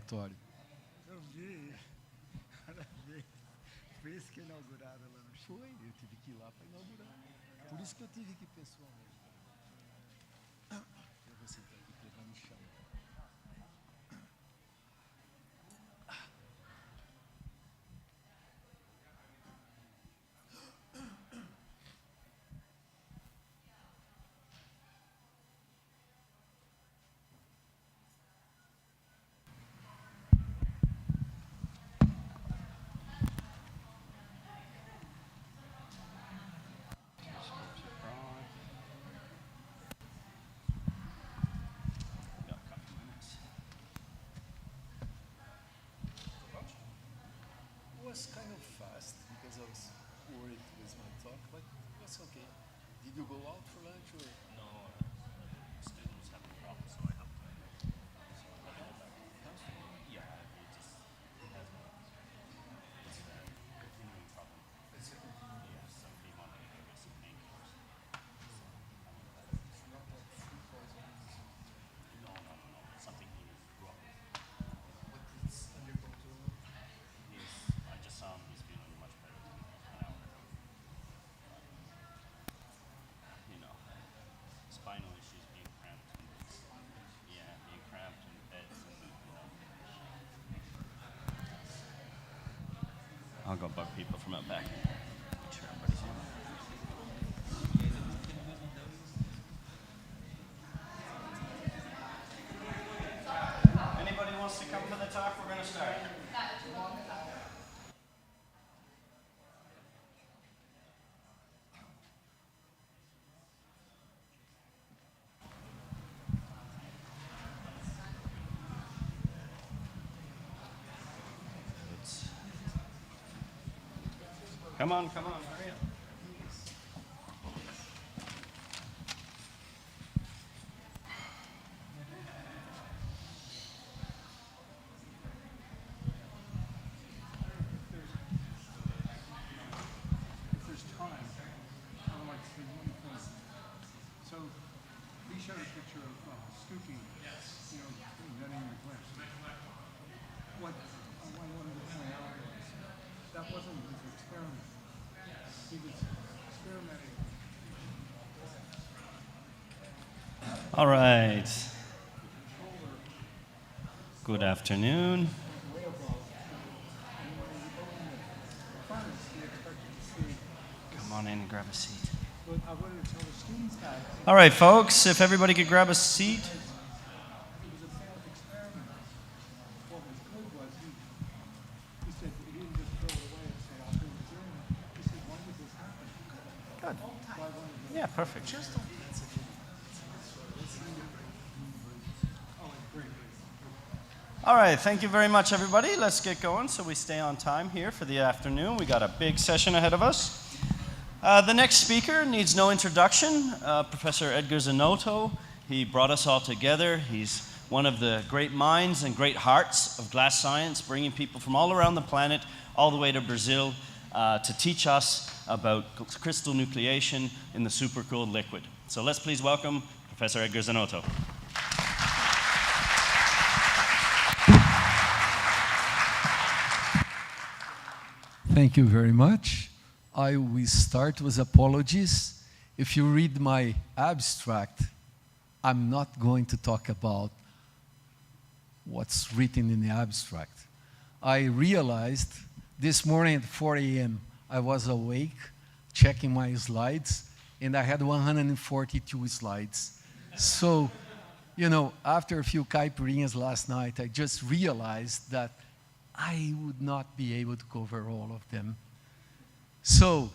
laboratório. Eu vi. Parabéns. Foi isso que inauguraram lá no Chile. Foi, eu tive que ir lá para inaugurar. Por isso que eu tive que ir pessoalmente. Eu vou sentar aqui para levar no chão. Was kind of fast because I was worried with my talk, but it was okay. Did you go out for lunch or? No, students having problems, so I helped them. So I let me go back. Yeah, it just has it's a continuing problem. It's a continuing. Yeah, some came on with some painkillers. It's not like food poisoning. No, something he grew up with. But it's under control. I just saw him. He's feeling much better than an hour ago. You know, spinal issues, being cramped. Yeah, being cramped in beds and I'll go bug people from out back. Make sure everybody's here. Anybody wants to come for the talk? We're going to start. Come on, hurry up. If there's time, I would like to say one thing. So, we showed a picture of Scoopy, inventing the glimpse. What I wanted to point out was that wasn't his experiment. He was experimenting. All right. Good afternoon. Come on in and grab a seat. But I wanted to tell the students that All right, folks, if everybody could grab a seat. it was a failed experiment. What was good was he said he didn't just throw it away and say, I'll do it again. He said, when did this happen? Good. Why wasn't it? Yeah, perfect. All right, thank you very much, everybody. Let's get going so we stay on time here for the afternoon. We got a big session ahead of us. The next speaker needs no introduction, Professor Edgar Zanotto. He brought us all together. He's one of the great minds and great hearts of glass science, bringing people from all around the planet, all the way to Brazil, to teach us about crystal nucleation in the supercooled liquid. So let's please welcome Professor Edgar Zanotto. Thank you very much. I will start with apologies. If you read my abstract, I'm not going to talk about what's written in the abstract. I realized this morning at 4 a.m. I was awake, checking my slides, and I had 142 slides. So, after a few caipirinhas last night, I just realized that I would not be able to cover all of them. So,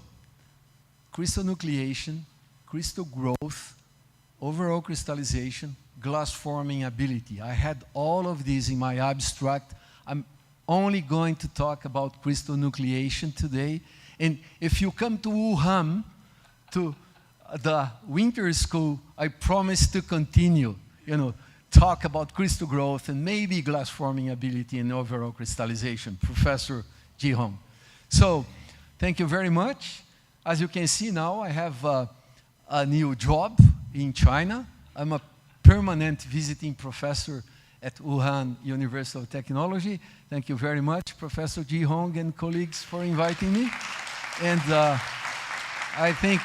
crystal nucleation, crystal growth, overall crystallization, glass forming ability. I had all of these in my abstract. I'm only going to talk about crystal nucleation today. And if you come to Wuhan, to the winter school, I promise to continue, talk about crystal growth and maybe glass forming ability and overall crystallization, Professor Ji Hong. So, thank you very much. As you can see now, I have a new job in China. I'm a permanent visiting professor at Wuhan University of Technology. Thank you very much, Professor Ji Hong and colleagues, for inviting me. And I think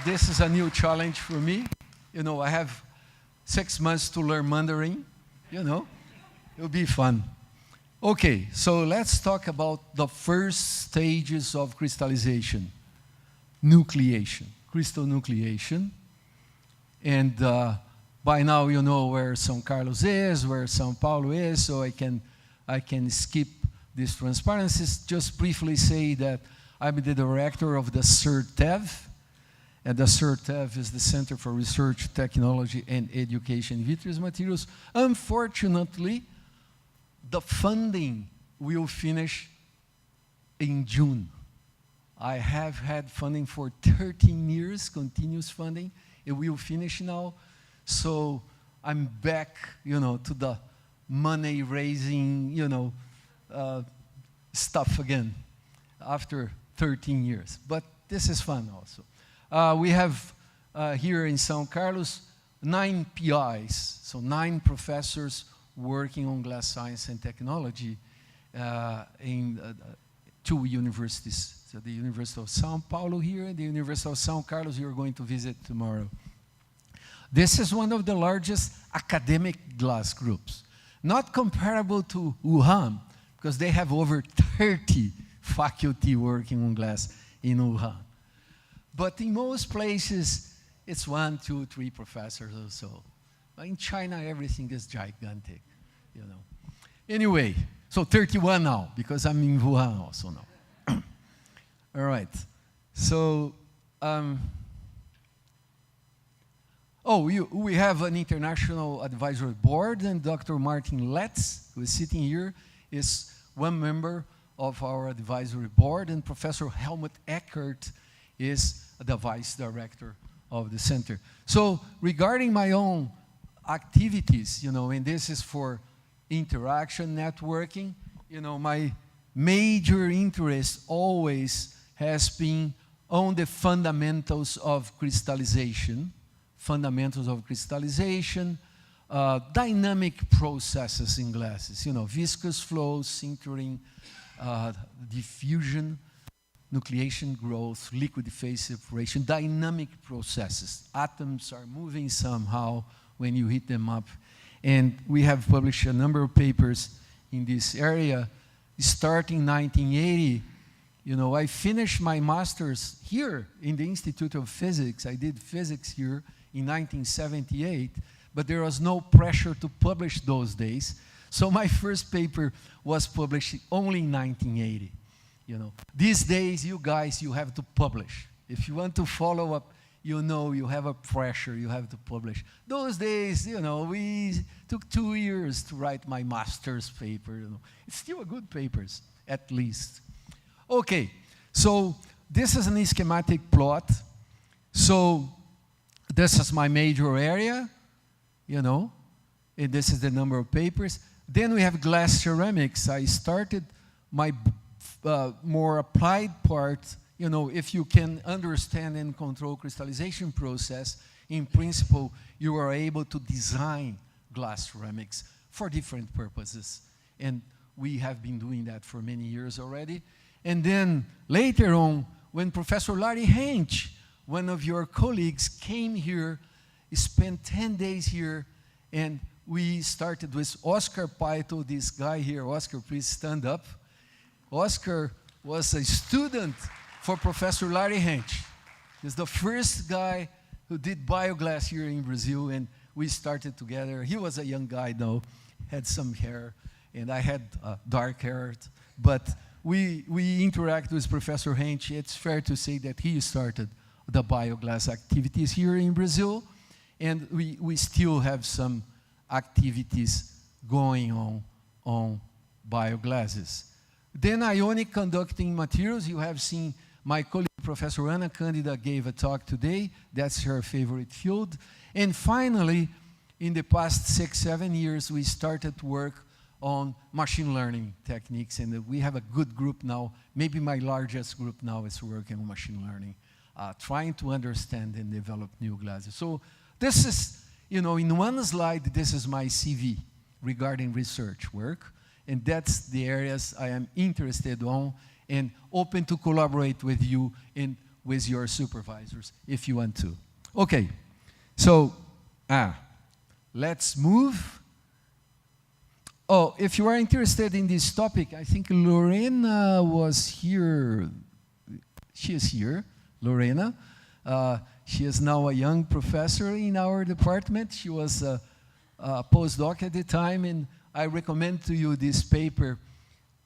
this is a new challenge for me. You know, I have 6 months to learn Mandarin, you know. It'll be fun. Okay, so let's talk about the first stages of crystallization. Nucleation, crystal nucleation. And by now you know where São Carlos is, where São Paulo is, so I can skip these transparencies. Just briefly say that I'm the director of the CERTEV, and the CERTEV is the Center for Research, Technology, and Education in Vitreous Materials. Unfortunately, the funding will finish in June. I have had funding for 13 years, continuous funding. It will finish now. So I'm back, you know, to the money raising, you know, stuff again after 13 years. But this is fun also. We have here in São Carlos 9 PIs, so 9 professors working on glass science and technology in 2 universities. So the University of São Paulo here and the University of São Carlos you're going to visit tomorrow. This is one of the largest academic glass groups. Not comparable to Wuhan, because they have over 30 faculty working on glass in Wuhan. But in most places, it's 1, 2, 3 professors or so. In China, everything is gigantic, you know. Anyway, so 31 now, because I'm in Wuhan also now. All right. So, we have an international advisory board, and Dr. Martin Letts, who is sitting here, is one member of our advisory board, and Professor Helmut Eckert is the vice director of the center. So regarding my own activities, you know, and this is for interaction networking, you know, my major interest always has been on the fundamentals of crystallization, dynamic processes in glasses, you know, viscous flow, sintering, diffusion, nucleation growth, liquid phase separation, dynamic processes. Atoms are moving somehow when you heat them up. And we have published a number of papers in this area. Starting 1980, you know, I finished my master's here in the Institute of Physics. I did physics here in 1978, but there was no pressure to publish those days. So my first paper was published only in 1980. You know, these days, you guys, you have to publish. If you want to follow up, you know, you have a pressure, you have to publish. Those days, you know, we took 2 years to write my master's paper. You know, it's still a good papers, at least. Okay, so this is an schematic plot. So this is my major area, you know, and this is the number of papers. Then we have glass ceramics. I started my more applied part, you know, if you can understand and control crystallization process, in principle, you are able to design glass ceramics for different purposes. And we have been doing that for many years already. And then later on, when Professor Larry Hench, one of your colleagues, came here, spent 10 days here, and we started with Oscar Paito, this guy here. Oscar, please stand up. Oscar was a student for Professor Larry Hench. He's the first guy who did bioglass here in Brazil, and we started together. He was a young guy, though, had some hair, and I had dark hair. But we interact with Professor Hench. It's fair to say that he started the bioglass activities here in Brazil, and we still have some activities going on bioglasses. Then ionic conducting materials. You have seen my colleague, Professor Ana Cândida, gave a talk today. That's her favorite field. And finally, in the past 6, 7 years, we started to work on machine learning techniques. And we have a good group now. Maybe my largest group now is working on machine learning, trying to understand and develop new glasses. So this is, you know, in one slide, this is my CV regarding research work, and that's the areas I am interested on and open to collaborate with you and with your supervisors if you want to. Okay, so let's move. Oh, if you are interested in this topic, I think Lorena was here. She is here, Lorena. She is now a young professor in our department. She was a postdoc at the time, and I recommend to you this paper,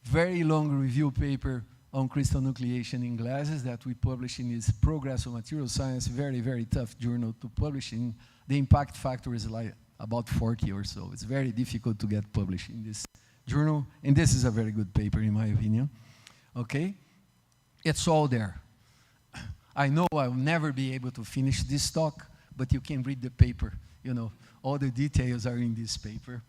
very long review paper on crystal nucleation in glasses that we published in this Progress of Material Science, very, very tough journal to publish in. The impact factor is like about 40 or so. It's very difficult to get published in this journal, and this is a very good paper in my opinion. Okay? It's all there. I know I'll never be able to finish this talk, but you can read the paper. You know, all the details are in this paper.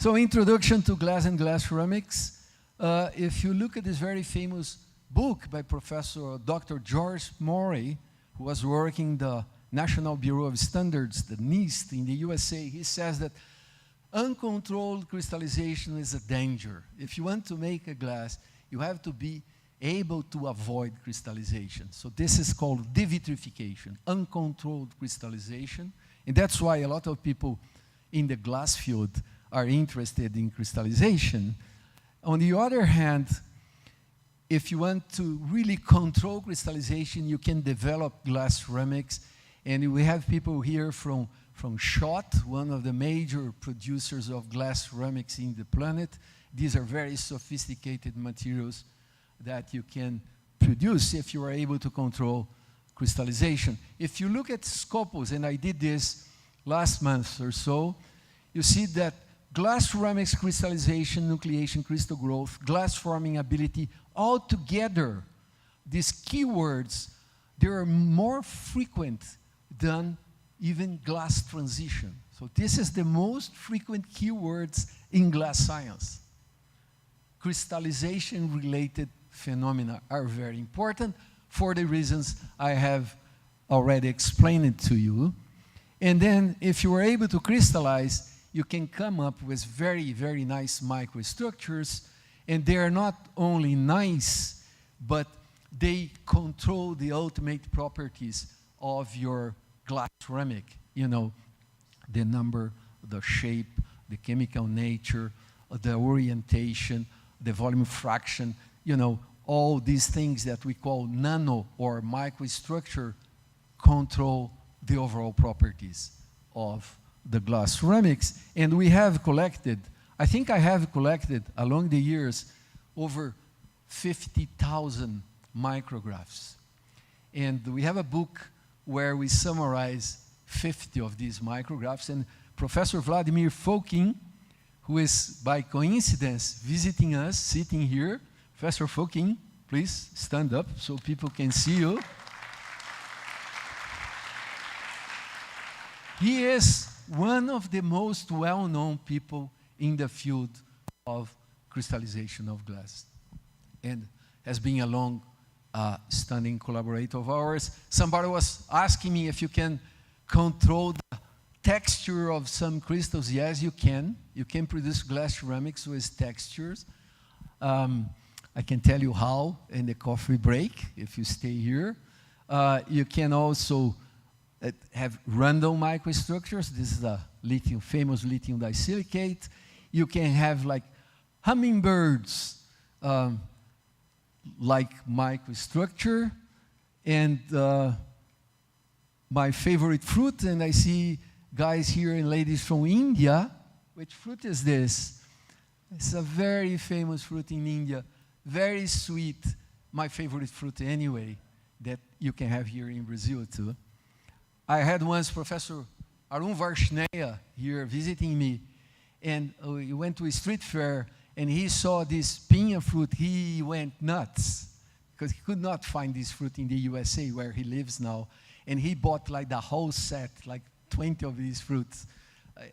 So, introduction to glass and glass ceramics. If you look at this very famous book by Professor Dr. George Morey, who was working the National Bureau of Standards, the NIST in the USA, he says that uncontrolled crystallization is a danger. If you want to make a glass, you have to be able to avoid crystallization. So this is called devitrification, uncontrolled crystallization. And that's why a lot of people in the glass field are interested in crystallization. On the other hand, if you want to really control crystallization, you can develop glass ceramics. And we have people here from Schott, one of the major producers of glass ceramics in the planet. These are very sophisticated materials that you can produce if you are able to control crystallization. If you look at Scopus, and I did this last month or so, you see that glass ceramics crystallization, nucleation, crystal growth, glass forming ability, all together, these keywords, they are more frequent than even glass transition. So this is the most frequent keywords in glass science. Crystallization-related phenomena are very important for the reasons I have already explained it to you. And then if you are able to crystallize, you can come up with very, very nice microstructures, and they are not only nice, but they control the ultimate properties of your glass ceramic. You know, the number, the shape, the chemical nature, the orientation, the volume fraction, you know, all these things that we call nano or microstructure control the overall properties of the glass ceramics. And we have collected, I think I have collected along the years over 50,000 micrographs. And we have a book where we summarize 50 of these micrographs. And Professor Vladimir Fokin, who is by coincidence visiting us, sitting here. Professor Fokin, please stand up so people can see you. He is one of the most well-known people in the field of crystallization of glass, and has been a long-standing collaborator of ours. Somebody was asking me if you can control the texture of some crystals. Yes, you can. You can produce glass ceramics with textures. I can tell you how in the coffee break if you stay here. You can also have random microstructures. This is a lithium, famous lithium disilicate. You can have like hummingbirds, like microstructure. And my favorite fruit, and I see guys here and ladies from India. Which fruit is this? It's a very famous fruit in India. Very sweet. My favorite fruit anyway, that you can have here in Brazil too. I had once Professor Arun Varshnaya here visiting me, and we went to a street fair, and he saw this piña fruit. He went nuts, because he could not find this fruit in the USA where he lives now. And he bought like the whole set, like 20 of these fruits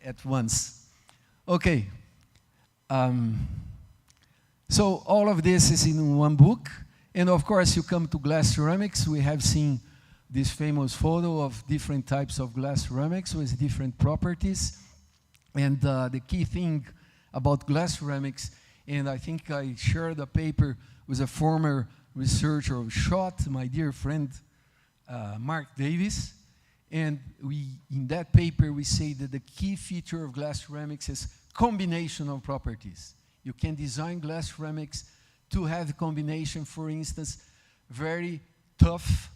at once. Okay. So all of this is in one book. And of course, you come to glass ceramics. We have seen this famous photo of different types of glass ceramics with different properties. And the key thing about glass ceramics, and I think I shared a paper with a former researcher of SHOT, my dear friend Mark Davis. And in that paper, we say that the key feature of glass ceramics is combination of properties. You can design glass ceramics to have a combination, for instance, very tough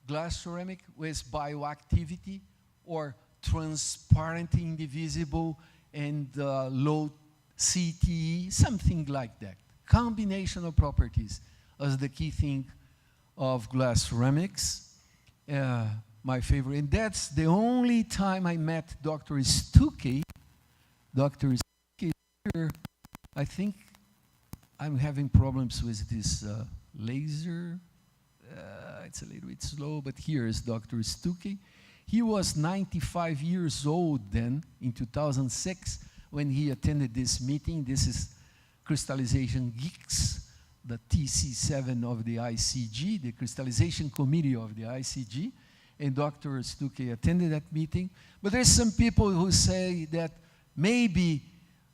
glass ceramic with bioactivity, or transparent, indivisible, and low CTE, something like that. Combination of properties is the key thing of glass ceramics. My favorite, and that's the only time I met Dr. Stuckey. Dr. Stuckey here, I think I'm having problems with this laser. It's a little bit slow, but here is Dr. Stuckey. He was 95 years old then, in 2006, when he attended this meeting. This is Crystallization Geeks, the TC7 of the ICG, the Crystallization Committee of the ICG. And Dr. Stuckey attended that meeting. But there's some people who say that maybe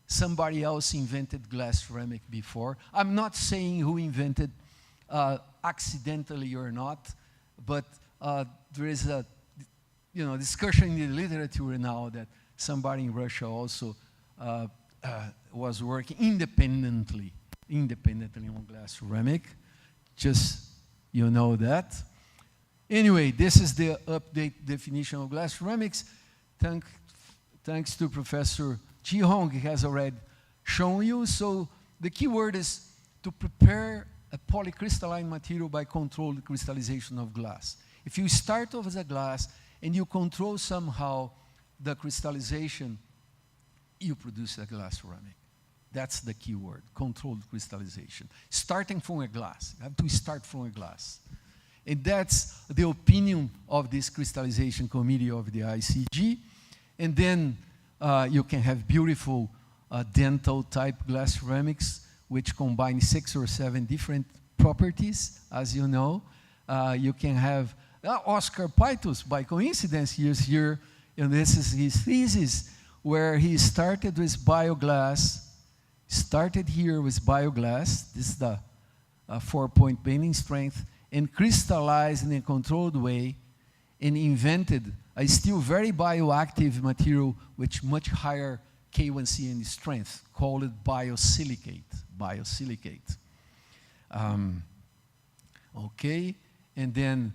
somebody else invented glass ceramic before. I'm not saying who invented accidentally or not, but there is a discussion in the literature now that somebody in Russia also was working independently on glass ceramic. Just that. Anyway, this is the update definition of glass ceramics. Thanks to Professor Ji Hong, he has already shown you. So the key word is to prepare a polycrystalline material by controlled crystallization of glass. If you start off as a glass and you control somehow the crystallization, you produce a glass ceramic. That's the key word, controlled crystallization. Starting from a glass. You have to start from a glass. And that's the opinion of this crystallization committee of the ICG. And then you can have beautiful dental type glass ceramics, which combine 6 or 7 different properties, as you know. You can have Oscar Paitos, by coincidence, he is here, and this is his thesis, where he started with bioglass, started here with bioglass, this is the 4-point bending strength, and crystallized in a controlled way, and invented a still very bioactive material with much higher K1C and strength, called it biosilicate. Okay, and then,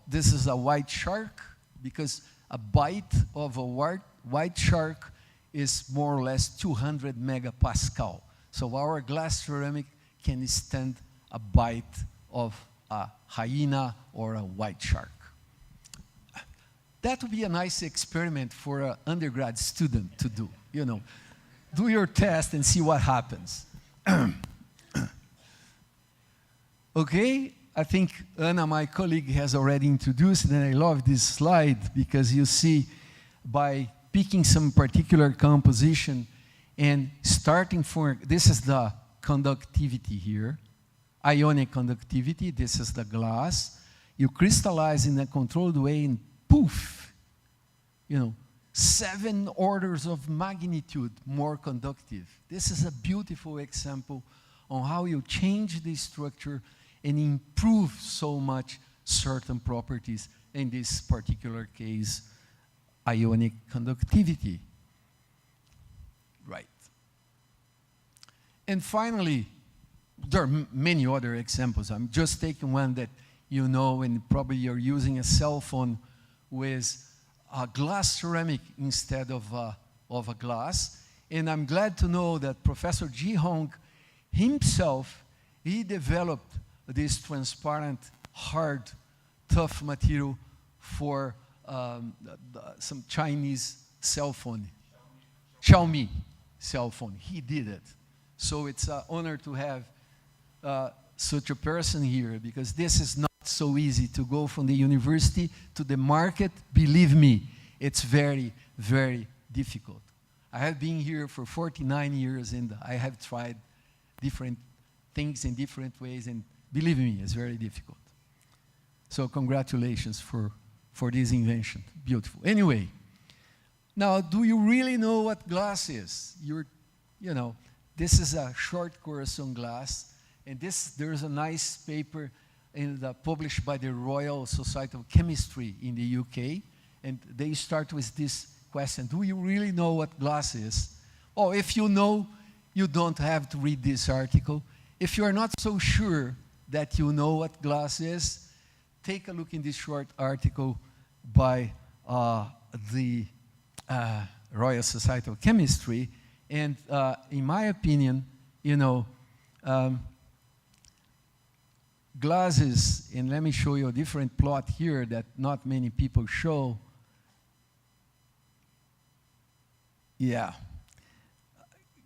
this is a white shark, because a bite of a white shark is more or less 200 megapascal. So our glass ceramic can stand a bite of a hyena or a white shark. That would be a nice experiment for an undergrad student to do, Do your test and see what happens. Okay, I think Anna, my colleague, has already introduced it, and I love this slide because you see, by picking some particular composition and starting from, this is the conductivity here, ionic conductivity, this is the glass. You crystallize in a controlled way and poof, 7 orders of magnitude more conductive. This is a beautiful example on how you change the structure and improve so much certain properties, in this particular case, ionic conductivity. Right. And finally, there are many other examples. I'm just taking one that you know, and probably you're using a cell phone with a glass ceramic instead of a glass. And I'm glad to know that Professor Ji Hong himself, he developed this transparent, hard, tough material for some Chinese cell phone, Xiaomi cell phone. He did it. So it's an honor to have such a person here, because this is not so easy to go from the university to the market. Believe me, it's very, very difficult. I have been here for 49 years, and I have tried different things in different ways, and believe me, it's very difficult. So congratulations for this invention. Beautiful. Anyway, now, do you really know what glass is? This is a short course on glass, and there's a nice paper published by the Royal Society of Chemistry in the UK, and they start with this question: do you really know what glass is? Oh, if you know, you don't have to read this article. If you are not so sure that you know what glass is, take a look in this short article by the Royal Society of Chemistry. And in my opinion, glasses, and let me show you a different plot here that not many people show. Yeah.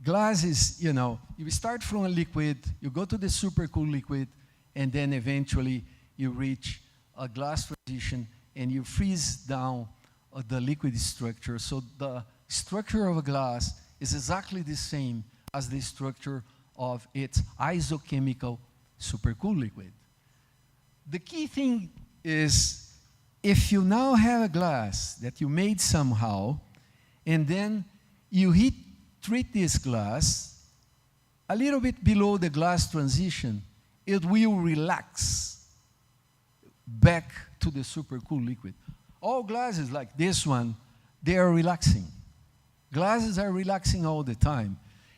Glasses, you start from a liquid, you go to the supercool liquid, and then eventually you reach a glass transition and you freeze down the liquid structure. So the structure of a glass is exactly the same as the structure of its isochemical supercool liquid. The key thing is, if you now have a glass that you made somehow, and then you treat this glass a little bit below the glass transition, it will relax back to the supercool liquid. All glasses like this one, they are relaxing. Glasses are relaxing all the time.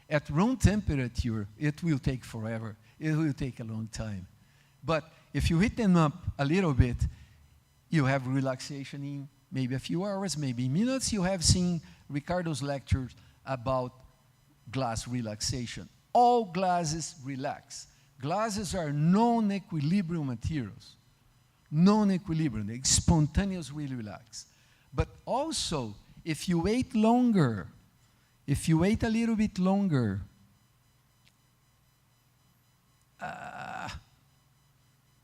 At room temperature, it will take forever. It will take a long time. But if you heat them up a little bit, you have relaxation in maybe a few hours, maybe minutes. You have seen Ricardo's lectures about glass relaxation. All glasses relax. Glasses are non-equilibrium materials. Non-equilibrium, they spontaneously relax. But also, if you wait longer, if you wait a little bit longer,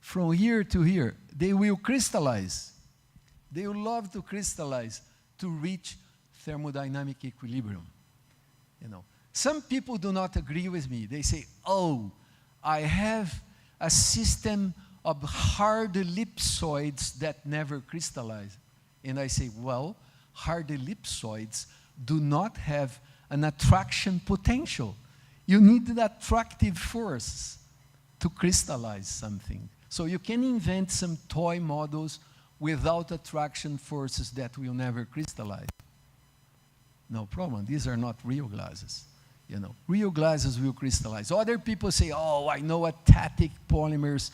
from here to here, they will crystallize. They will love to crystallize to reach thermodynamic equilibrium. Some people do not agree with me. They say, oh, I have a system of hard ellipsoids that never crystallize. And I say, well, hard ellipsoids do not have an attraction potential. You need the attractive force to crystallize something. So you can invent some toy models without attraction forces that will never crystallize. No problem. These are not real glasses. Real glasses will crystallize. Other people say, oh, I know atatic polymers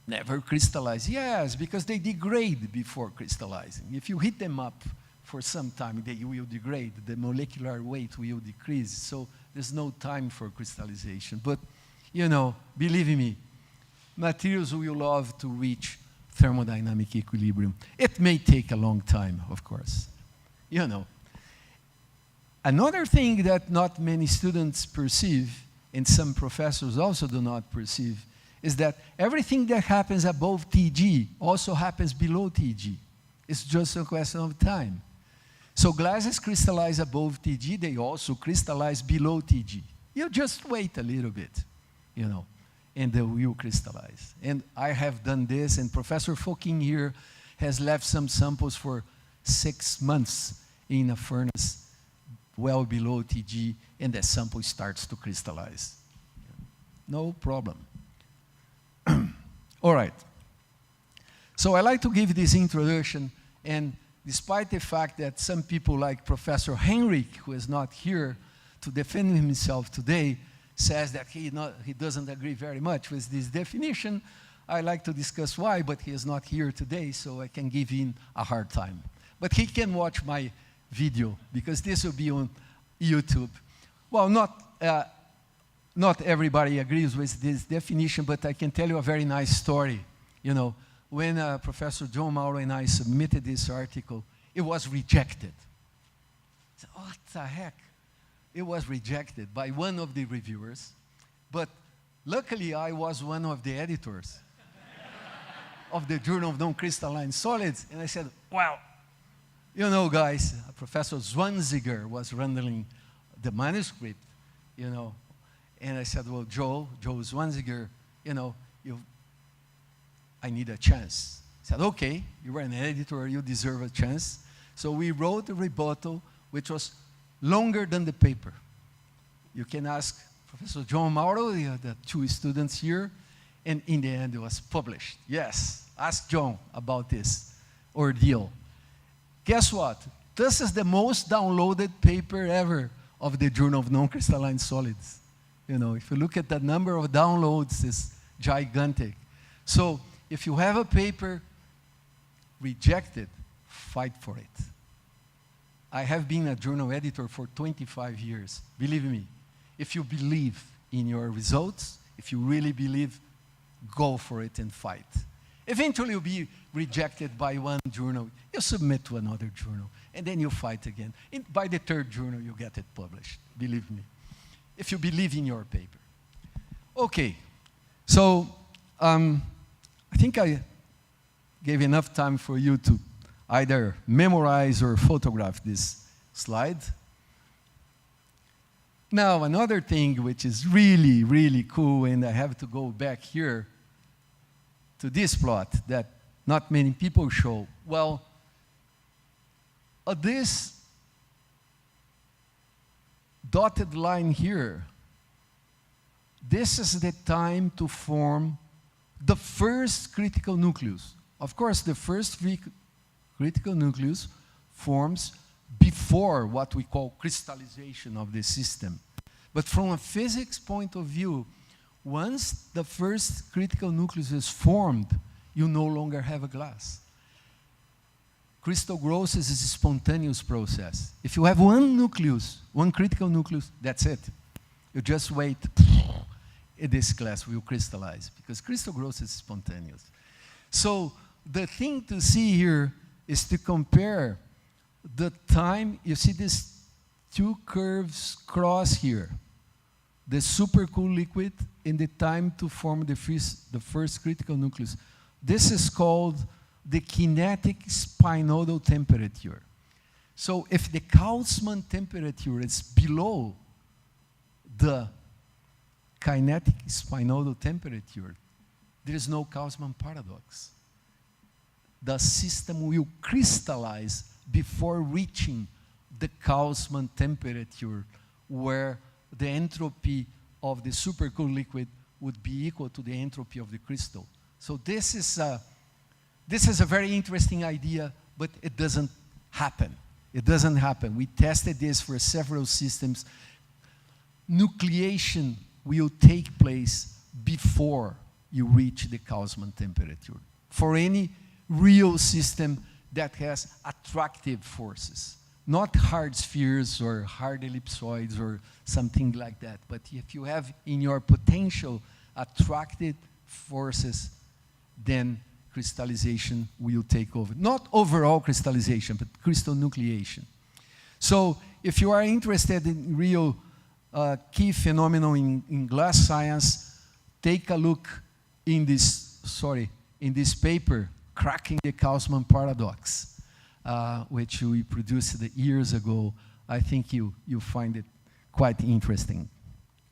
never crystallize. Yes, because they degrade before crystallizing. If you heat them up for some time, they will degrade. The molecular weight will decrease. So there's no time for crystallization. But, believe me, materials will love to reach thermodynamic equilibrium. It may take a long time, of course. Another thing that not many students perceive, and some professors also do not perceive, is that everything that happens above TG also happens below TG. It's just a question of time. So glasses crystallize above TG, they also crystallize below TG. You just wait a little bit, and they will crystallize. And I have done this, and Professor Fokin here has left some samples for 6 months in a furnace well below TG, and the sample starts to crystallize. No problem. All right. So I like to give this introduction, and despite the fact that some people like Professor Henrik, who is not here to defend himself today, says that he doesn't agree very much with this definition, I like to discuss why, but he is not here today, so I can give him a hard time. But he can watch my video, because this will be on YouTube. Well, not everybody agrees with this definition, but I can tell you a very nice story. When Professor John Mauro and I submitted this article, it was rejected. So, what the heck? It was rejected by one of the reviewers, but luckily I was one of the editors of the Journal of Non-Crystalline Solids, and I said, wow, guys, Professor Zwanziger was handling the manuscript, and I said, well, Joe Zwanziger, I need a chance. I said, okay, you are an editor, you deserve a chance. So we wrote a rebuttal which was longer than the paper. You can ask Professor John Mauro, the two students here, and in the end it was published. Yes, ask John about this ordeal. Guess what? This is the most downloaded paper ever of the Journal of Non-Crystalline Solids. You know, if you look at the number of downloads, it's gigantic. So if you have a paper rejected, fight for it. I have been a journal editor for 25 years. Believe me, if you believe in your results, if you really believe, go for it and fight. Eventually you'll be rejected by one journal, you submit to another journal, and then you fight again. By the third journal, you get it published, believe me, if you believe in your paper. Okay, so I think I gave enough time for you to either memorize or photograph this slide. Now, another thing which is really, really cool, and I have to go back here to this plot that not many people show. Well, this dotted line here, this is the time to form the first critical nucleus. Of course, the first critical nucleus forms before what we call crystallization of the system. But from a physics point of view, once the first critical nucleus is formed, you no longer have a glass. Crystal growth is a spontaneous process. If you have one nucleus, one critical nucleus, that's it. You just wait, and this glass will crystallize, because crystal growth is spontaneous. So the thing to see here is to compare the time. You see these two curves cross here, the supercool liquid and the time to form the first critical nucleus. This is called the kinetic spinodal temperature. So if the Kaufman temperature is below the kinetic spinodal temperature, there is no Kaufman paradox. The system will crystallize before reaching the Kaufman temperature, where the entropy of the supercool liquid would be equal to the entropy of the crystal. So this is a very interesting idea, but it doesn't happen. It doesn't happen. We tested this for several systems. Nucleation will take place before you reach the Kaufman temperature for any real system that has attractive forces. Not hard spheres or hard ellipsoids or something like that, but if you have in your potential attractive forces, then crystallization will take over. Not overall crystallization, but crystal nucleation. So if you are interested in real key phenomenon in glass science, take a look in this paper, Cracking the Kaufman Paradox, which we produced years ago. I think you find it quite interesting.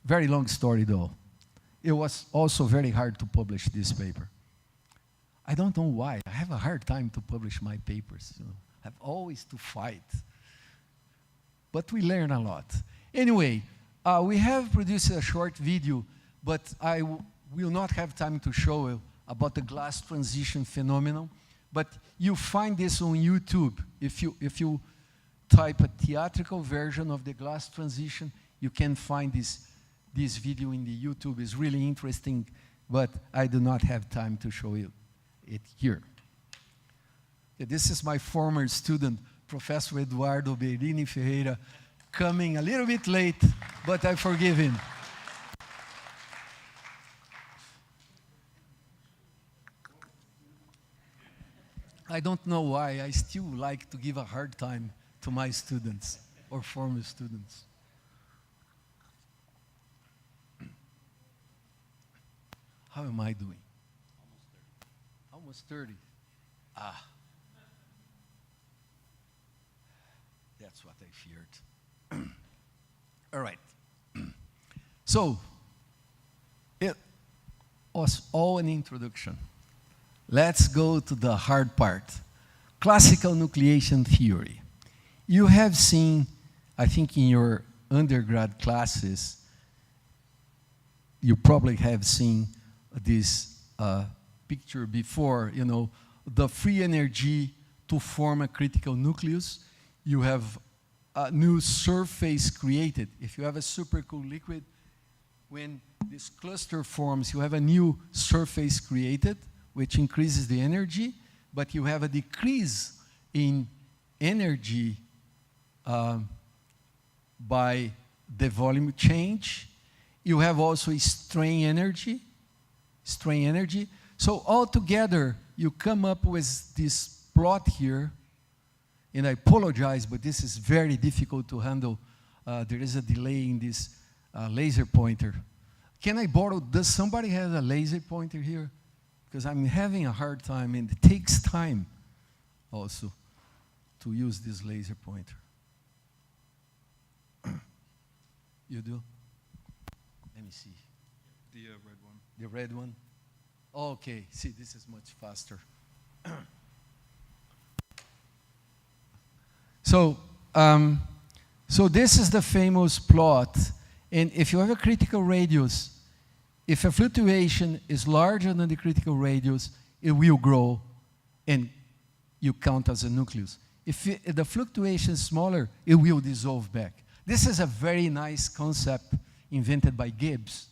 Very long story though. It was also very hard to publish this paper. I don't know why. I have a hard time to publish my papers. You know. I have always to fight. But we learn a lot. Anyway, we have produced a short video, but I will not have time to show you about the glass transition phenomenon. But you find this on YouTube. If you type a theatrical version of the glass transition, you can find this video in the YouTube. It's really interesting, but I do not have time to show you it here. Okay, this is my former student, Professor Eduardo Berini Ferreira, coming a little bit late, but I forgive him. I don't know why, I still like to give a hard time to my students or former students. How am I doing? Almost 30. Ah. That's what I feared. All right. So, it was all an introduction. let's go to the hard part. Classical nucleation theory. You have seen, I think in your undergrad classes, you probably have seen this picture before, you know, the free energy to form a critical nucleus. You have a new surface created. If you have a supercooled liquid, when this cluster forms, you have a new surface created, which increases the energy, but you have a decrease in energy by the volume change. You have also strain energy. So altogether, you come up with this plot here, and I apologize, but this is very difficult to handle. There is a delay in this laser pointer. Can I borrow, does somebody have a laser pointer here? Because I'm having a hard time, and it takes time also to use this laser pointer. You do? Let me see. The red one. The red one? Okay, see, this is much faster. So this is the famous plot. And if you have a critical radius, if a fluctuation is larger than the critical radius, it will grow and you count as a nucleus. If the fluctuation is smaller, it will dissolve back. This is a very nice concept invented by Gibbs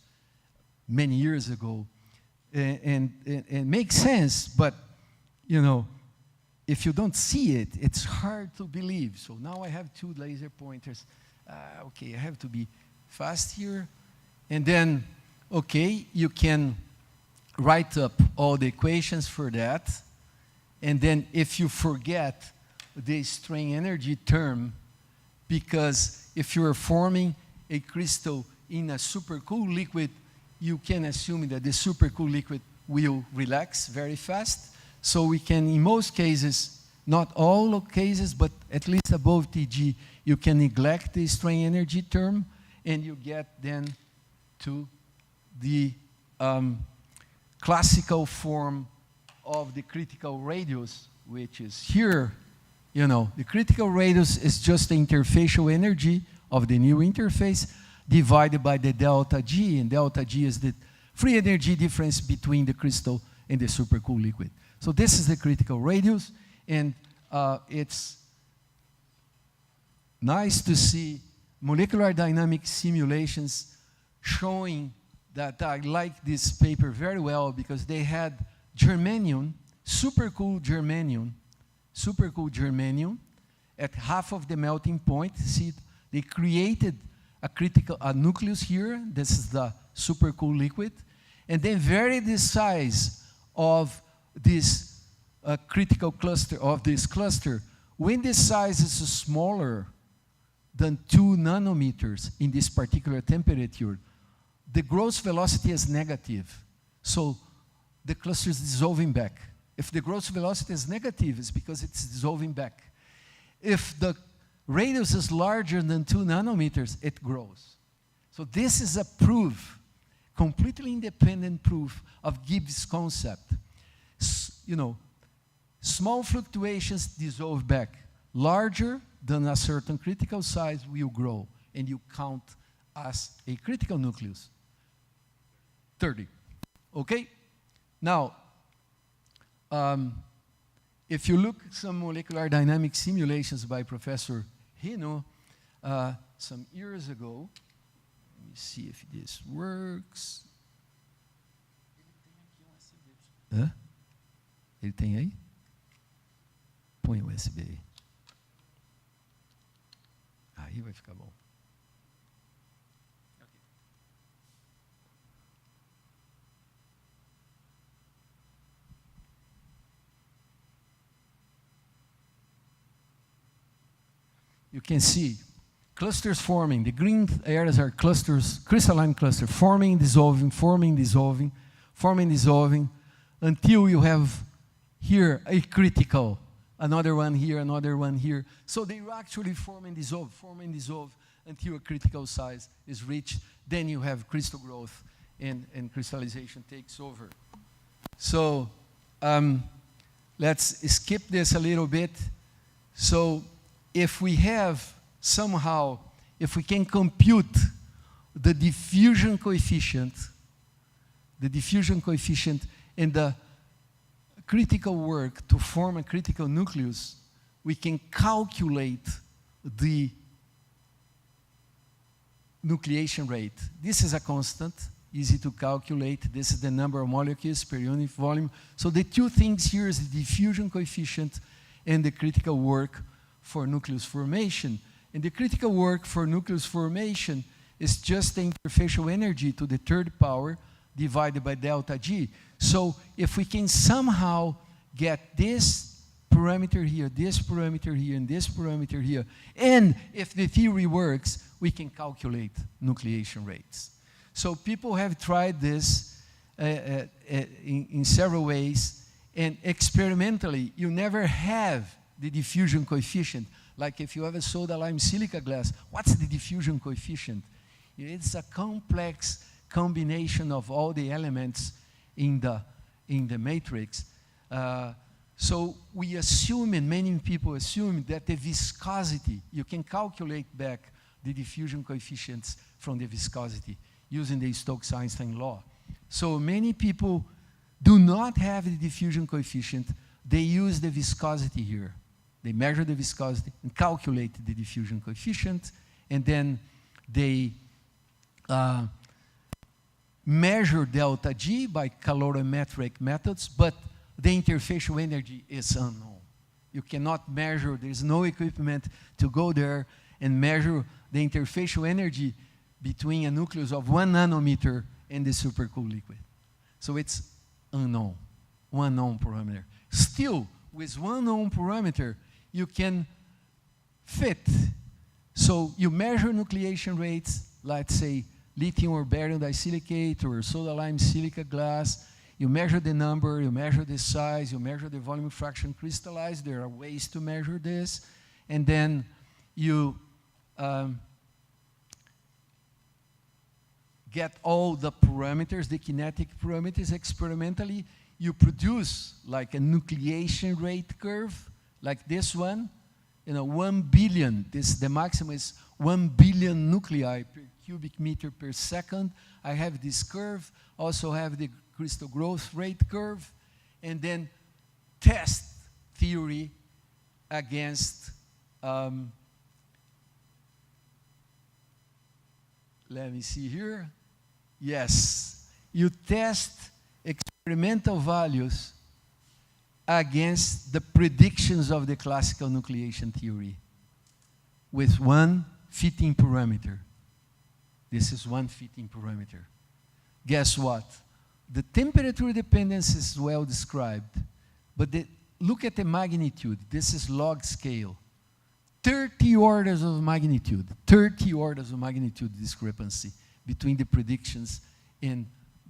many years ago. And it makes sense, but, you know, if you don't see it, it's hard to believe. So now I have two laser pointers. Okay, I have to be fast here. And then, okay, you can write up all the equations for that. And then if you forget the strain energy term, because if you are forming a crystal in a supercooled liquid, you can assume that the supercooled liquid will relax very fast. So we can, in most cases, not all cases, but at least above Tg, you can neglect the strain energy term, and you get then to the classical form of the critical radius, which is here. You know, the critical radius is just the interfacial energy of the new interface divided by the delta G, and delta G is the free energy difference between the crystal and the supercooled liquid. So this is the critical radius, and it's nice to see molecular dynamic simulations showing that. I like this paper very well because they had germanium, supercooled germanium at half of the melting point. See, they created a nucleus here. This is the supercooled liquid, and then vary the size of this critical cluster, of this cluster. When the size is smaller than 2 nanometers in this particular temperature, the gross velocity is negative. So the cluster is dissolving back. If the gross velocity is negative, it's because it's dissolving back. If the radius is larger than 2 nanometers, it grows. So this is a proof, completely independent proof of Gibbs' concept. You know, small fluctuations dissolve back. Larger than a certain critical size will grow, and you count as a critical nucleus. 30. Okay? Now, if you look at some molecular dynamic simulations by Professor Hino some years ago, let me see if this works. Hã? Ele tem aí? Põe o USB aí. Aí vai ficar bom. You can see clusters forming. The green areas are clusters, crystalline cluster, forming, dissolving, forming, dissolving, forming, dissolving, until you have here a critical, another one here, another one here. So they actually form and dissolve until a critical size is reached. Then you have crystal growth and crystallization takes over. So let's skip this a little bit. So if we have somehow, if we can compute the diffusion coefficient and the critical work to form a critical nucleus, we can calculate the nucleation rate. This is a constant, easy to calculate. This is the number of molecules per unit volume. So the two things here is the diffusion coefficient and the critical work for nucleus formation. And the critical work for nucleus formation is just the interfacial energy to the third power divided by delta G. So if we can somehow get this parameter here, this parameter here, and this parameter here, and if the theory works, we can calculate nucleation rates. So people have tried this in several ways, and experimentally, you never have the diffusion coefficient. Like if you have a soda lime silica glass, what's the diffusion coefficient? It's a complex combination of all the elements in the matrix. So we assume, and many people assume, that the viscosity, you can calculate back the diffusion coefficients from the viscosity using the Stokes-Einstein law. So many people do not have the diffusion coefficient. They use the viscosity here. They measure the viscosity and calculate the diffusion coefficient, and then they measure delta G by calorimetric methods, but the interfacial energy is unknown. You cannot measure, there's no equipment to go there and measure the interfacial energy between a nucleus of 1 nanometer and the supercooled liquid. So it's unknown, one known parameter. Still, with one known parameter, you can fit. So you measure nucleation rates, let's say lithium or barium disilicate or soda lime silica glass. You measure the number, you measure the size, you measure the volume fraction crystallized. There are ways to measure this. And then you get all the parameters, the kinetic parameters experimentally. You produce like a nucleation rate curve, like this one. 1 billion, the maximum is 1 billion nuclei per cubic meter per second. I have this curve, also have the crystal growth rate curve, and then test theory against, let me see here. Yes, you test experimental values against the predictions of the classical nucleation theory with one fitting parameter. This is one fitting parameter. Guess what? The temperature dependence is well described, but look at the magnitude. This is log scale. 30 orders of magnitude, 30 orders of magnitude discrepancy between the predictions and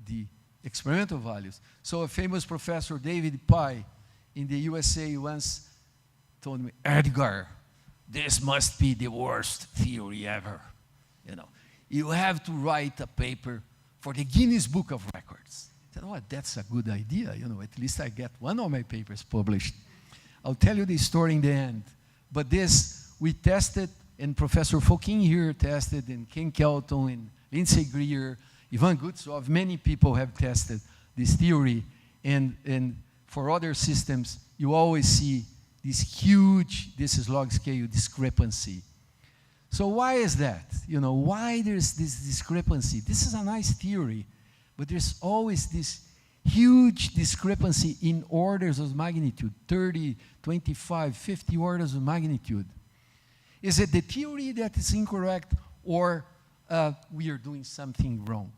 the experimental values. So a famous professor, David Pye, in the USA once told me, Edgar, this must be the worst theory ever. You have to write a paper for the Guinness Book of Records. I said, oh, that's a good idea. At least I get one of my papers published. I'll tell you the story in the end. But this, we tested, and Professor Fouquin here tested, and Ken Kelton, and Lindsay Greer, Ivan Gutsov, many people have tested this theory. And for other systems, you always see this huge, this is log scale discrepancy. So why is that? Why there's this discrepancy? This is a nice theory, but there's always this huge discrepancy in orders of magnitude, 30, 25, 50 orders of magnitude. Is it the theory that is incorrect, or we are doing something wrong?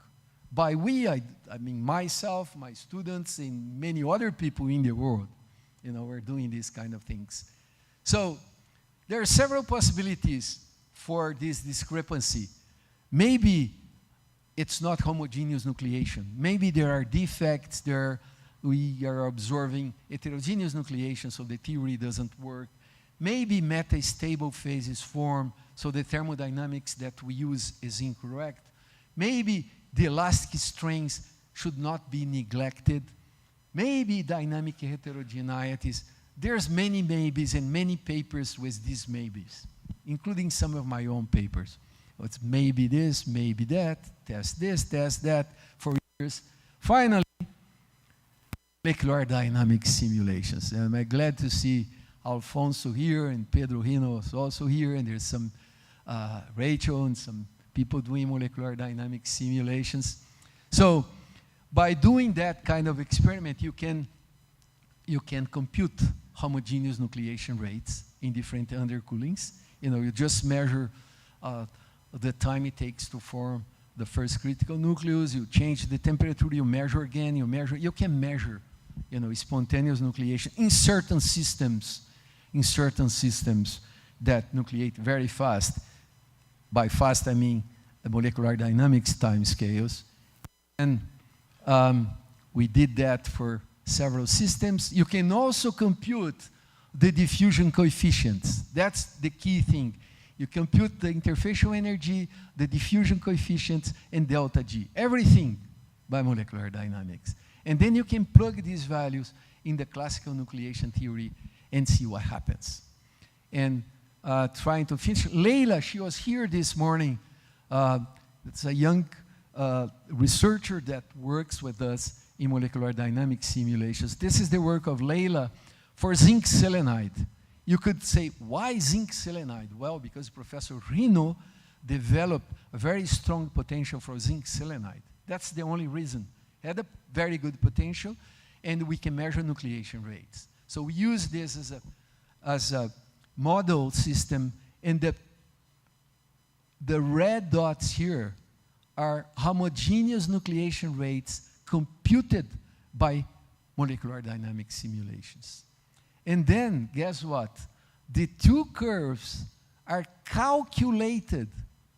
By we, I mean myself, my students, and many other people in the world, we're doing these kind of things. So there are several possibilities for this discrepancy. Maybe it's not homogeneous nucleation. Maybe there are defects there. We are observing heterogeneous nucleation, so the theory doesn't work. Maybe meta-stable phases form, so the thermodynamics that we use is incorrect. Maybe the elastic strengths should not be neglected. maybe dynamic heterogeneities. There's many maybes and many papers with these maybes, including some of my own papers. It's maybe this, maybe that, test this, test that for years. Finally, molecular dynamic simulations. And I'm glad to see Alfonso here and Pedro Rino is also here, and there's some Rachel and some people doing molecular dynamic simulations. So by doing that kind of experiment, you can compute homogeneous nucleation rates in different undercoolings. You just measure the time it takes to form the first critical nucleus, you change the temperature, you measure again, you can measure, spontaneous nucleation in certain systems that nucleate very fast. By fast, I mean the molecular dynamics time scales. And we did that for several systems. You can also compute the diffusion coefficients. That's the key thing. You compute the interfacial energy, the diffusion coefficients, and delta G. Everything by molecular dynamics. And then you can plug these values in the classical nucleation theory and see what happens. And trying to finish, Leila, she was here this morning. It's a young researcher that works with us in molecular dynamic simulations. This is the work of Leila for zinc selenide. You could say, why zinc selenide? Well, because Professor Rino developed a very strong potential for zinc selenide. That's the only reason. Had a very good potential, and we can measure nucleation rates. So we use this as a model system, and the red dots here are homogeneous nucleation rates computed by molecular dynamic simulations. And then, guess what? The two curves are calculated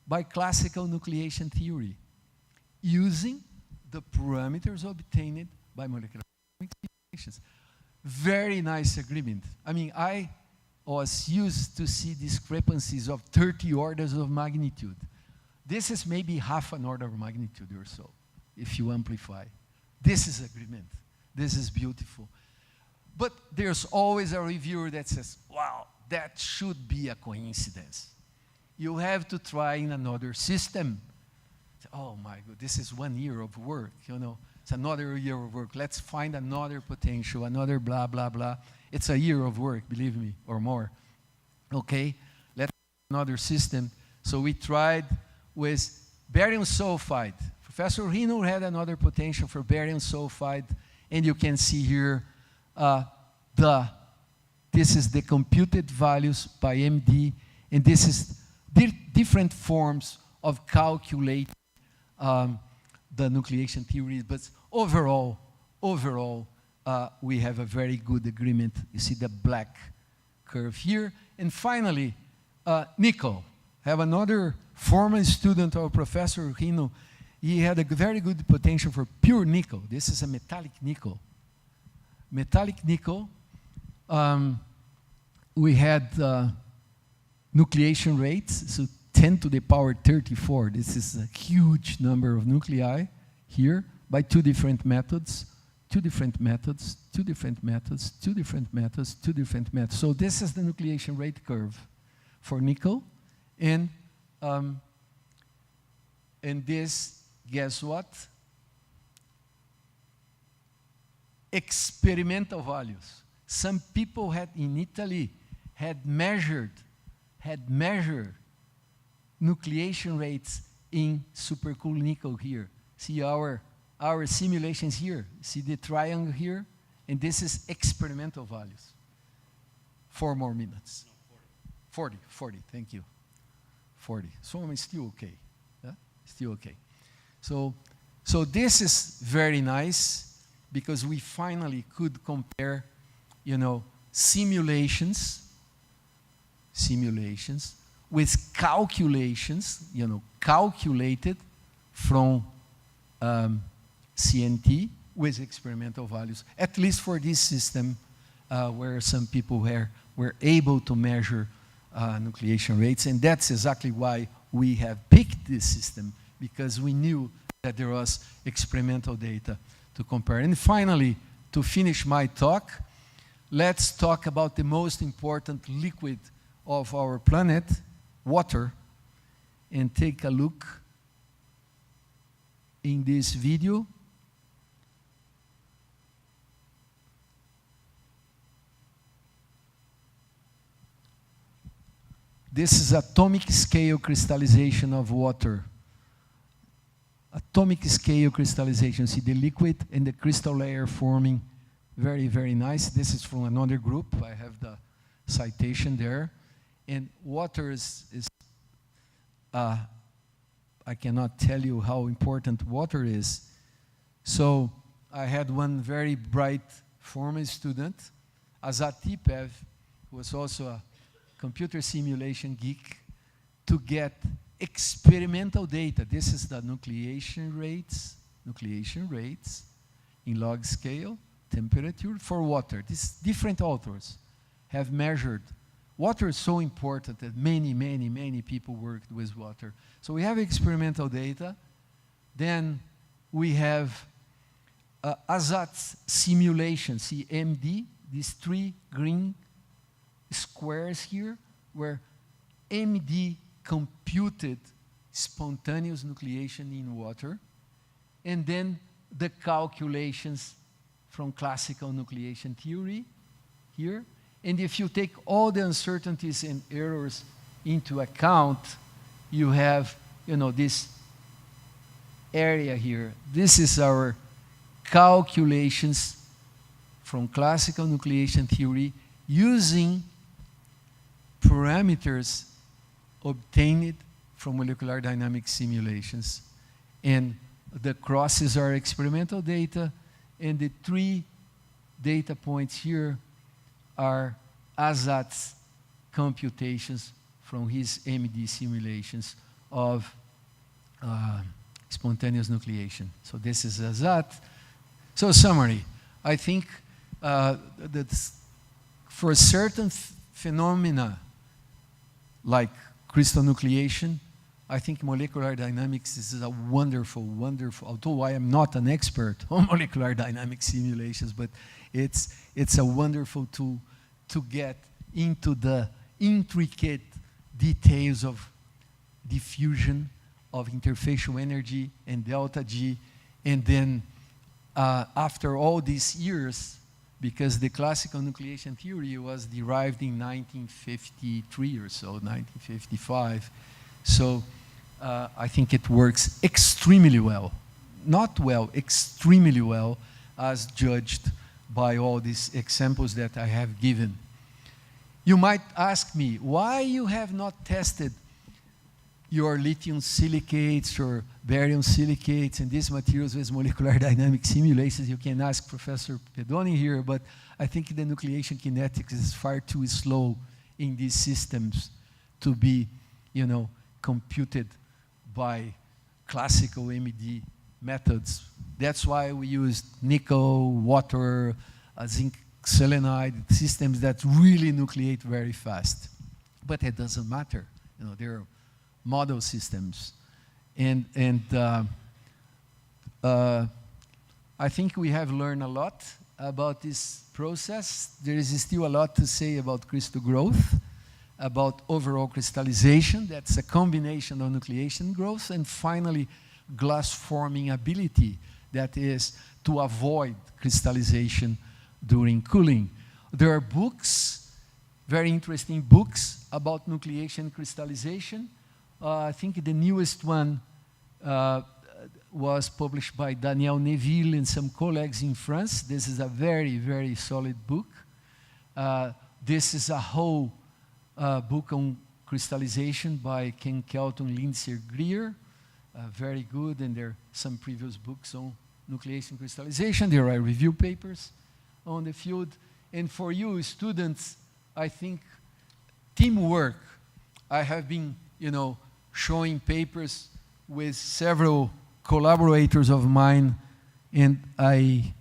by classical nucleation theory using the parameters obtained by molecular dynamic simulations. Very nice agreement. I mean, I was used to see discrepancies of 30 orders of magnitude. This is maybe half an order of magnitude or so, if you amplify. This is agreement. This is beautiful. But there's always a reviewer that says, wow, that should be a coincidence. You have to try in another system. Oh my God, this is 1 year of work, It's another year of work. Let's find another potential, another blah, blah, blah. It's a year of work, believe me, or more. Okay, let's find another system. So we tried with barium sulfide. Professor Rino had another potential for barium sulfide, and you can see here this is the computed values by MD, and this is different forms of calculating the nucleation theory. But overall, we have a very good agreement. You see the black curve here. And finally, nickel. I have another former student of Professor Rino. He had a very good potential for pure nickel. This is a metallic nickel. Metallic nickel, we had nucleation rates, so 10 to the power 34. This is a huge number of nuclei here by two different methods. So this is the nucleation rate curve for nickel. And this, guess what? Experimental values. Some people in Italy had measured nucleation rates in supercool nickel here. See our simulations here. See the triangle here? And this is experimental values. 4 more minutes. No, 40, thank you. 40. So I'm still okay. Yeah? Still okay. So this is very nice because we finally could compare, simulations with calculations, calculated from CNT with experimental values, at least for this system where some people were able to measure nucleation rates. And that's exactly why we have picked this system, because we knew that there was experimental data to compare. And finally, to finish my talk, let's talk about the most important liquid of our planet, water, and take a look in this video. This is atomic scale crystallization of water. Atomic scale crystallization. See the liquid and the crystal layer forming. Very, very nice. This is from another group. I have the citation there. And water is I cannot tell you how important water is. So I had one very bright former student, Azat Tipev, who was also a computer simulation geek, to get experimental data. This is the nucleation rates in log scale, temperature for water. These different authors have measured. Water is so important that many people worked with water. So we have experimental data. Then we have Azat's simulation, CMD, these 3 green squares here, where MD computed spontaneous nucleation in water, and then the calculations from classical nucleation theory here. And if you take all the uncertainties and errors into account, you have, this area here. This is our calculations from classical nucleation theory using parameters obtained from molecular dynamics simulations. And the crosses are experimental data, and the 3 data points here are Azat's computations from his MD simulations of spontaneous nucleation. So this is Azat. So summary, I think that for certain phenomena like crystal nucleation, I think molecular dynamics is a wonderful, although I am not an expert on molecular dynamics simulations, but it's a wonderful tool to get into the intricate details of diffusion, of interfacial energy and delta G. And then after all these years, because the classical nucleation theory was derived in 1953 or so, 1955. So I think it works extremely well. Not well, extremely well, as judged by all these examples that I have given. You might ask me, why you have not tested your lithium silicates or barium silicates and these materials with molecular dynamic simulations? You can ask Professor Pedoni here, but I think the nucleation kinetics is far too slow in these systems to be, computed by classical MED methods. That's why we used nickel, water, zinc selenide, systems that really nucleate very fast. But it doesn't matter. They're model systems. And I think we have learned a lot about this process. There is still a lot to say about crystal growth, about overall crystallization. That's a combination of nucleation growth, and finally, glass forming ability, that is to avoid crystallization during cooling. There are books, very interesting books about nucleation crystallization. I think the newest one was published by Daniel Neville and some colleagues in France. This is a very solid book. This is a whole book on crystallization by Ken Kelton, Lindsay Greer. Very good, and there are some previous books on nucleation crystallization. There are review papers on the field. And for you students, I think teamwork. I have been, showing papers with several collaborators of mine, and I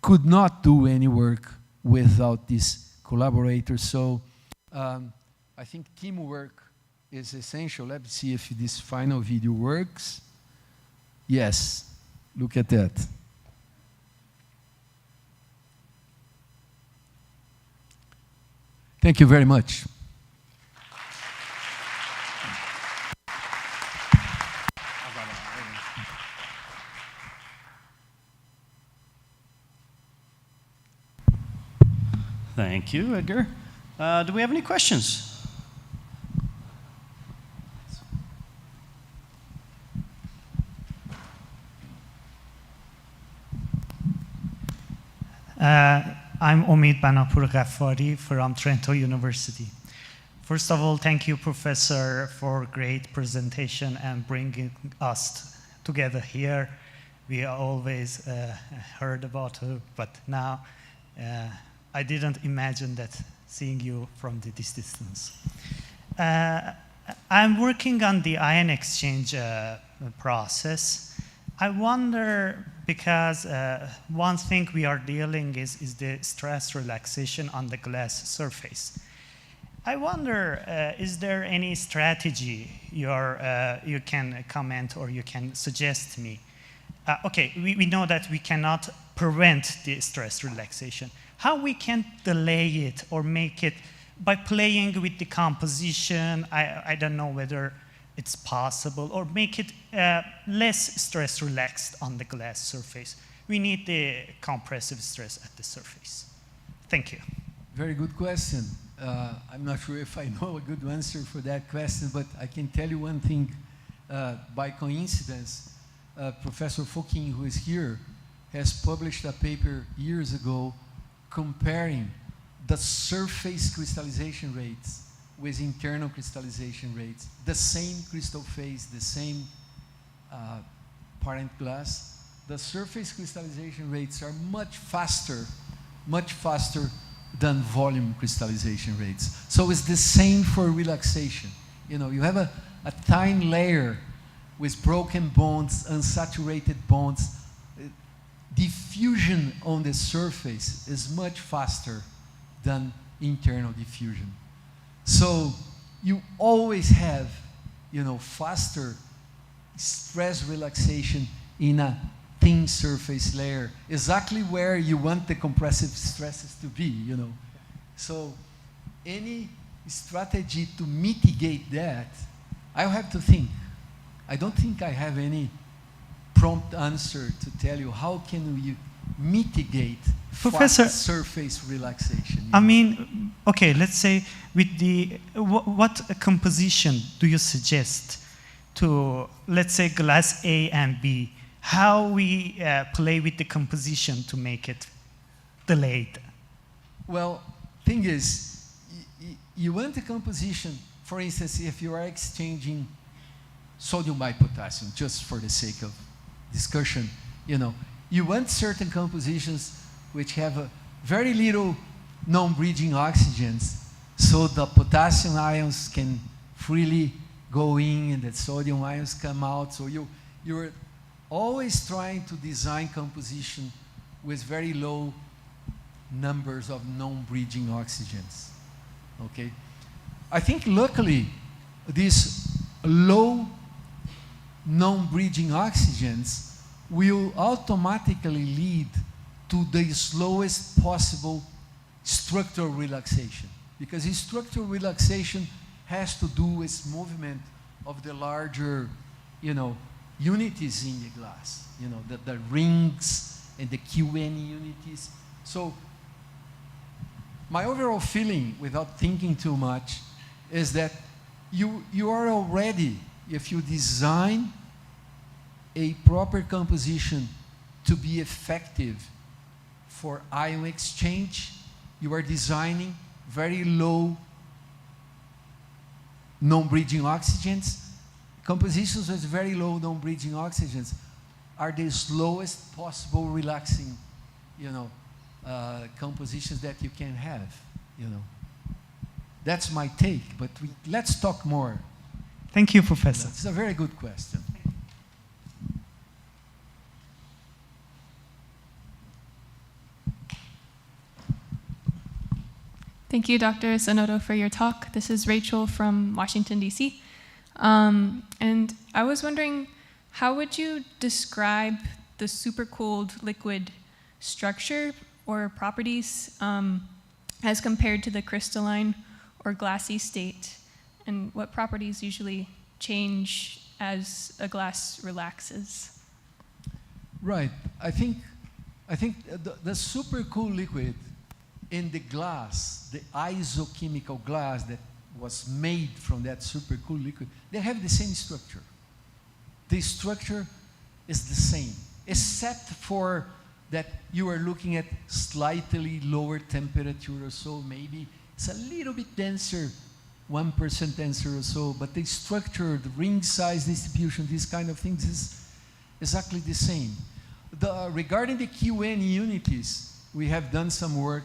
could not do any work without these collaborators. So I think teamwork is essential. Let's see if this final video works. Yes, look at that. Thank you very much. Thank you, Edgar. Do we have any questions? I'm Omid Banapur Ghaffari from Trento University. First of all, thank you, Professor, for great presentation and bringing us together here. We always heard about it, but now I didn't imagine that seeing you from this distance. I'm working on the ion exchange process. I wonder, because one thing we are dealing is the stress relaxation on the glass surface. I wonder, is there any strategy you can comment or you can suggest me? Okay, we know that we cannot prevent the stress relaxation. How we can delay it or make it by playing with the composition? I don't know whether it's possible, or make it less stress relaxed on the glass surface. We need the compressive stress at the surface. Thank you. Very good question. I'm not sure if I know a good answer for that question, but I can tell you one thing. By coincidence, Professor Fouquin, who is here, has published a paper years ago comparing the surface crystallization rates with internal crystallization rates, the same crystal phase, the same parent glass. The surface crystallization rates are much faster than volume crystallization rates. So it's the same for relaxation. You know, you have a thin layer with broken bonds, unsaturated bonds. Diffusion on the surface is much faster than internal diffusion. So you always have, you know, faster stress relaxation in a thin surface layer, exactly where you want the compressive stresses to be, you know. So any strategy to mitigate that, I have to think. I don't think I have any prompt answer to tell you how can we mitigate Professor, fast surface relaxation. I mean, okay, let's say with the, what composition do you suggest to, let's say, glass A and B? How we play with the composition to make it delayed? Well, thing is, you want the composition, for instance, if you are exchanging sodium by potassium, just for the sake of discussion, you know, you want certain compositions which have a very little non-bridging oxygens, so the potassium ions can freely go in and the sodium ions come out. So you're always trying to design composition with very low numbers of non-bridging oxygens. Okay, I think luckily these low non-bridging oxygens will automatically lead to the slowest possible structural relaxation, because structural relaxation has to do with movement of the larger, you know, unities in the glass, you know, the rings and the QN unities. So my overall feeling, without thinking too much, is that you are already, if you design a proper composition to be effective for ion exchange, you are designing very low non-bridging oxygens. Compositions with very low non-bridging oxygens are the slowest possible relaxing, you know, compositions that you can have, you know. That's my take, but let's talk more. Thank you, Professor. It's a very good question. Thank you, Dr. Sonoto, for your talk. This is Rachel from Washington, D.C. And I was wondering, how would you describe the supercooled liquid structure or properties as compared to the crystalline or glassy state, and what properties usually change as a glass relaxes? Right. I think the super cool liquid in the glass, the isochemical glass that was made from that super cool liquid, they have the same structure. The structure is the same, except for that you are looking at slightly lower temperature or so. Maybe it's a little bit denser, 1% denser or so, but the structure, the ring size distribution, these kind of things is exactly the same. Regarding the QN unities, we have done some work.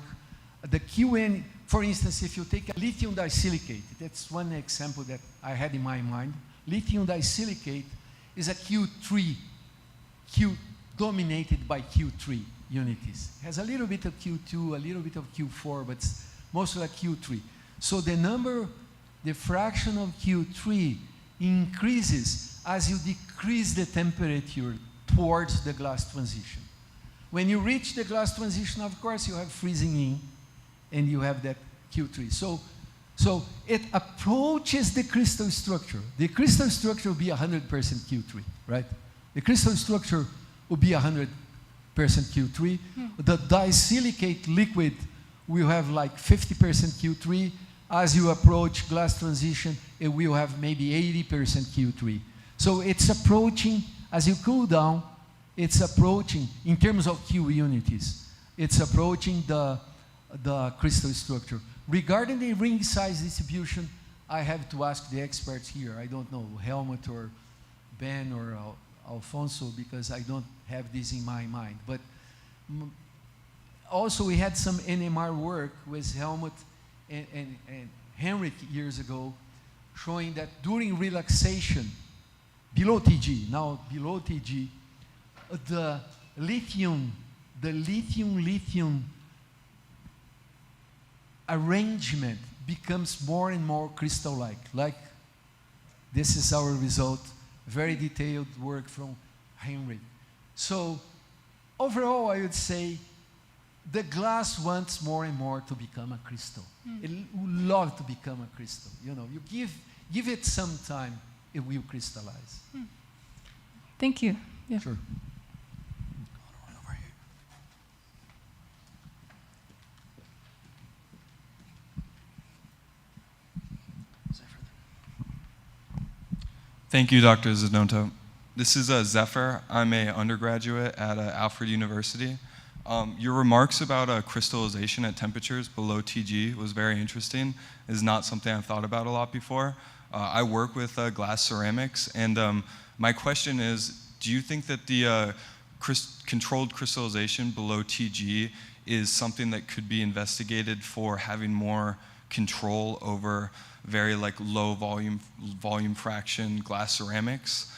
The QN, for instance, if you take a lithium disilicate, that's one example that I had in my mind. Lithium disilicate is a Q3, dominated by Q3 unities. It has a little bit of Q2, a little bit of Q4, but it's mostly like Q3. So the fraction of Q3 increases as you decrease the temperature towards the glass transition. When you reach the glass transition, of course, you have freezing in, and you have that Q3. So it approaches the crystal structure. The crystal structure will be 100% Q3, right? The crystal structure will be 100% Q3. The disilicate liquid will have like 50% Q3. As you approach glass transition, it will have maybe 80% Q3. So it's approaching, as you cool down, it's approaching, in terms of Q unities, it's approaching the crystal structure. Regarding the ring size distribution, I have to ask the experts here. I don't know, Helmut or Ben or Alfonso, because I don't have this in my mind. But also we had some NMR work with Helmut and Henrik years ago, showing that during relaxation, below TG, the lithium arrangement becomes more and more crystal-like. Like this is our result, very detailed work from Henrik. So overall, I would say the glass wants more and more to become a crystal. It would love to become a crystal. You know, you give it some time, it will crystallize. Thank you. Yeah. Sure. Thank you, Dr. Zanotto. This is Zephyr. I'm an undergraduate at Alfred University. Your remarks about crystallization at temperatures below TG was very interesting. It's not something I've thought about a lot before. I work with glass ceramics, and my question is, do you think that the controlled crystallization below TG is something that could be investigated for having more control over very low volume fraction glass ceramics,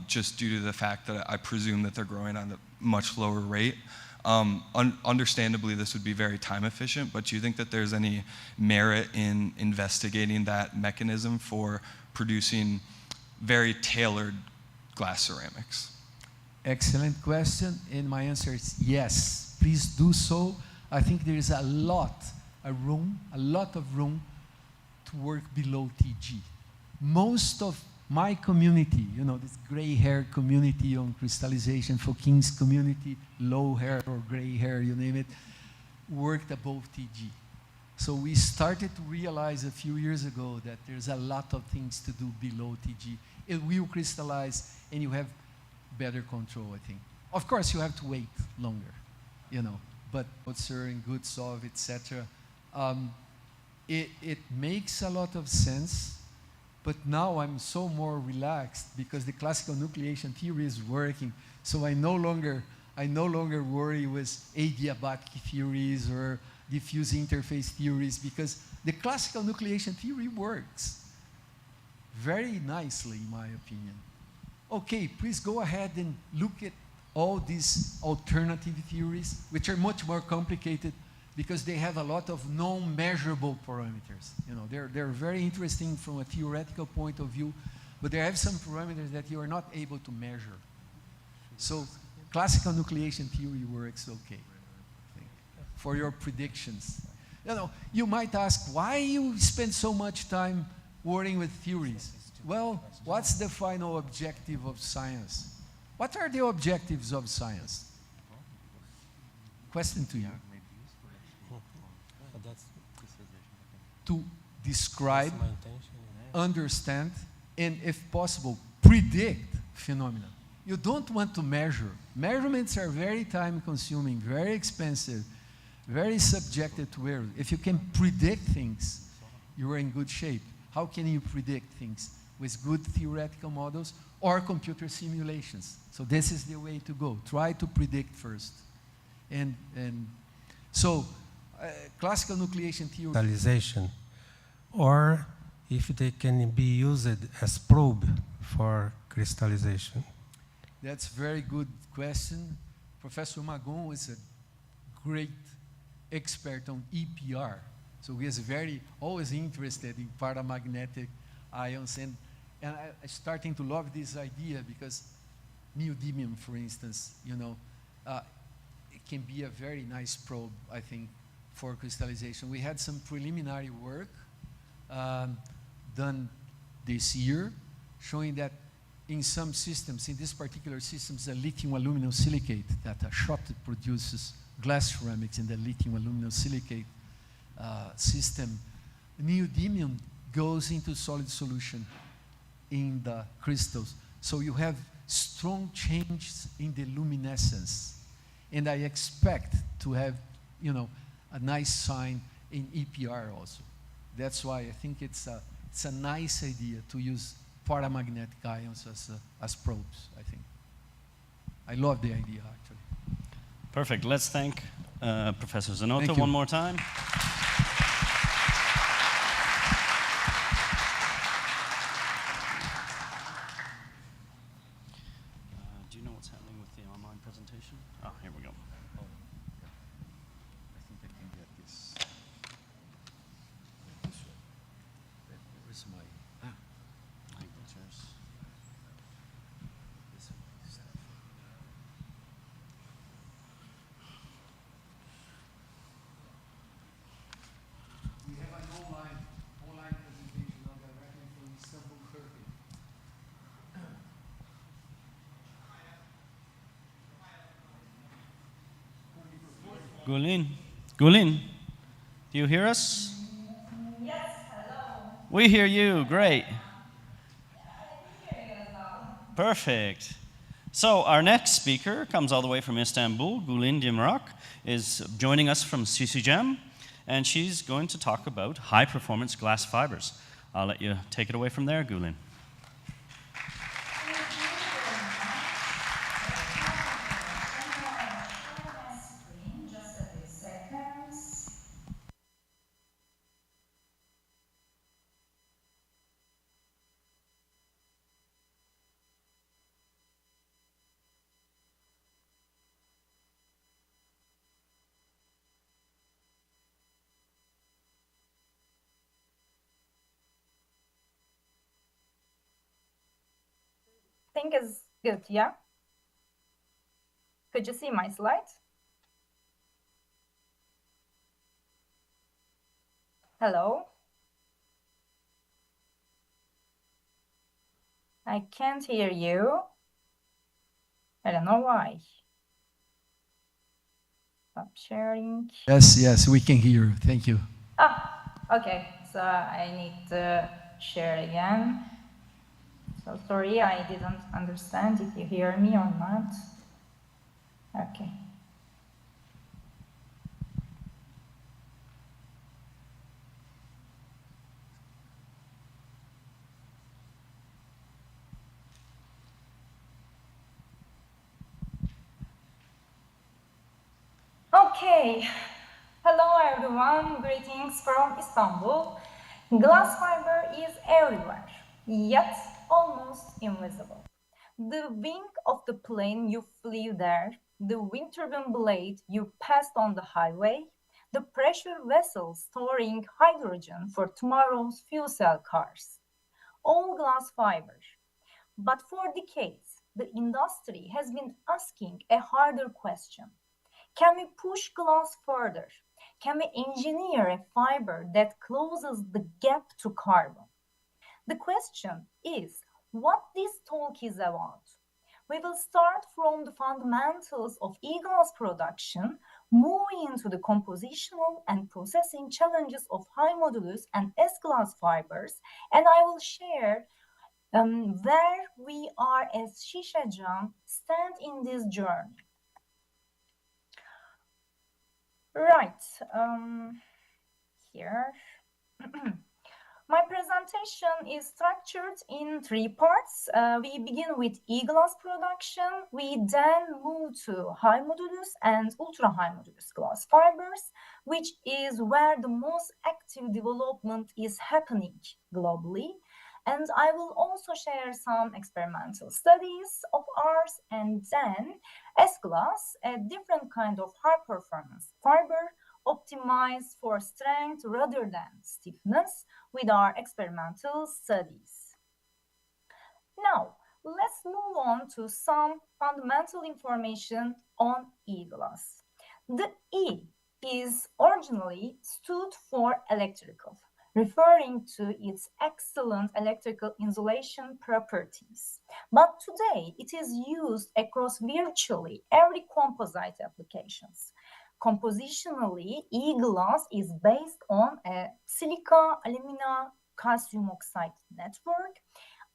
just due to the fact that I presume that they're growing at a much lower rate? Understandably, this would be very time efficient, but do you think that there's any merit in investigating that mechanism for producing very tailored glass ceramics? Excellent question, and my answer is yes. Please do so. I think there is a lot of room to work below TG. Most of my community, you know, this gray hair community on crystallization, Fouquin's community, low hair or gray hair, you name it, worked above TG. So we started to realize a few years ago that there's a lot of things to do below TG. It will crystallize, and you have better control, I think. Of course, you have to wait longer, you know, but and good solve, etc. It makes a lot of sense, but now I'm so more relaxed because the classical nucleation theory is working. So I no longer worry with adiabatic theories or diffuse interface theories, because the classical nucleation theory works very nicely, in my opinion. Okay, please go ahead and look at all these alternative theories, which are much more complicated because they have a lot of non-measurable parameters. You know, they're very interesting from a theoretical point of view, but they have some parameters that you are not able to measure. So classical nucleation theory works okay for your predictions. You might ask, why you spend so much time worrying with theories? Well, what's the final objective of science? What are the objectives of science? Question to you. To describe, understand, and if possible, predict phenomena. You don't want to measure. Measurements are very time-consuming, very expensive, very subjected to error. If you can predict things, you are in good shape. How can you predict things? With good theoretical models or computer simulations. So this is the way to go. Try to predict first. So classical nucleation theory. Crystallization, or if they can be used as probe for crystallization. That's a very good question. Professor Magon is a great expert on EPR. So he is always interested in paramagnetic ions. And I'm starting to love this idea because neodymium, for instance, it can be a very nice probe, I think, for crystallization. We had some preliminary work done this year showing that in some systems, in this particular systems, a lithium aluminum silicate, that a shot produces glass ceramics in the lithium aluminum silicate system, neodymium goes into solid solution in the crystals. So you have strong changes in the luminescence. And I expect to have, a nice sign in EPR also. That's why I think it's a nice idea to use paramagnetic ions as probes, I think. I love the idea, actually. Perfect. Let's thank Professor Zanotto Thank you. one more time. Do you know what's happening with the online presentation? Oh, here we go. I think I can get this. Where's my... I think that's yours. This stuff. We have an online presentation now directly from Istanbul, Turkey. Gulin, do you hear us? Yes, hello. We hear you. Great. I hear you as well. Perfect. So our next speaker comes all the way from Istanbul. Gulin Dimrak is joining us from CCGEM, and she's going to talk about high-performance glass fibers. I'll let you take it away from there, Gulin. Just a few seconds. Think is good, yeah? Could you see my slide? Hello? I can't hear you. I don't know why. Stop sharing. Yes, we can hear you. Thank you. Okay, so I need to share again. So sorry, I didn't understand if you hear me or not. Okay. Okay. Hello everyone, greetings from Istanbul. Glass fiber is everywhere, yet almost invisible. The wing of the plane you flew there, the wind turbine blade you passed on the highway, the pressure vessel storing hydrogen for tomorrow's fuel cell cars. All glass fiber. But for decades, the industry has been asking a harder question. Can we push glass further? can we engineer a fiber that closes the gap to carbon? The question is what this talk is about. We will start from the fundamentals of e-glass production, moving into the compositional and processing challenges of high modulus and S-glass fibers, and I will share where we are as Şişecam stand in this journey. Right, here. My presentation is structured in 3 parts. We begin with e-glass production. We then move to high modulus and ultra high modulus glass fibers, which is where the most active development is happening globally. And I will also share some experimental studies of ours, and then S-glass, a different kind of high performance fiber, optimized for strength rather than stiffness with our experimental studies. Now, let's move on to some fundamental information on e-glass. The E is originally stood for electrical, referring to its excellent electrical insulation properties. But today, it is used across virtually every composite applications. Compositionally, e-glass is based on a silica, alumina, calcium oxide network,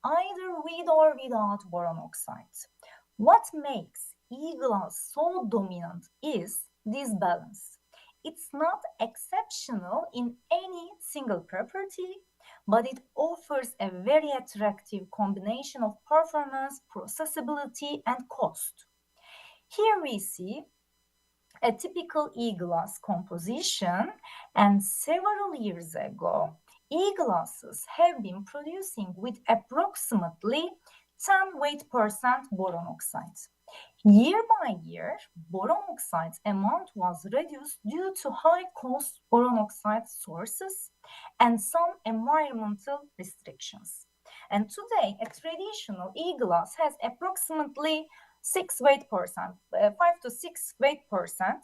either with or without boron oxides. What makes e-glass so dominant is this balance. It's not exceptional in any single property, but it offers a very attractive combination of performance, processability, and cost. Here we see a typical e-glass composition, and several years ago, e-glasses have been producing with approximately 10 weight percent boron oxides. Year by year, boron oxides amount was reduced due to high cost boron oxide sources and some environmental restrictions. And today, a traditional e-glass has approximately 6 weight percent, 5 to 6 weight percent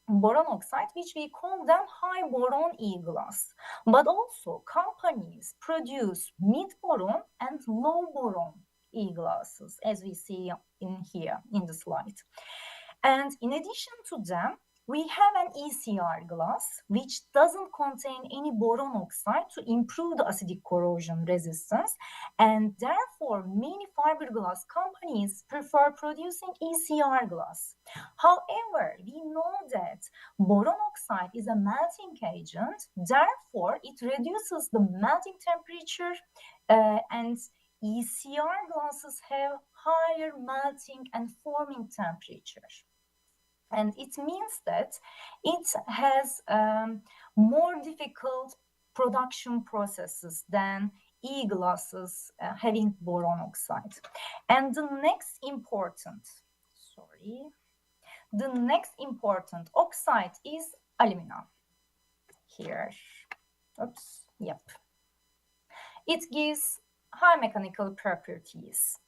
boron oxide, which we call them high boron e-glass. But also companies produce mid boron and low boron e-glasses, as we see in here in the slide. And in addition to them, we have an ECR glass, which doesn't contain any boron oxide to improve the acidic corrosion resistance. And therefore, many fiberglass companies prefer producing ECR glass. However, we know that boron oxide is a melting agent. Therefore, it reduces the melting temperature and ECR glasses have higher melting and forming temperature. And it means that it has more difficult production processes than e-glasses having boron oxide. And the next important oxide is alumina. Here, oops, yep. It gives high mechanical properties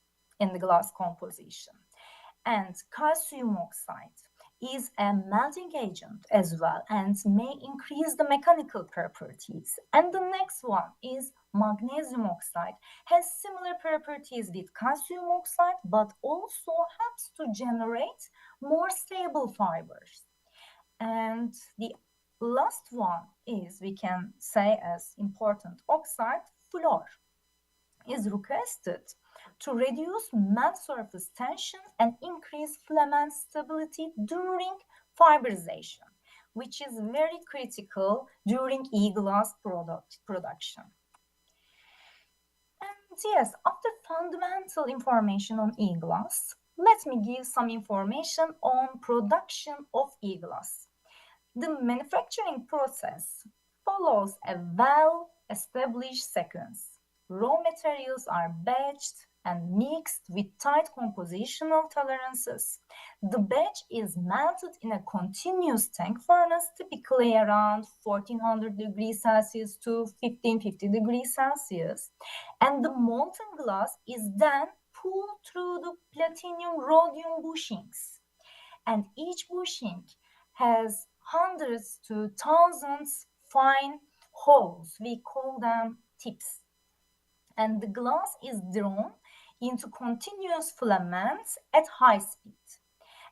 in the glass composition. And calcium oxide is a melting agent as well and may increase the mechanical properties. And the next one is magnesium oxide, has similar properties with calcium oxide, but also helps to generate more stable fibers. And the last one is, we can say as important oxide, fluor is requested to reduce melt surface tension and increase filament stability during fiberization, which is very critical during e-glass production. And yes, after fundamental information on e-glass, let me give some information on production of e-glass. The manufacturing process follows a well-established sequence. Raw materials are batched and mixed with tight compositional tolerances. The batch is melted in a continuous tank furnace, typically around 1400 degrees Celsius to 1550 degrees Celsius. And the molten glass is then pulled through the platinum rhodium bushings. And each bushing has hundreds to thousands fine holes. We call them tips. And the glass is drawn into continuous filaments at high speed.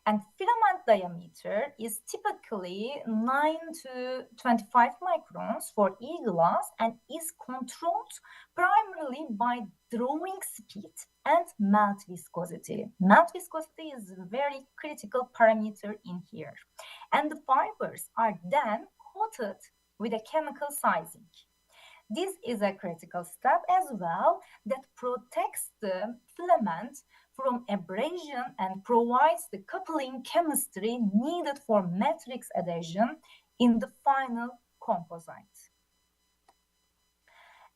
And filament diameter is typically 9 to 25 microns for e-glass and is controlled primarily by drawing speed and melt viscosity. Melt viscosity is a very critical parameter in here. And the fibers are then coated with a chemical sizing. This is a critical step as well that protects the filament from abrasion and provides the coupling chemistry needed for matrix adhesion in the final composite.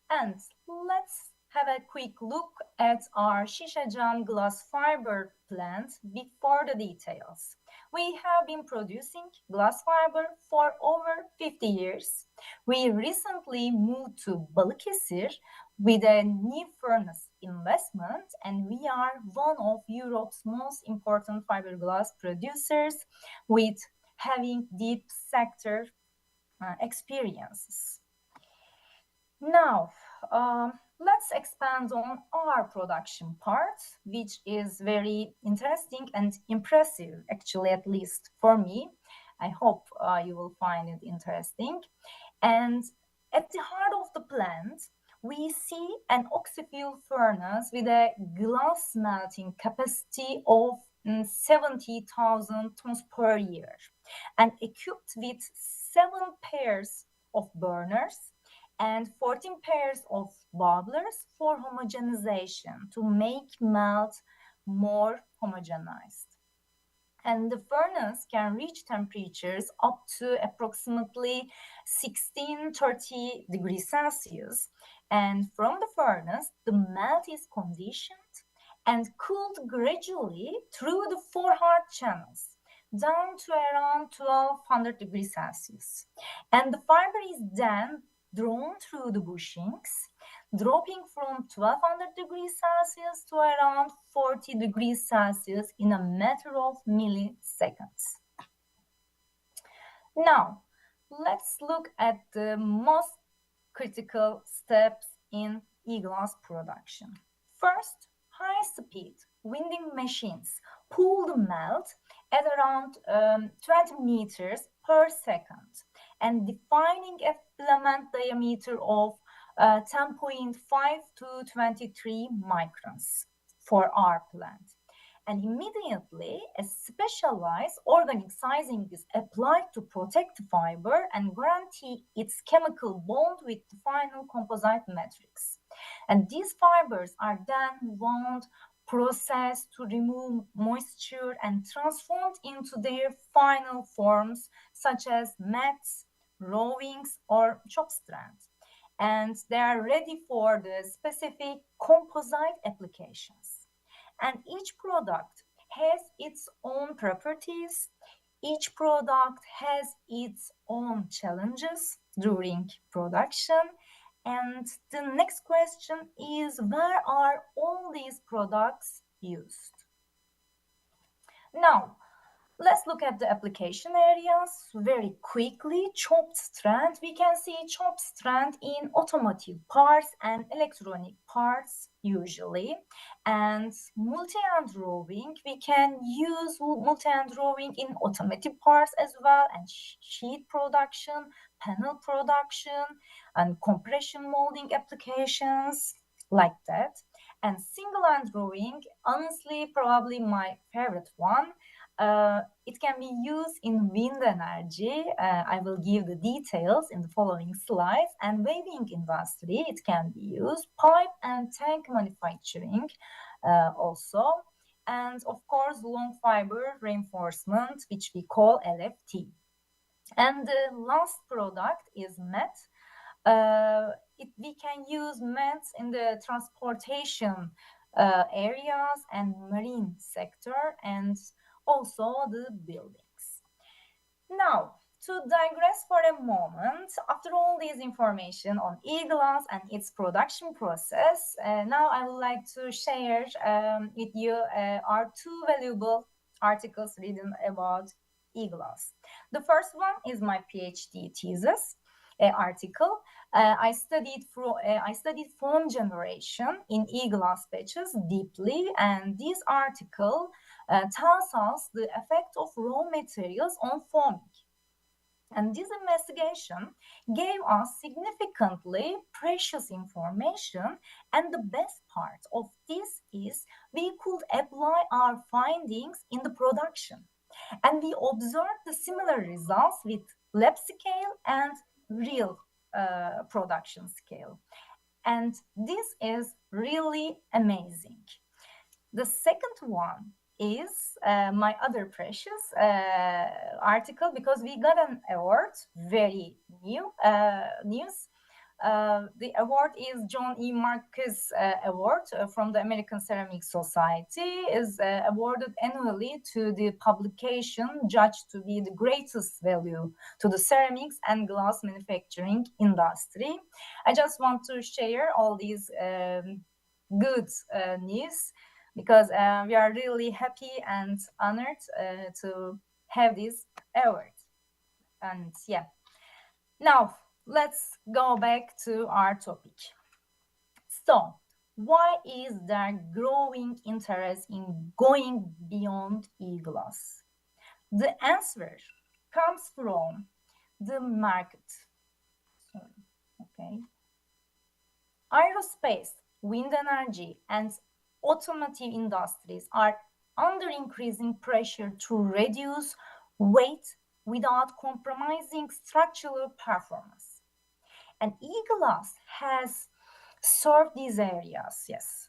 And let's have a quick look at our Şişecam glass fiber plant before the details. We have been producing glass fiber for over 50 years. We recently moved to Balıkesir with a new furnace investment, and we are one of Europe's most important fiberglass producers with having deep sector experiences. Now, let's expand on our production part, which is very interesting and impressive, actually, at least for me. I hope you will find it interesting. And at the heart of the plant, we see an oxyfuel furnace with a glass melting capacity of 70,000 tons per year and equipped with 7 pairs of burners and 14 pairs of bubblers for homogenization to make melt more homogenized. And the furnace can reach temperatures up to approximately 1630 degrees Celsius. And from the furnace, the melt is conditioned and cooled gradually through the 4 hard channels down to around 1200 degrees Celsius. And the fiber is then drawn through the bushings, dropping from 1200 degrees Celsius to around 40 degrees Celsius in a matter of milliseconds. Now, let's look at the most critical steps in e-glass production. First, high-speed winding machines pull the melt at around 20 meters per second and defining a filament diameter of 10.5 to 23 microns for our plant. And immediately, a specialized organic sizing is applied to protect the fiber and guarantee its chemical bond with the final composite matrix. And these fibers are then wound, processed to remove moisture and transformed into their final forms, such as mats, rovings, or chop strands. And they are ready for the specific composite applications. And each product has its own properties. Each product has its own challenges during production. And the next question is, where are all these products used? Now, let's look at the application areas very quickly. Chopped strand, we can see chopped strand in automotive parts and electronic parts usually. And multi-end roving, we can use multi-end roving in automotive parts as well, and sheet production, panel production, and compression molding applications like that. And single-end roving, honestly, probably my favorite one. It can be used in wind energy. I will give the details in the following slides. And weaving industry, it can be used. Pipe and tank manufacturing also. And of course, long fiber reinforcement, which we call LFT. And the last product is mat. We can use mats in the transportation areas and marine sector, and also the buildings. Now, to digress for a moment, after all this information on e-glass and its production process, now I would like to share with you our 2 valuable articles written about e-glass. The first one is my PhD thesis article. I studied foam generation in e-glass batches deeply, and this article tells us the effect of raw materials on foaming. And this investigation gave us significantly precious information, and the best part of this is we could apply our findings in the production. And we observed the similar results with lab scale and real production scale. And this is really amazing. The second one is my other precious article, because we got an award, very new news. The award is John E. Marcus Award from the American Ceramic Society, is awarded annually to the publication judged to be the greatest value to the ceramics and glass manufacturing industry. I just want to share all these good news, because we are really happy and honored to have this award. And yeah, now let's go back to our topic. So, why is there growing interest in going beyond e-glass? The answer comes from the market. Sorry, okay. Aerospace, wind energy, and automotive industries are under increasing pressure to reduce weight without compromising structural performance. And e-glass has served these areas, yes,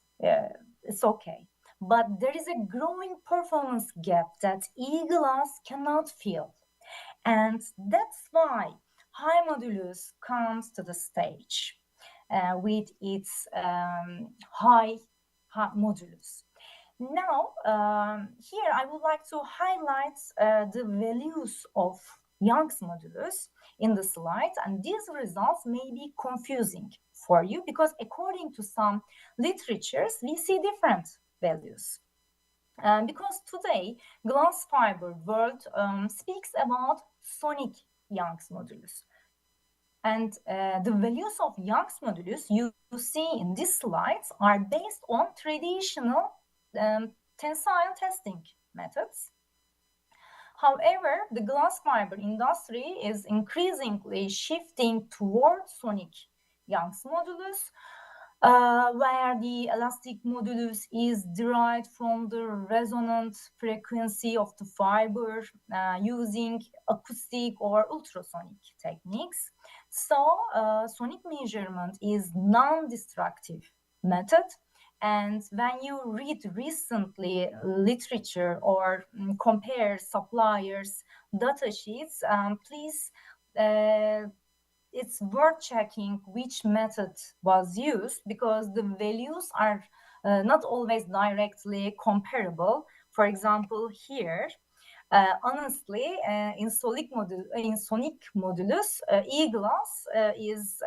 it's okay. But there is a growing performance gap that e-glass cannot fill. And that's why high modulus comes to the stage with its high modulus. Now, here I would like to highlight the values of Young's modulus in the slide, and these results may be confusing for you, because according to some literatures, we see different values. Because today, glass fiber world speaks about sonic Young's modulus. And the values of Young's modulus you see in these slides are based on traditional tensile testing methods. However, the glass fiber industry is increasingly shifting towards sonic Young's modulus, where the elastic modulus is derived from the resonant frequency of the fiber using acoustic or ultrasonic techniques. So, sonic measurement is non-destructive method. And when you read recently literature or compare suppliers' data sheets, please, it's worth checking which method was used, because the values are not always directly comparable. For example, here, honestly, in sonic modulus, e-glass is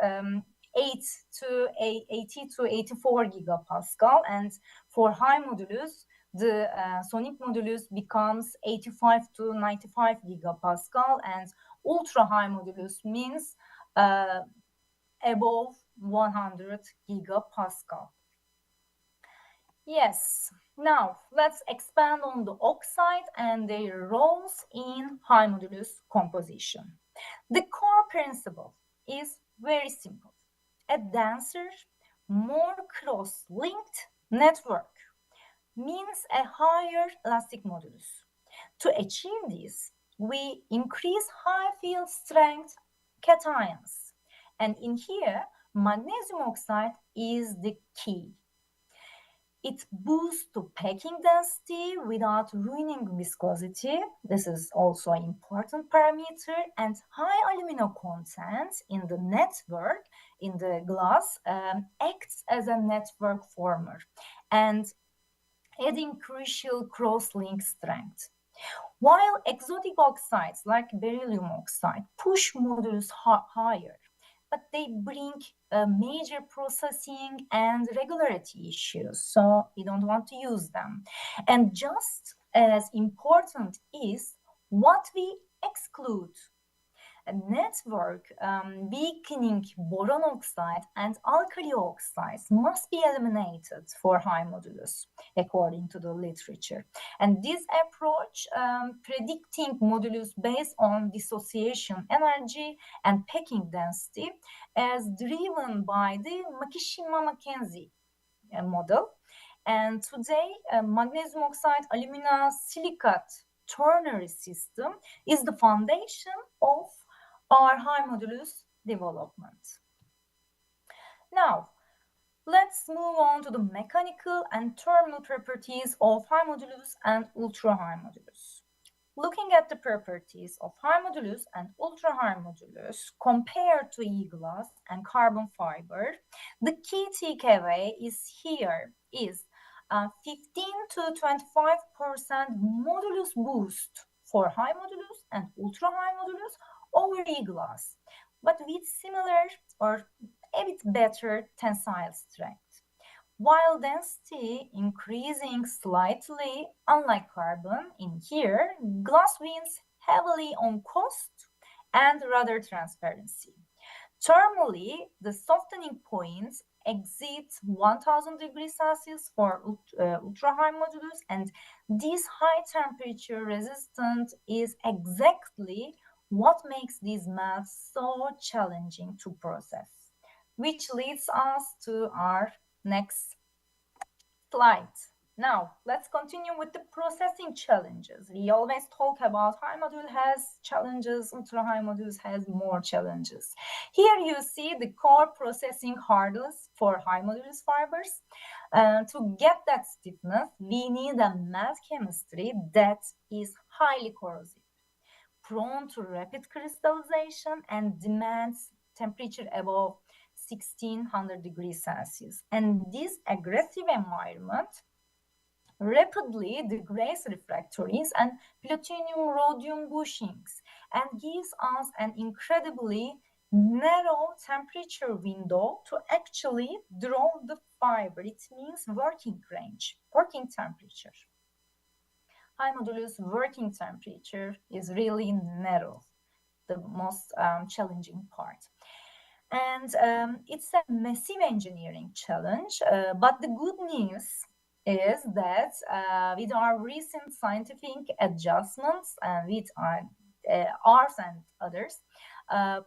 80 to 84 gigapascal, and for high modulus, the sonic modulus becomes 85 to 95 gigapascal, and ultra high modulus means above 100 gigapascal. Yes, now let's expand on the oxide and their roles in high modulus composition. The core principle is very simple. A denser, more cross-linked network means a higher elastic modulus. To achieve this, we increase high field strength cations. And in here, magnesium oxide is the key. It boosts the packing density without ruining viscosity. This is also an important parameter. And high alumina content in the network, in the glass, acts as a network former and adding crucial cross-link strength. While exotic oxides like beryllium oxide push modulus higher, but they bring major processing and regularity issues, so we don't want to use them. And just as important is what we exclude a network weakening boron oxide and alkali oxides must be eliminated for high modulus, according to the literature. And this approach, predicting modulus based on dissociation energy and packing density, is driven by the Makishima-Mackenzie model. And today, magnesium oxide alumina silicate ternary system is the foundation of our high modulus development. Now, let's move on to the mechanical and thermal properties of high modulus and ultra high modulus. Looking at the properties of high modulus and ultra high modulus compared to e-glass and carbon fiber, the key takeaway is here is 15 to 25% modulus boost for high modulus and ultra high modulus over e-glass, but with similar or a bit better tensile strength. While density increasing slightly, unlike carbon in here, glass wins heavily on cost and rather transparency. Thermally, the softening points exceed 1000 degrees Celsius for ultra-high modulus, and this high temperature resistant is exactly what makes these melts so challenging to process, which leads us to our next slide. Now, let's continue with the processing challenges. We always talk about high module has challenges, ultra high modules has more challenges. Here you see the core processing hurdles for high modulus fibers. To get that stiffness, we need a melt chemistry that is highly corrosive, prone to rapid crystallization, and demands temperature above 1600 degrees Celsius. And this aggressive environment rapidly degrades refractories and platinum-rhodium bushings and gives us an incredibly narrow temperature window to actually draw the fiber. It means working range, working temperature. High modulus working temperature is really narrow, the most challenging part. And it's a massive engineering challenge, but the good news is that with our recent scientific adjustments with ours and others,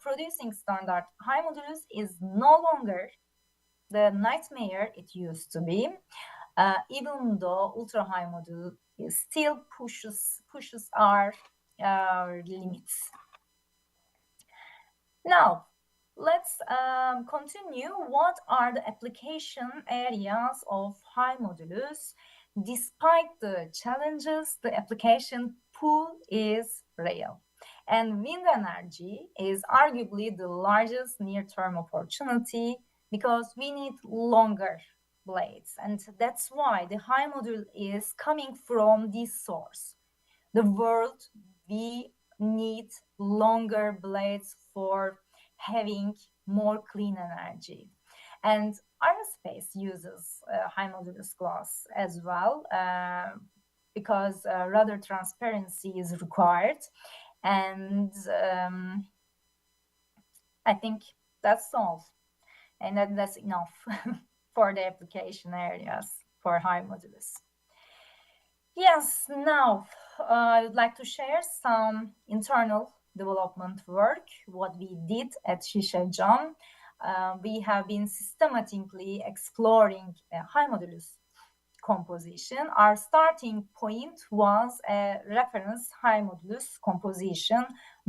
producing standard high modulus is no longer the nightmare it used to be, even though ultra high module still pushes our limits. Now, let's continue. What are the application areas of high modulus? Despite the challenges, the application pool is real. And wind energy is arguably the largest near-term opportunity because we need longer blades. And that's why the high module is coming from this source. The world, we need longer blades for having more clean energy. And aerospace uses high modulus glass as well because rather transparency is required. And I think that's all. And that's enough for the application areas for high modulus. Yes, now I would like to share some internal development work, what we did at Şişecam. We have been systematically exploring high modulus composition. Our starting point was a reference high modulus composition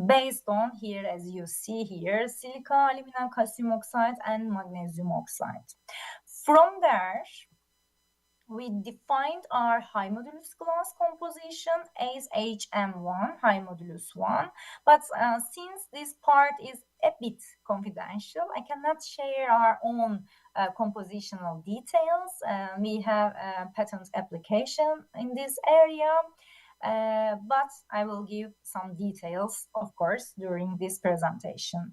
based on here, as you see here, silica, alumina, calcium oxide, and magnesium oxide. From there, we defined our high modulus glass composition as HM1, high modulus 1. But since this part is a bit confidential, I cannot share our own compositional details. We have a patent application in this area, but I will give some details, of course, during this presentation.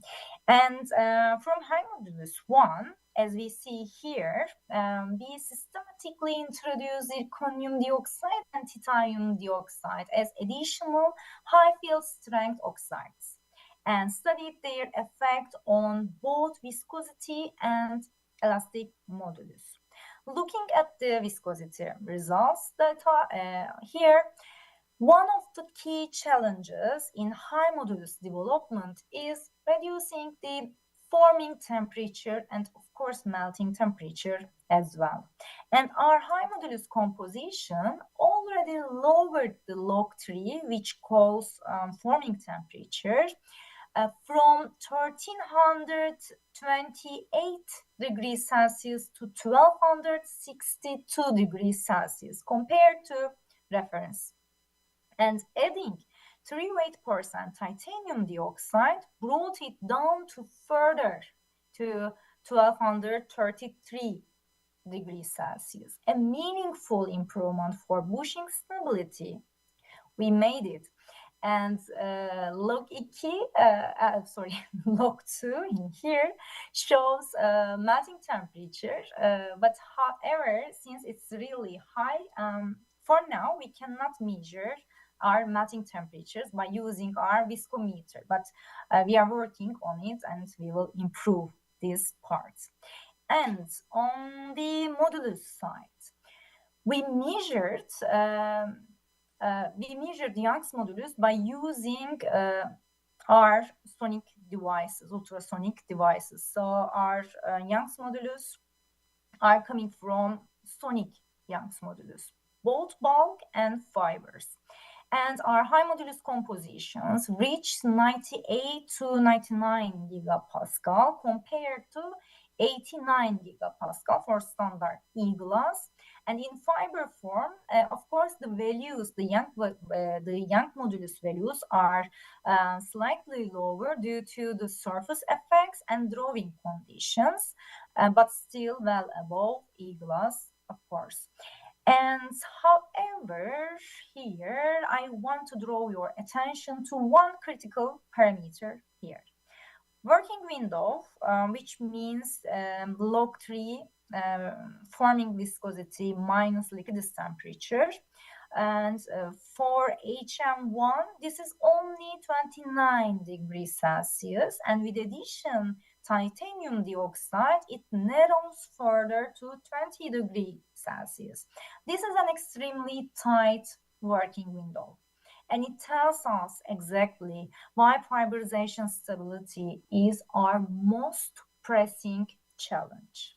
And from high modulus 1, as we see here, we systematically systematically introduced zirconium dioxide and titanium dioxide as additional high field strength oxides and studied their effect on both viscosity and elastic modulus. Looking at the viscosity results data here, one of the key challenges in high modulus development is reducing the forming temperature and of course melting temperature as well. And our high modulus composition already lowered the log 3, which calls forming temperature, from 1328 degrees Celsius to 1262 degrees Celsius compared to reference. And adding 38% titanium dioxide brought it down to further to 1233 degrees Celsius. A meaningful improvement for bushing stability. We made it. And log 2 in here shows melting temperature, but however, since it's really high, for now we cannot measure our melting temperatures by using our viscometer, but we are working on it and we will improve these parts. And on the modulus side, we measured Young's modulus by using our sonic devices, ultrasonic devices. So our Young's modulus are coming from sonic Young's modulus, both bulk and fibers. And our high modulus compositions reached 98 to 99 gigapascal compared to 89 gigapascal for standard E-glass. And in fiber form, of course, the values, the Young modulus values are slightly lower due to the surface effects and drawing conditions, but still well above E-glass, of course. And however, here I want to draw your attention to one critical parameter here. Working window, which means log 3 forming viscosity minus liquidus temperature. And for HM1, this is only 29 degrees Celsius. And with addition titanium dioxide, it narrows further to 20 degrees Celsius. This is an extremely tight working window. And it tells us exactly why fiberization stability is our most pressing challenge.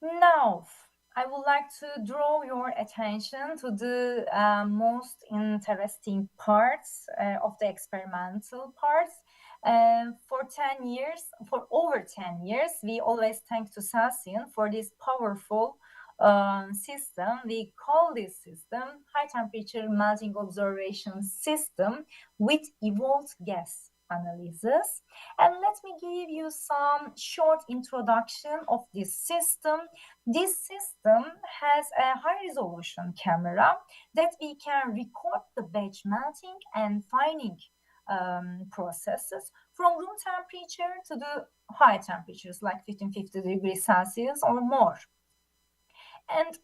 Now, I would like to draw your attention to the most interesting parts of the experimental parts. For over 10 years, we always thank to Celsius for this powerful system. We call this system high temperature melting observation system with evolved gas analysis. And let me give you some short introduction of this system. This system has a high resolution camera that we can record the batch melting and fining processes from room temperature to the high temperatures like 1550 degrees Celsius or more. And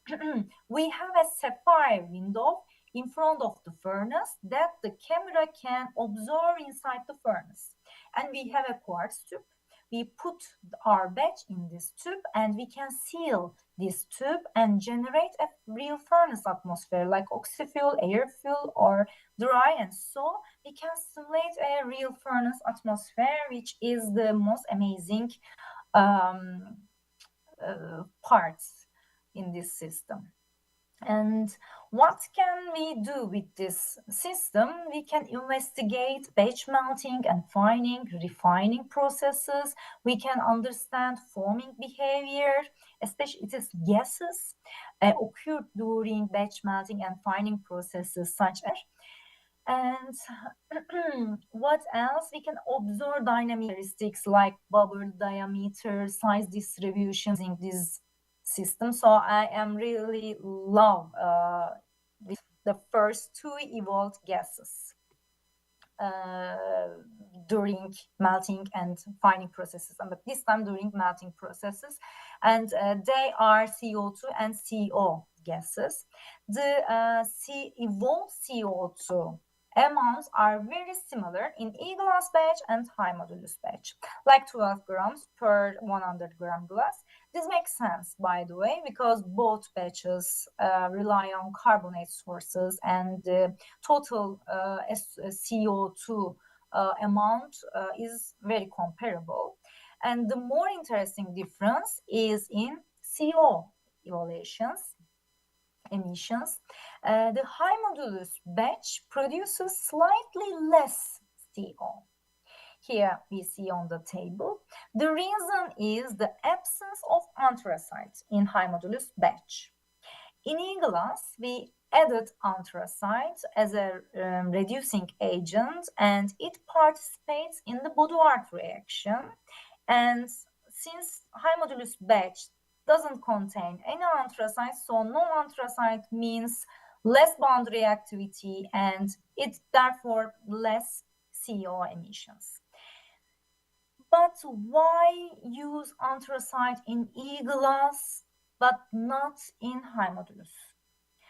we have a sapphire window in front of the furnace that the camera can observe inside the furnace. And we have a quartz tube. We put our batch in this tube and we can seal this tube and generate a real furnace atmosphere like oxyfuel, air fuel, or dry. And so we can simulate a real furnace atmosphere, which is the most amazing parts in this system. And what can we do with this system? We can investigate batch melting and fining, refining processes. We can understand forming behavior, especially it is gases occurred during batch melting and fining processes such as. And what else? We can observe dynamic characteristics like bubble diameter, size distributions in this system. So I am really love the first two evolved gases during melting and fining processes, but this time during melting processes. and they are CO2 and CO gases. The evolved CO2 amounts are very similar in E-glass batch and high modulus batch, like 12 grams per 100 gram glass. This makes sense, by the way, because both batches rely on carbonate sources, and the total CO2 amount is very comparable. And the more interesting difference is in CO emissions. The high modulus batch produces slightly less CO. Here we see on the table. The reason is the absence of anthracite in high modulus batch. In E-glass, we added anthracite as a reducing agent, and it participates in the Baudouard reaction. And since high modulus batch doesn't contain any anthracite, so no anthracite means less bond reactivity, and it therefore less CO emissions. But why use anthracite in E-glass but not in high modulus?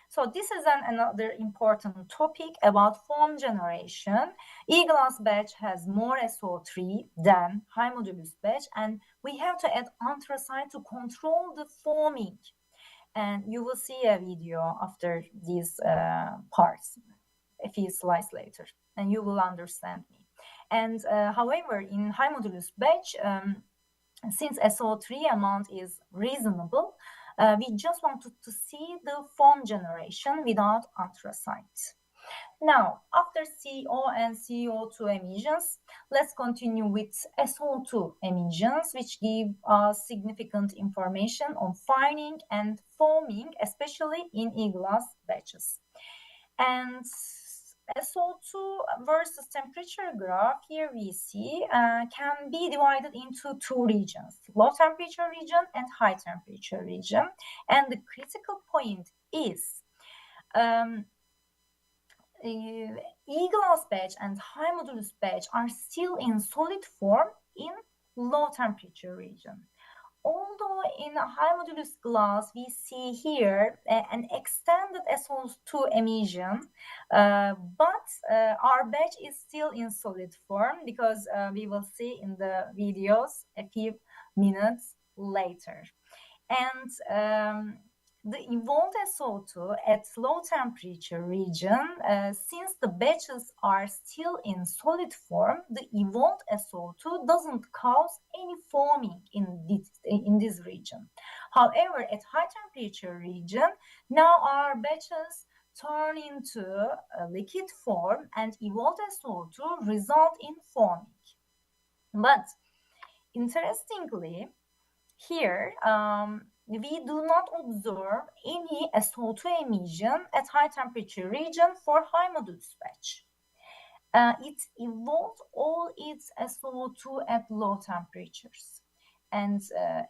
So this is another important topic about foam generation. E-glass batch has more SO3 than high modulus batch, and we have to add anthracite to control the foaming. And you will see a video after these parts, a few slides later, and you will understand me. And however, in high modulus batch, since SO3 amount is reasonable, we just wanted to see the foam generation without anthracite. Now, after CO and CO2 emissions, let's continue with SO2 emissions, which give us significant information on fining and foaming, especially in E-glass batches. And SO2 versus temperature graph, here we see, can be divided into two regions, low temperature region and high temperature region. And the critical point is E-glass batch and high modulus batch are still in solid form in low temperature region. Although in high modulus glass, we see here an extended SO2 emission, but our batch is still in solid form, because we will see in the videos a few minutes later. And the evolved SO2 at low temperature region, since the batches are still in solid form, the evolved SO2 doesn't cause any foaming in this region. However, at high temperature region, now our batches turn into a liquid form, and evolved SO2 result in foaming. But interestingly, here, we do not observe any SO2 emission at high temperature region for high modulus batch. It evolved all its SO2 at low temperatures, and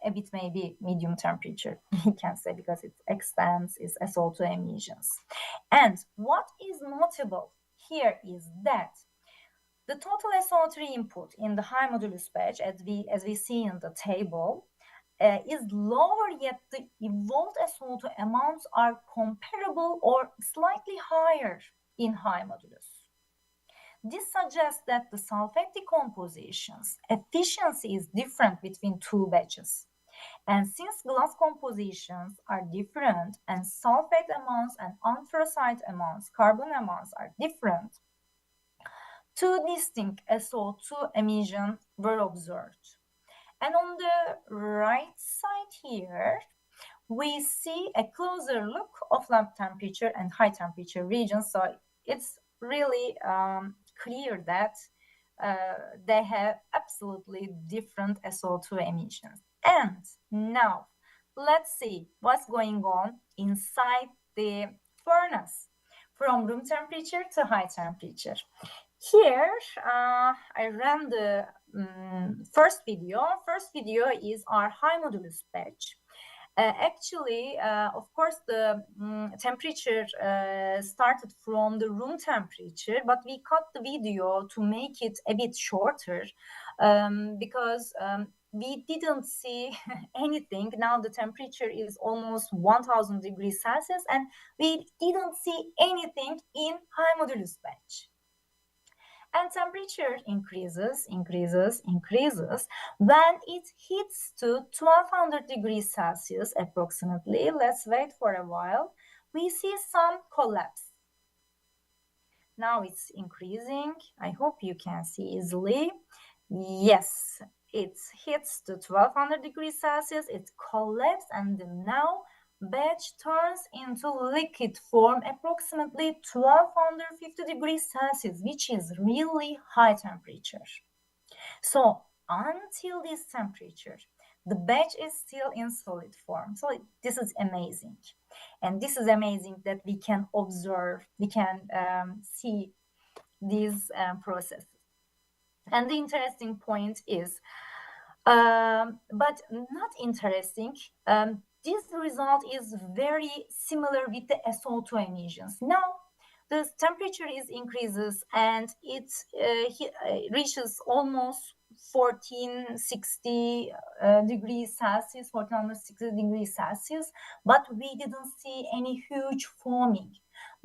a bit maybe medium temperature, we can say, because it extends its SO2 emissions. And what is notable here is that the total SO3 input in the high modulus batch, as we see in the table, is lower, yet the evolved SO2 amounts are comparable or slightly higher in high modulus. This suggests that the sulfate decomposition's efficiency is different between two batches. And since glass compositions are different and sulfate amounts and anthracite amounts, carbon amounts are different, two distinct SO2 emissions were observed. And on the right side here, we see a closer look of low temperature and high temperature regions. So it's really clear that they have absolutely different SO2 emissions. And now let's see what's going on inside the furnace from room temperature to high temperature. Here, I ran the first video. First video is our high modulus batch. Actually, of course, the temperature started from the room temperature, but we cut the video to make it a bit shorter, because we didn't see anything. Now the temperature is almost 1000 degrees Celsius, and we didn't see anything in high modulus batch. And temperature increases when it hits to 1200 degrees Celsius approximately. Let's wait for a while. We see some collapse. Now it's increasing. I hope you can see easily. Yes, it hits to 1200 degrees Celsius, it collapses, and now batch turns into liquid form approximately 1250 degrees Celsius, which is really high temperature. So until this temperature, the batch is still in solid form. So this is amazing. And this is amazing that we can observe, we can see these processes. And the interesting point is, but not interesting, this result is very similar with the SO2 emissions. Now, the temperature increases and it reaches almost 1460 degrees Celsius, 1460 degrees Celsius, but we didn't see any huge foaming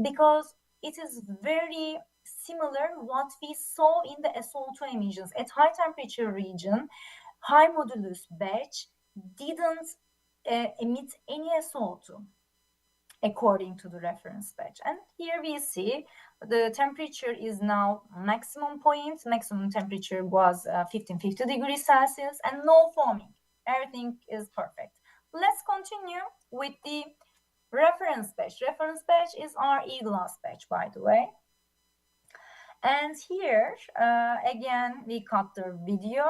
because it is very similar what we saw in the SO2 emissions. At high temperature region, high modulus batch didn't emit any SO2 according to the reference batch. And here we see the temperature is now maximum point. Maximum temperature was 1550 degrees Celsius and no foaming. Everything is perfect. Let's continue with the reference batch. Reference batch is our E-glass batch, by the way. And here, again, we cut the video,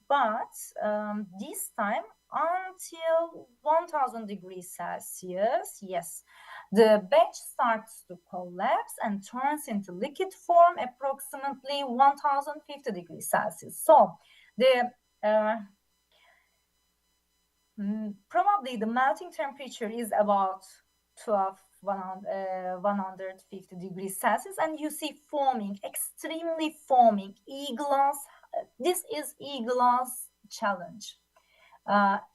but this time until 1000 degrees Celsius, yes, the batch starts to collapse and turns into liquid form approximately 1050 degrees Celsius. So the probably the melting temperature is about 150 degrees Celsius, and you see foaming, extremely foaming. E-glass, this is E-glass challenge.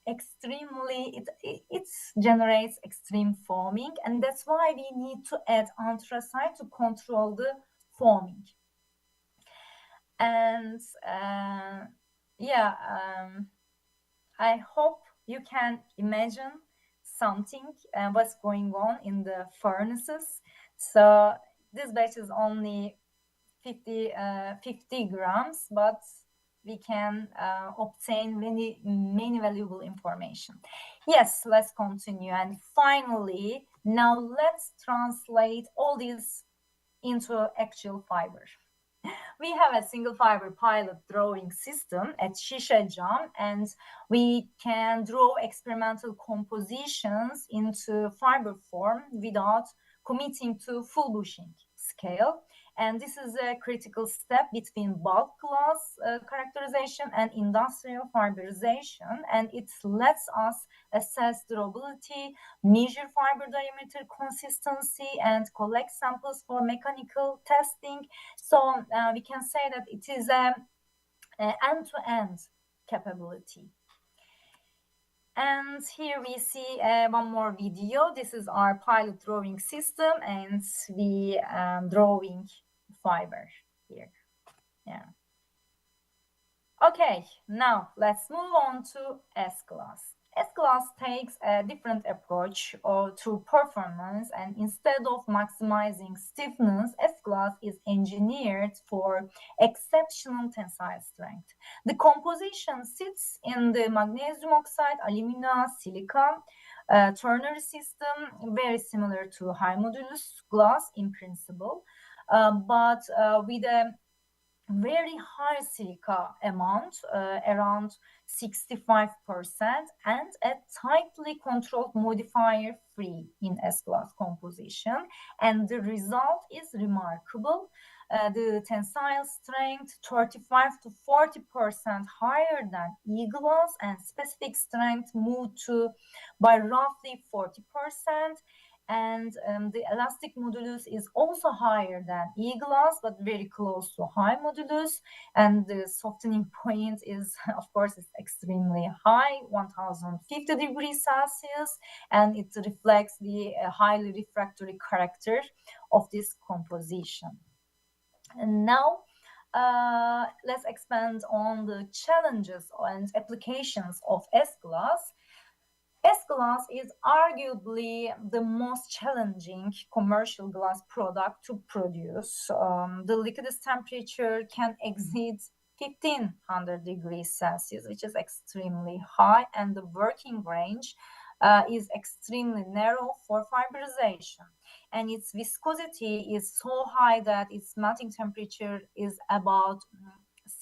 Extremely, it generates extreme foaming, and that's why we need to add anthracite to control the foaming. And I hope you can imagine something what's going on in the furnaces. So this batch is only 50 grams, but we can obtain many valuable information. Yes, let's continue. And finally, now let's translate all this into actual fiber. We have a single fiber pilot drawing system at Şişecam, and we can draw experimental compositions into fiber form without committing to full bushing scale. And this is a critical step between bulk glass characterization and industrial fiberization, and it lets us assess durability, measure fiber diameter consistency, and collect samples for mechanical testing. So we can say that it is an end-to-end capability. And here we see one more video. This is our pilot drawing system, and we drawing fiber here. Yeah. Okay, now let's move on to S-glass. S-glass takes a different approach to performance, and instead of maximizing stiffness, S-glass is engineered for exceptional tensile strength. The composition sits in the magnesium oxide, alumina, silica, ternary system, very similar to high modulus glass in principle, but with a very high silica amount, around 65%, and a tightly controlled modifier free in S-glass composition. And the result is remarkable. The tensile strength 35 to 40% higher than E-glass, and specific strength moved to by roughly 40%. And the elastic modulus is also higher than E-glass, but very close to high modulus. And the softening point is, of course, it's extremely high, 1050 degrees Celsius, and it reflects the highly refractory character of this composition. And now, let's expand on the challenges and applications of S-glass. S-glass is arguably the most challenging commercial glass product to produce. The liquidus temperature can exceed 1500 degrees Celsius, which is extremely high, and the working range is extremely narrow for fiberization. And its viscosity is so high that its melting temperature is about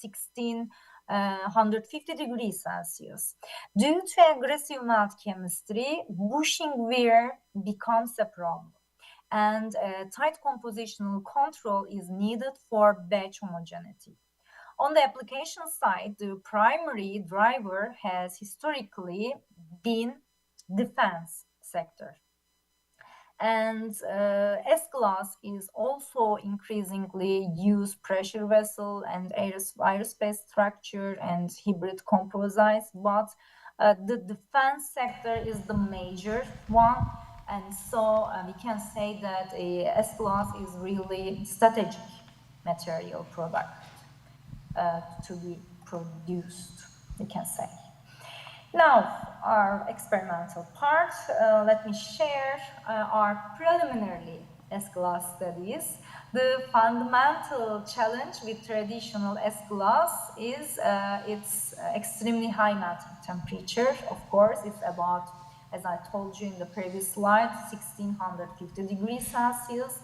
1650 degrees Celsius. Due to aggressive melt chemistry, bushing wear becomes a problem, and tight compositional control is needed for batch homogeneity. On the application side, the primary driver has historically been defense sector. And S-glass is also increasingly used pressure vessel and aerospace structure and hybrid composites, but the defense sector is the major one. And so we can say that S-glass is really strategic material product to be produced, we can say. Now, our experimental part, let me share our preliminary S-glass studies. The fundamental challenge with traditional S-glass is its extremely high melting temperature. Of course, it's about, as I told you in the previous slide, 1650 degrees Celsius.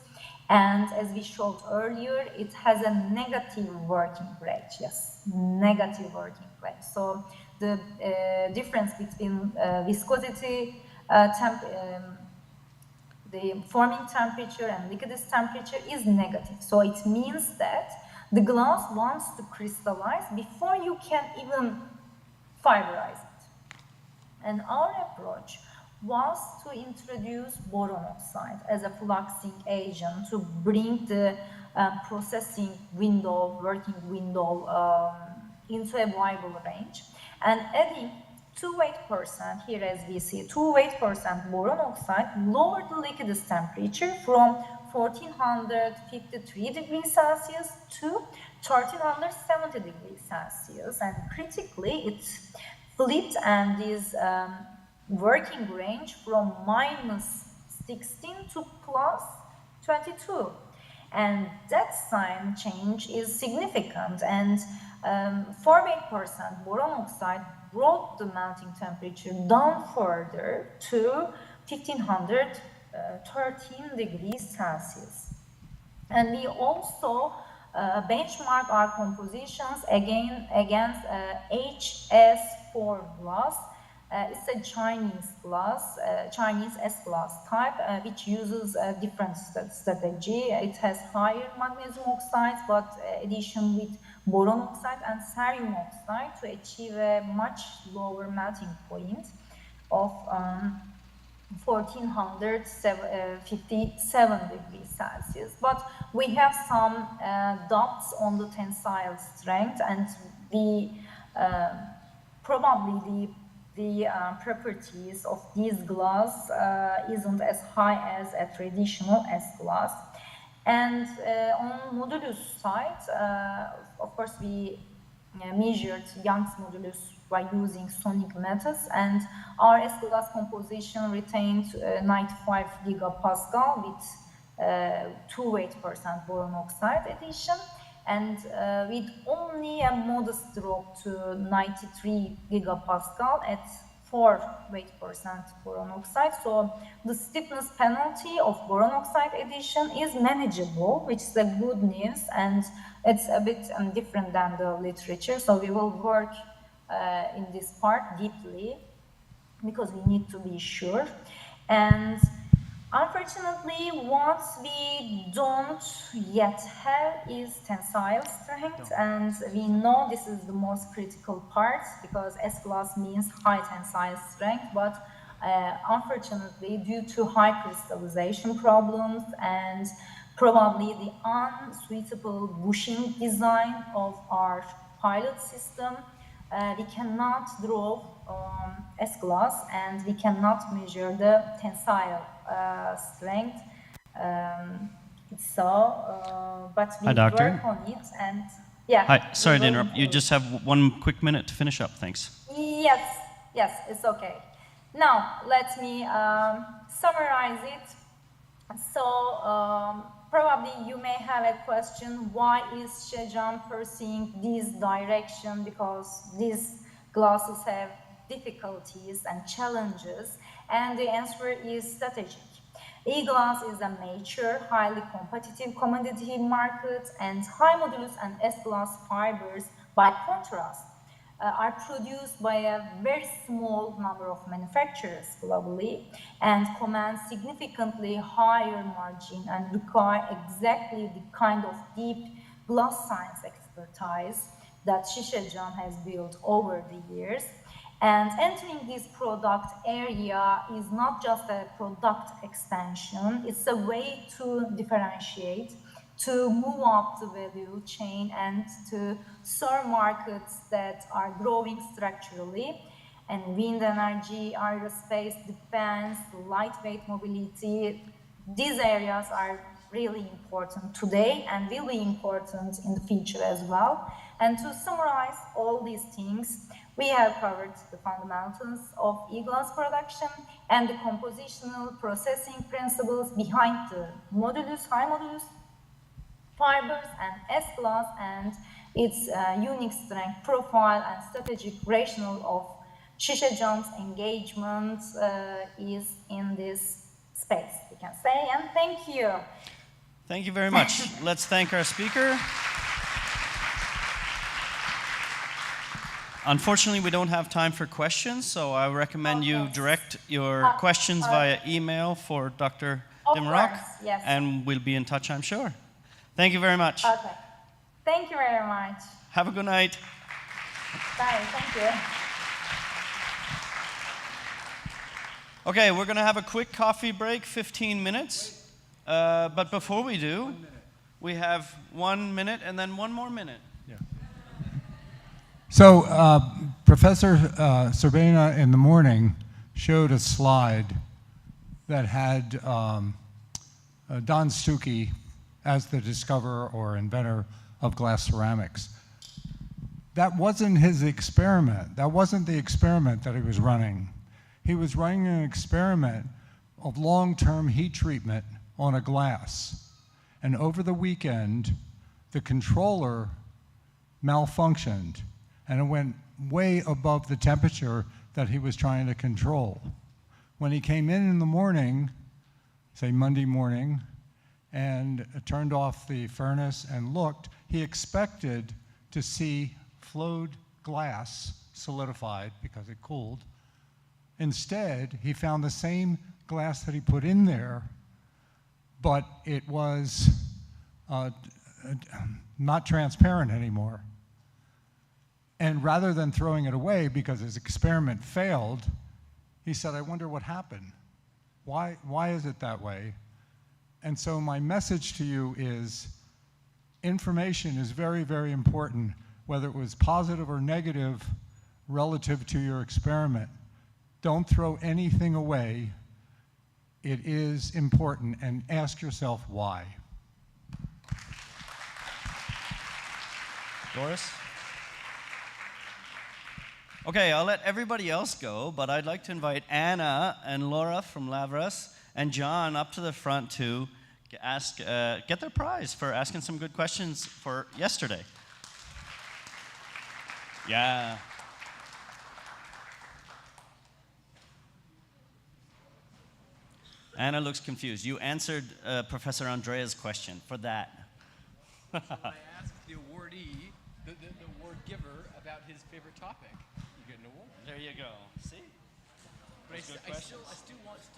And as we showed earlier, it has a negative working rate. Yes, negative working rate. So the difference between viscosity, the forming temperature and liquidus temperature is negative. So it means that the glass wants to crystallize before you can even fiberize it. And our approach was to introduce boron oxide as a fluxing agent to bring the processing window, working window into a viable range. And adding 2-weight% here, as we see, 2-weight% boron oxide lowered the liquidus temperature from 1453 degrees Celsius to 1370 degrees Celsius. And critically, it flipped and is working range from -16 to +22. And that sign change is significant, and 4-weight% boron oxide brought the melting temperature down further to 1513 degrees Celsius. And we also benchmark our compositions against HS4 glass. It's a Chinese glass, Chinese S-glass type, which uses a different strategy. It has higher magnesium oxides, but addition with boron oxide and cerium oxide to achieve a much lower melting point of 1457 degrees Celsius. But we have some doubts on the tensile strength, and probably the properties of these glass isn't as high as a traditional S-glass. And on modulus side, of course, we measured Young's modulus by using sonic methods, and our S-glass composition retained 95 gigapascal with 2-weight% boron oxide addition, and with only a modest drop to 93 gigapascal at 4-weight% boron oxide. So the stiffness penalty of boron oxide addition is manageable, which is a good news, and it's a bit different than the literature. So we will work in this part deeply because we need to be sure. And unfortunately, what we don't yet have is tensile strength, and we know this is the most critical part because S-glass means high tensile strength, but unfortunately, due to high crystallization problems and probably the unsuitable bushing design of our pilot system, we cannot draw S-glass and we cannot measure the tensile strength. But we Hi, Doctor. work on it and yeah. Hi, sorry to interrupt. You just have 1 quick minute to finish up, thanks. Yes, it's okay. Now, let me summarize it. So, probably you may have a question, why is Şişecam pursuing this direction? Because these glasses have difficulties and challenges, and the answer is strategic. E-glass is a mature, highly competitive commodity market, and high modulus and S-glass fibers, by contrast, are produced by a very small number of manufacturers globally and command significantly higher margin and require exactly the kind of deep glass science expertise that Şişecam has built over the years. And entering this product area is not just a product extension, it's a way to differentiate, to move up the value chain and to serve markets that are growing structurally. And wind energy, aerospace, defense, lightweight mobility, these areas are really important today and will be important in the future as well. And to summarize all these things, we have covered the fundamentals of e-glass production and the compositional processing principles behind the modulus, high modulus fibers and S-glass and its unique strength profile and strategic rationale of Şişecam's engagement is in this space, we can say, and thank you. Thank you very much. Let's thank our speaker. Unfortunately, we don't have time for questions, so I recommend you direct your questions via email for Dr. Demirok, Yes. and we'll be in touch, I'm sure. Thank you very much. Okay. Thank you very much. Have a good night. Bye. Thank you. Okay, we're going to have a quick coffee break, 15 minutes. But before we do, we have 1 minute and then 1 more minute. So Professor Serbena in the morning showed a slide that had Don Stuckey as the discoverer or inventor of glass ceramics. That wasn't his experiment. That wasn't the experiment that he was running. He was running an experiment of long-term heat treatment on a glass. And over the weekend, the controller malfunctioned, and it went way above the temperature that he was trying to control. When he came in the morning, say Monday morning, and turned off the furnace and looked, he expected to see flowed glass solidified because it cooled. Instead, he found the same glass that he put in there, but it was not transparent anymore. And rather than throwing it away because his experiment failed, he said, I wonder what happened. Why is it that way? And so my message to you is information is very, very important, whether it was positive or negative relative to your experiment. Don't throw anything away. It is important, and ask yourself why. Doris? Okay, I'll let everybody else go, but I'd like to invite Anna and Laura from Lavras and John up to the front to get their prize for asking some good questions for yesterday. Yeah. Anna looks confused. You answered Professor Andrea's question for that. I asked the awardee, the award giver, about his favorite topic. You get an award. There you go. See? But I still want to.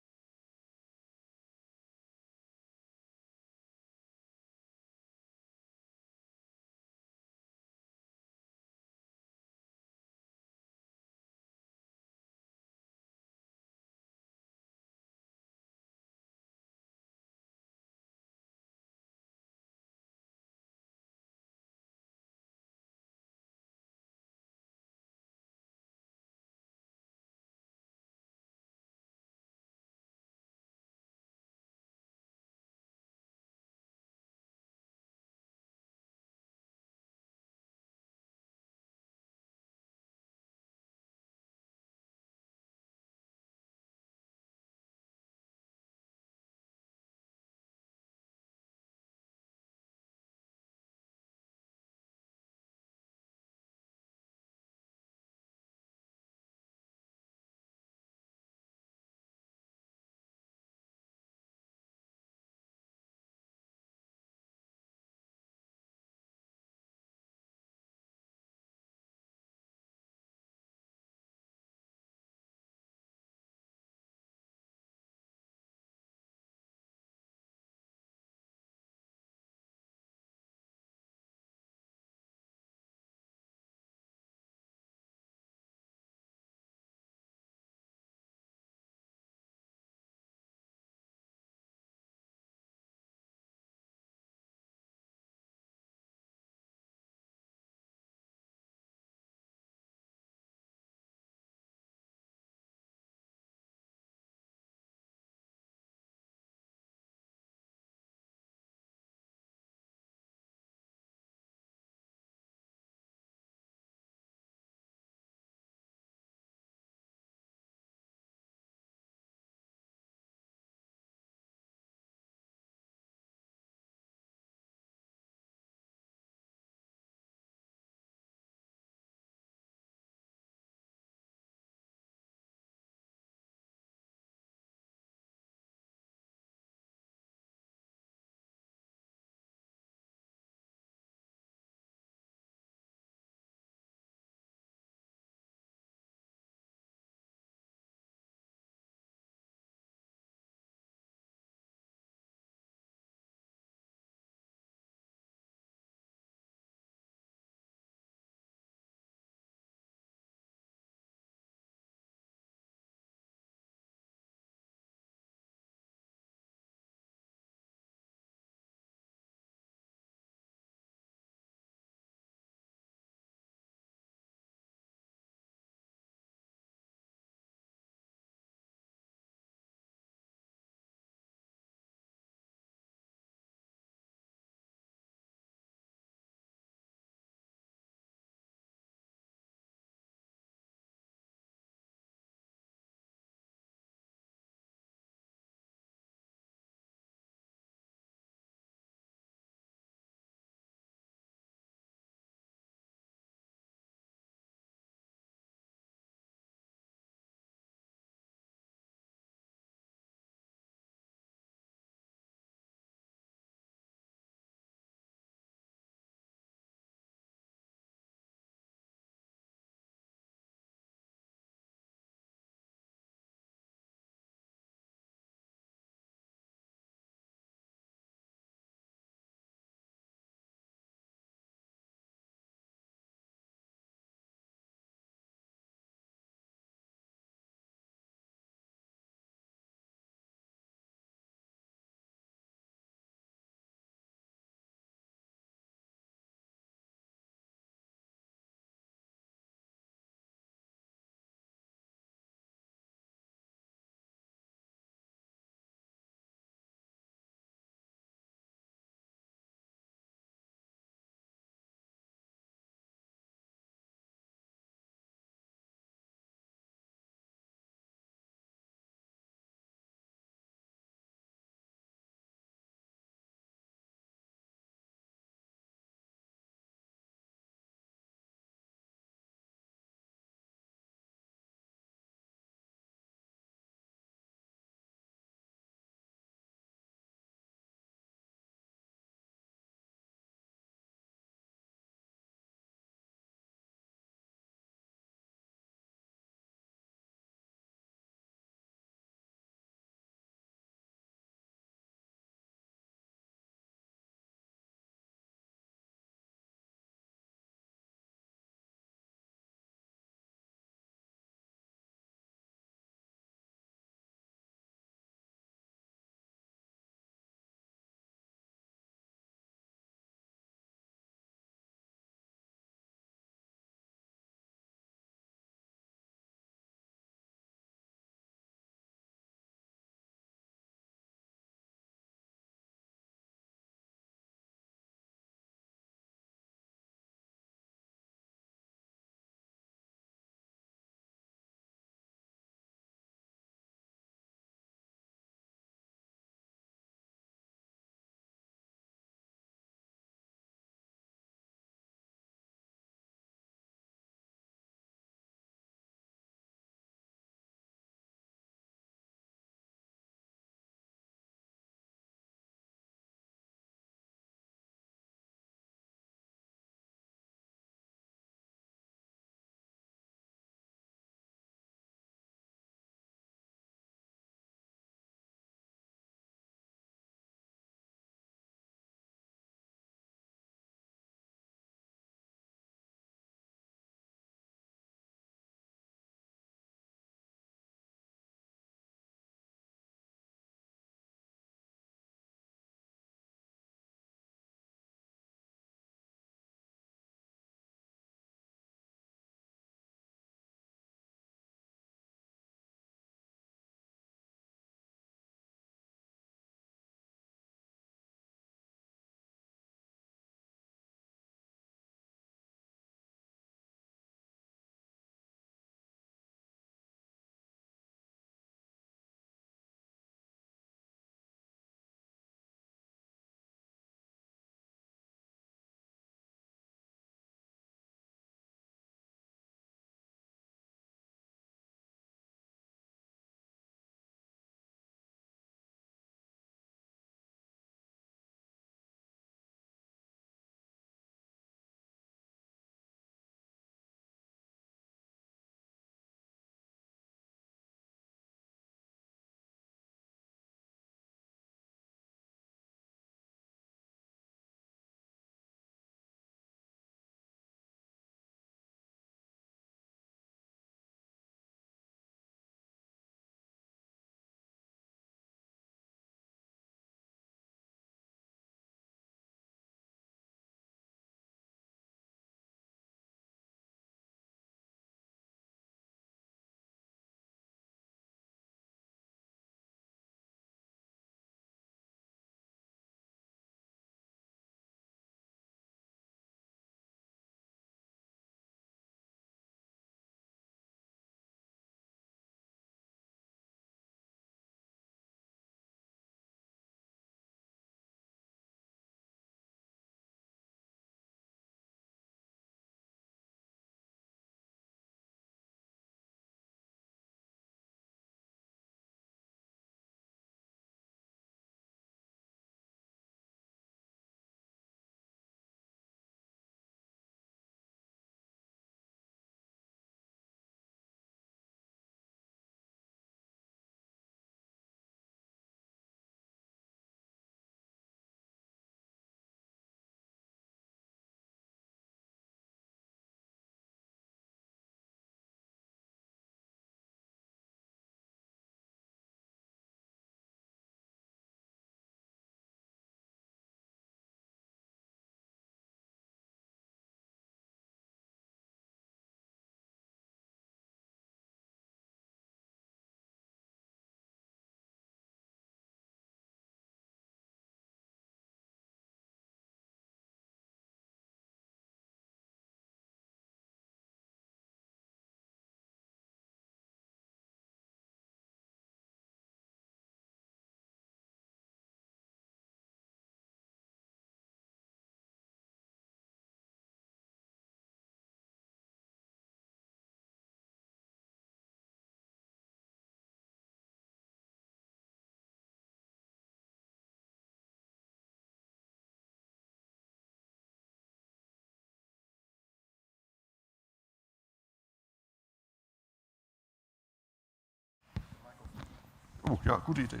Oh, ja, gute Idee.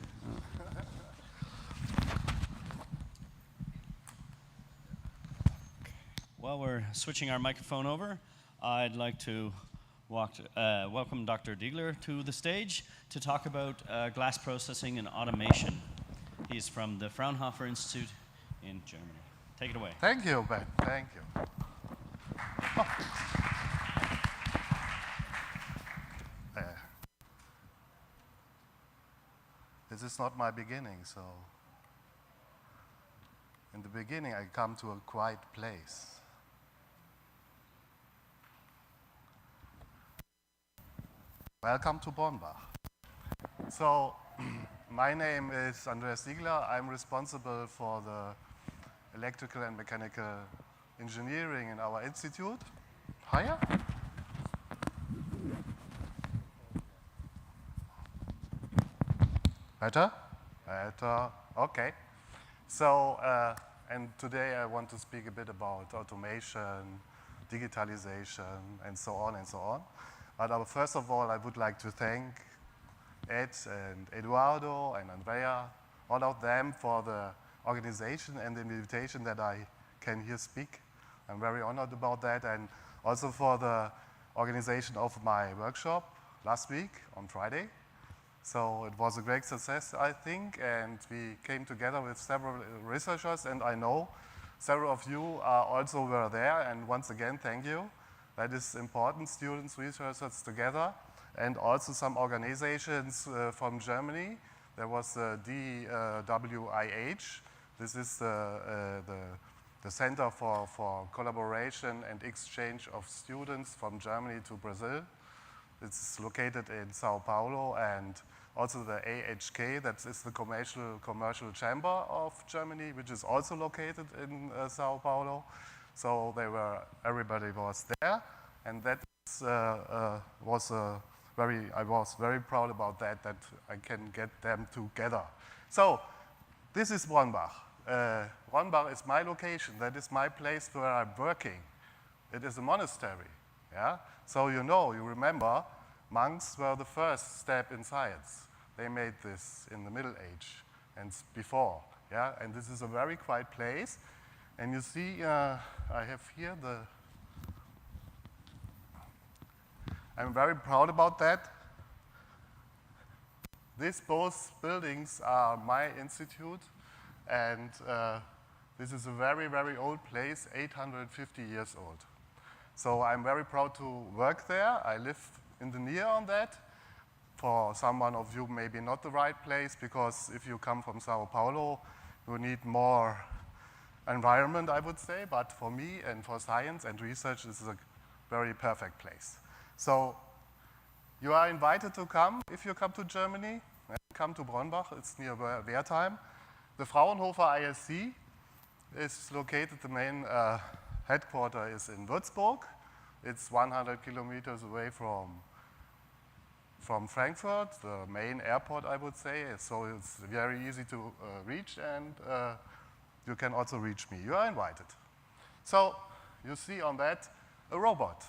While we're switching our microphone over, I'd like to welcome Dr. Diegler to the stage to talk about glass processing and automation. He's from the Fraunhofer Institute in Germany. Take it away. Thank you, Ben. Thank you. Oh. This is not my beginning, so in the beginning I come to a quiet place. Welcome to Bornbach. So, my name is Andreas Diegler. I'm responsible for the electrical and mechanical engineering in our institute. Higher? Better? Better. Okay. So, and today I want to speak a bit about automation, digitalization, and so on and so on. But first of all, I would like to thank Ed and Eduardo and Andrea, all of them for the organization and the invitation that I can here speak. I'm very honored about that, and also for the organization of my workshop last week on Friday. So it was a great success, I think, and we came together with several researchers, and I know several of you also were there, and once again, thank you. That is important, students, researchers together, and also some organizations from Germany. There was the DWIH. This is the Center for Collaboration and Exchange of Students from Germany to Brazil. It's located in Sao Paulo, and also the AHK, that is the commercial chamber of Germany, which is also located in Sao Paulo. So everybody was there, and that I was very proud about that I can get them together. So this is Bornbach. Bornbach is my location. That is my place where I'm working. It is a monastery. Yeah. So you remember, monks were the first step in science. They made this in the Middle Age and before. Yeah. And this is a very quiet place. And you see, I have here I'm very proud about that. These both buildings are my institute, and this is a very, very old place, 850 years old. So I'm very proud to work there. I live in the near on that. For someone of you, maybe not the right place, because if you come from Sao Paulo, you need more environment, I would say, but for me and for science and research, this is a very perfect place. So you are invited to come if you come to Germany, and come to Bornbach. It's near Wertheim. The Fraunhofer IFSC is located, the main headquarters is in Würzburg. It's 100 kilometers away from Frankfurt, the main airport, I would say. So it's very easy to reach, and you can also reach me. You are invited. So you see on that a robot.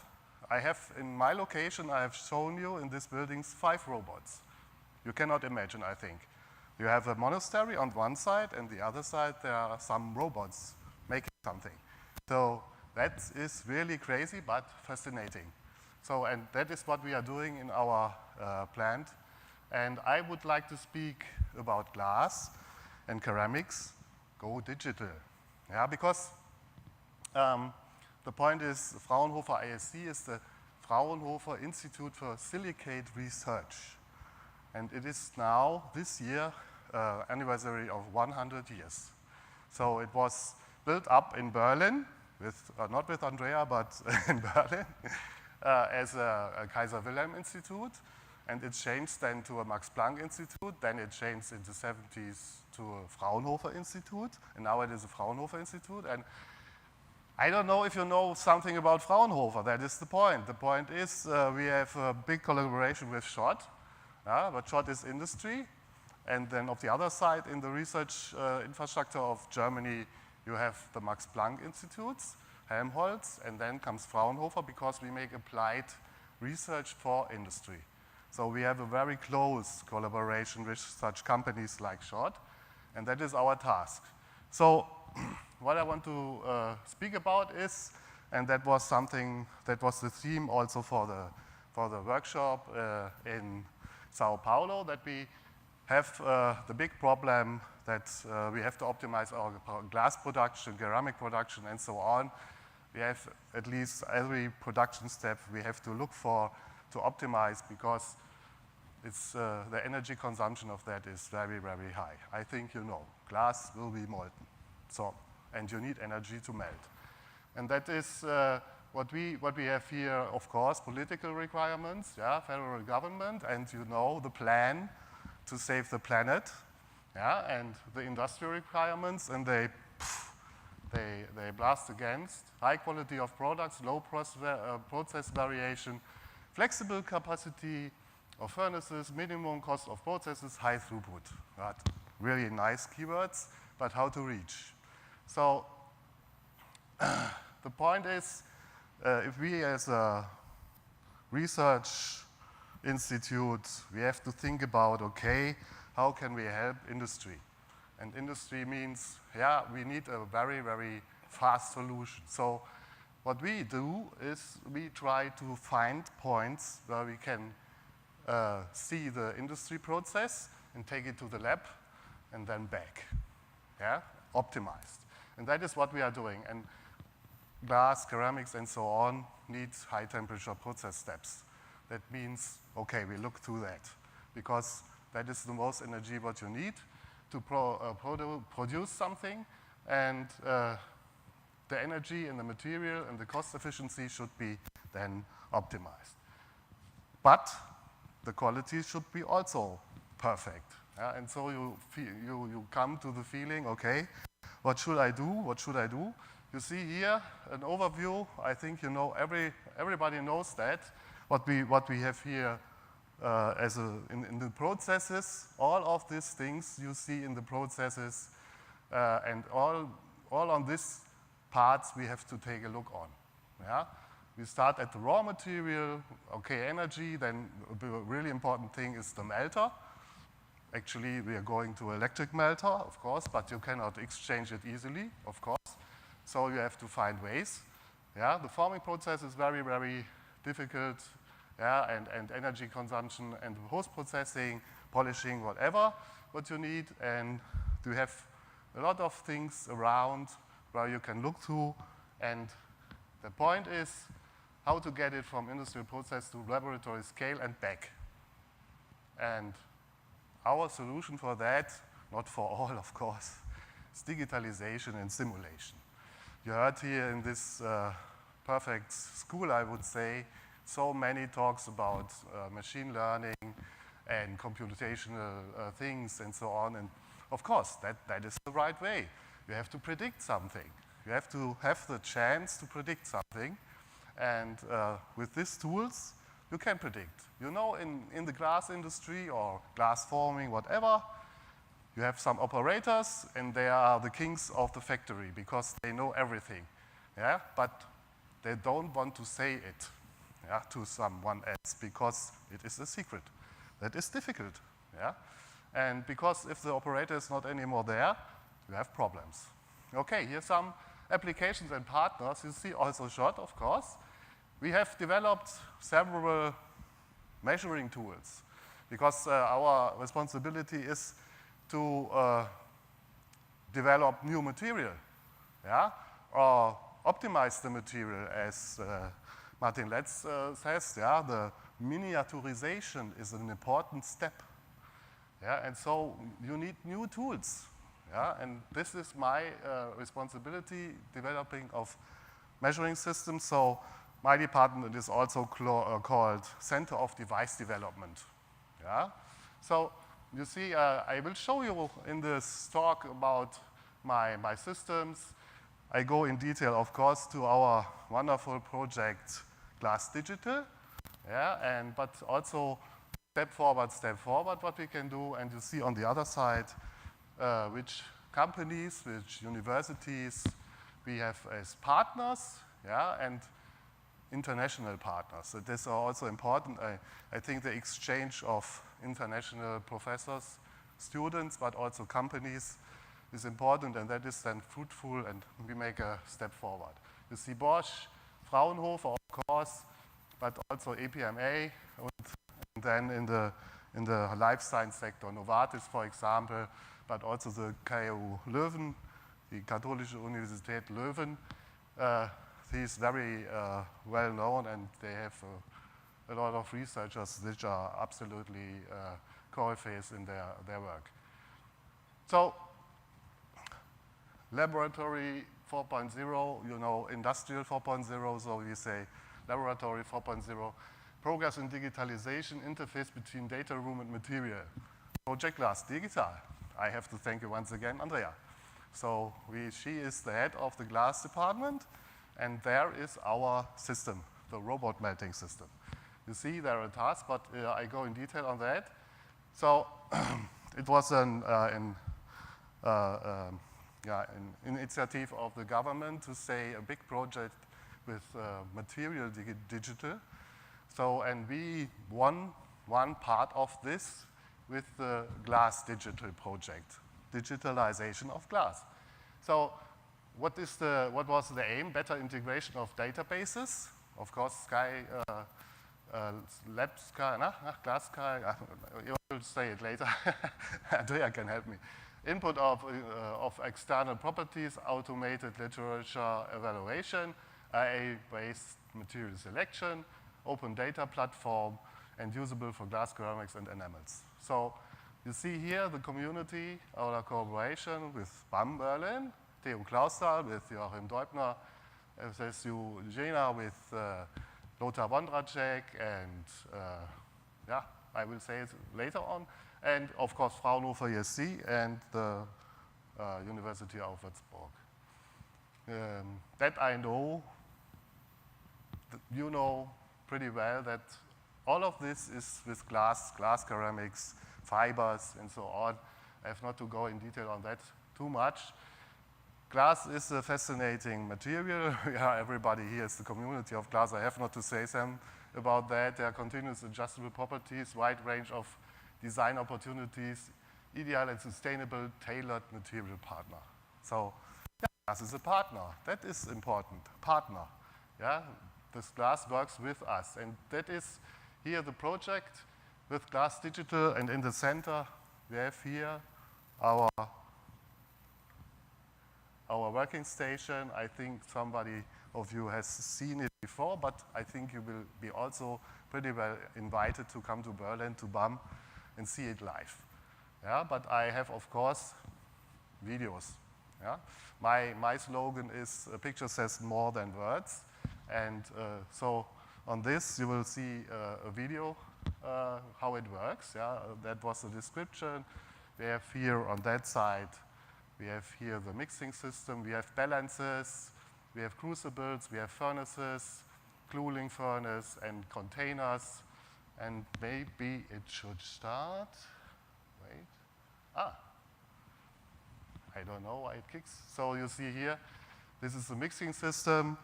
I have, in my location, I have shown you in these buildings 5 robots. You cannot imagine, I think. You have a monastery on one side, and the other side there are some robots making something. So that is really crazy, but fascinating. So, and that is what we are doing in our plant. And I would like to speak about glass and ceramics. Go digital. Yeah, because the point is, Fraunhofer ISC is the Fraunhofer Institute for Silicate Research. And it is now, this year, anniversary of 100 years. So it was built up in Berlin, not with Andrea, but in Berlin, as a Kaiser Wilhelm Institute. And it changed then to a Max Planck Institute. Then it changed in the 70s to a Fraunhofer Institute. And now it is a Fraunhofer Institute. And I don't know if you know something about Fraunhofer. That is the point. The point is we have a big collaboration with Schott. But Schott is industry. And then on the other side, in the research infrastructure of Germany, you have the Max Planck Institutes, Helmholtz, and then comes Fraunhofer, because we make applied research for industry. So we have a very close collaboration with such companies like Schott, and that is our task. So what I want to speak about is, and that was something, that was the theme also for the workshop in Sao Paulo, that we have the big problem that we have to optimize our glass production, ceramic production, and so on. We have at least every production step we have to look for to optimize, because it's, the energy consumption of that is very, very high. I think you know, glass will be molten. So, and you need energy to melt. And that is what we have here, of course, political requirements, yeah, federal government, and you know the plan to save the planet, yeah, and the industrial requirements, and they blast against high quality of products, low process variation, flexible capacity of furnaces, minimum cost of processes, high throughput. Right? Really nice keywords, but how to reach? So the point is, if we as a research institute, we have to think about, okay, how can we help industry? And industry means, yeah, we need a very, very fast solution. So what we do is we try to find points where we can see the industry process and take it to the lab and then back, yeah, optimized. And that is what we are doing. And glass, ceramics, and so on needs high temperature process steps. That means, okay, we look through that, because that is the most energy what you need to produce something, and the energy and the material and the cost efficiency should be then optimized. But the quality should be also perfect. Yeah? And so you come to the feeling, okay, what should I do? What should I do? You see here an overview. I think you know, everybody knows that. What we have here in the processes, all of these things you see in the processes, and all on these parts we have to take a look on. Yeah? We start at the raw material, okay, energy, then the really important thing is the melter. Actually, we are going to electric melter, of course, but you cannot exchange it easily, of course. So you have to find ways. Yeah? The forming process is very, very difficult, yeah? and energy consumption, and post-processing, polishing, whatever, what you need. And you have a lot of things around where you can look through. And the point is how to get it from industrial process to laboratory scale and back. And our solution for that, not for all, of course, is digitalization and simulation. You heard here in this perfect school, I would say, so many talks about machine learning and computational things and so on. And of course, that is the right way. You have to predict something. You have to have the chance to predict something. And with these tools, you can predict. You know, in the glass industry or glass forming, whatever, you have some operators, and they are the kings of the factory because they know everything. Yeah? But they don't want to say it, yeah, to someone else because it is a secret. That is difficult. Yeah? And because if the operator is not anymore there, you have problems. Okay, here's some applications and partners. You see also Schott, of course. We have developed several measuring tools because our responsibility is to develop new material, yeah, or optimize the material, as Martin Letz says. Yeah, the miniaturization is an important step. Yeah, and so you need new tools. Yeah, and this is my responsibility, developing of measuring systems. So my department is also called Center of Device Development. Yeah, so you see, I will show you in this talk about my systems. I go in detail, of course, to our wonderful project, Glass Digital. Yeah, but also step forward, what we can do. And you see on the other side which companies, which universities we have as partners. Yeah, and international partners. It is also important. I think the exchange of international professors, students, but also companies is important, and that is then fruitful, and we make a step forward. You see Bosch, Fraunhofer, of course, but also EPMA, and then in the life science sector, Novartis, for example, but also the KU Leuven, the Katholische Universität Leuven. He's very well known, and they have a lot of researchers which are absolutely corypheus in their work. So, laboratory 4.0, you know, industrial 4.0, so we say laboratory 4.0, progress in digitalization, interface between data room and material. Project Glass Digital. I have to thank you once again, Andrea. So she is the head of the glass department, and there is our system, the robot melting system. You see there are tasks, but I go in detail on that. So it was an initiative of the government to say a big project with material digital. So, and we won one part of this with the glass digital project, digitalization of glass. So what was the aim? Better integration of databases. Of course, Glass Sky, you will say it later. Andrea can help me. Input of external properties, automated literature evaluation, AI-based material selection, open data platform, and usable for glass, ceramics, and enamels. So you see here the community, our collaboration with BAM Berlin, Theo Klausthal with Joachim Deubner, FSU Jena with Lothar Wondracek, and I will say it later on. And of course, Fraunhofer IFSC and the University of Würzburg. That I know, you know pretty well that all of this is with glass ceramics, fibers, and so on. I have not to go in detail on that too much. Glass is a fascinating material. Everybody here is the community of glass. I have not to say something about that. There are continuous adjustable properties, wide range of design opportunities, ideal and sustainable tailored material partner. So glass is a partner. That is important, partner. Yeah, this glass works with us. And that is here the project with Glass Digital, and in the center we have here our working station. I think somebody of you has seen it before, but I think you will be also pretty well invited to come to Berlin, to BAM, and see it live. Yeah, but I have, of course, videos. Yeah? My slogan is, a picture says more than words. And so on this, you will see a video, how it works. Yeah? That was the description. We have here on that side, we have here the mixing system. We have balances, we have crucibles, we have furnaces, cooling furnace, and containers. And maybe it should start. Wait. I don't know why it kicks. So you see here, this is the mixing system.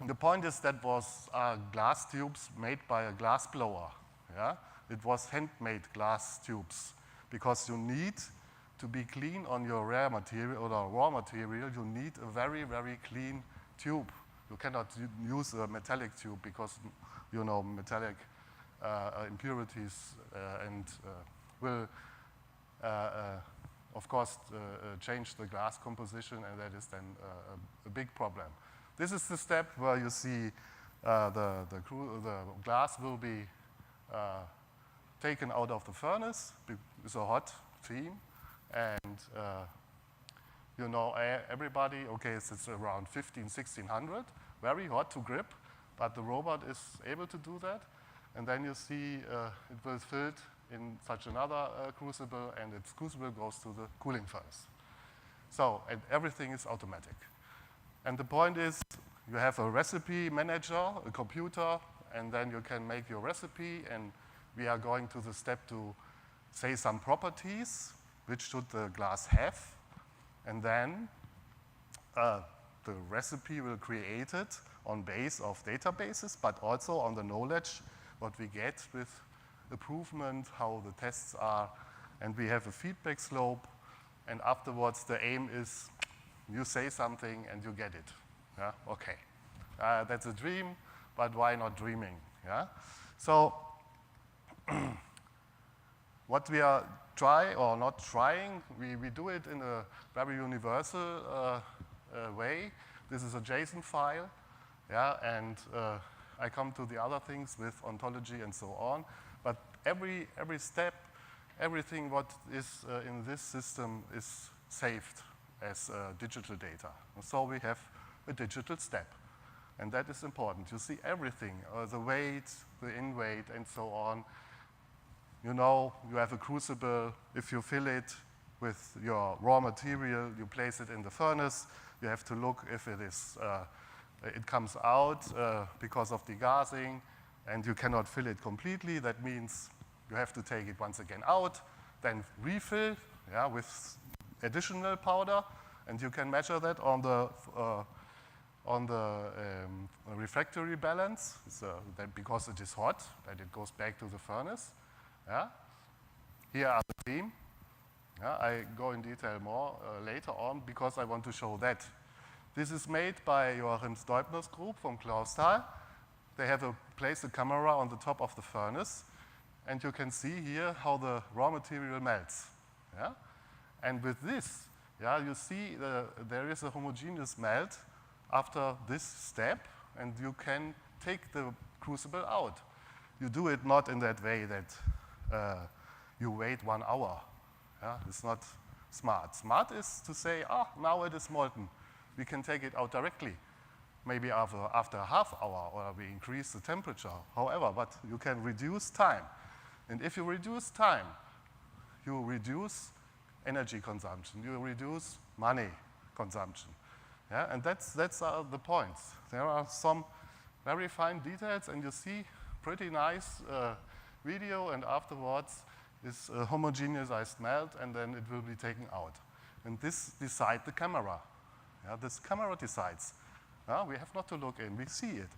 The point is that was glass tubes made by a glass blower. Yeah? It was handmade glass tubes, because you need to be clean on your rare material or raw material. You need a very, very clean tube. You cannot use a metallic tube because, you know, metallic impurities and will, of course, change the glass composition, and that is then a big problem. This is the step where you see the glass will be taken out of the furnace. It's a hot steam, and you know, everybody, okay, it's around 1600, very hot to grip, but the robot is able to do that. And then you see it will filled in such another crucible, and its crucible goes to the cooling furnace. So, and everything is automatic. And the point is, you have a recipe manager, a computer, and then you can make your recipe, and we are going to the step to say some properties, which should the glass have, and then the recipe will create it on base of databases, but also on the knowledge what we get with improvement, how the tests are, and we have a feedback slope, and afterwards the aim is you say something and you get it. Yeah? Okay. That's a dream, but why not dreaming? Yeah? So what we are trying or not trying, we do it in a very universal way. This is a JSON file, yeah, and I come to the other things with ontology and so on. But every step, everything what is in this system is saved as digital data. And so we have a digital step. And that is important. You see everything, the weight, the in weight, and so on. You know, you have a crucible. If you fill it with your raw material, you place it in the furnace. You have to look if it is, it comes out because of degassing, and you cannot fill it completely. That means you have to take it once again out, then refill, yeah, with additional powder, and you can measure that on the refractory balance, that because it is hot, that it goes back to the furnace. Yeah? Here are the beam. Yeah, I go in detail more later on because I want to show that. This is made by Joachim Steubner's group from Clausthal. They have placed a camera on the top of the furnace, and you can see here how the raw material melts. Yeah? And with this, yeah, you see there is a homogeneous melt after this step, and you can take the crucible out. You do it not in that way that you wait 1 hour. Yeah? It's not smart. Smart is to say, now it is molten. We can take it out directly. Maybe after a half hour, or we increase the temperature. However, but you can reduce time. And if you reduce time, you reduce energy consumption. You reduce money consumption. Yeah? And that's the points. There are some very fine details, and you see pretty nice video, and afterwards is a homogeneized melt, and then it will be taken out. And this decides the camera. Yeah, this camera decides. We have not to look in, we see it.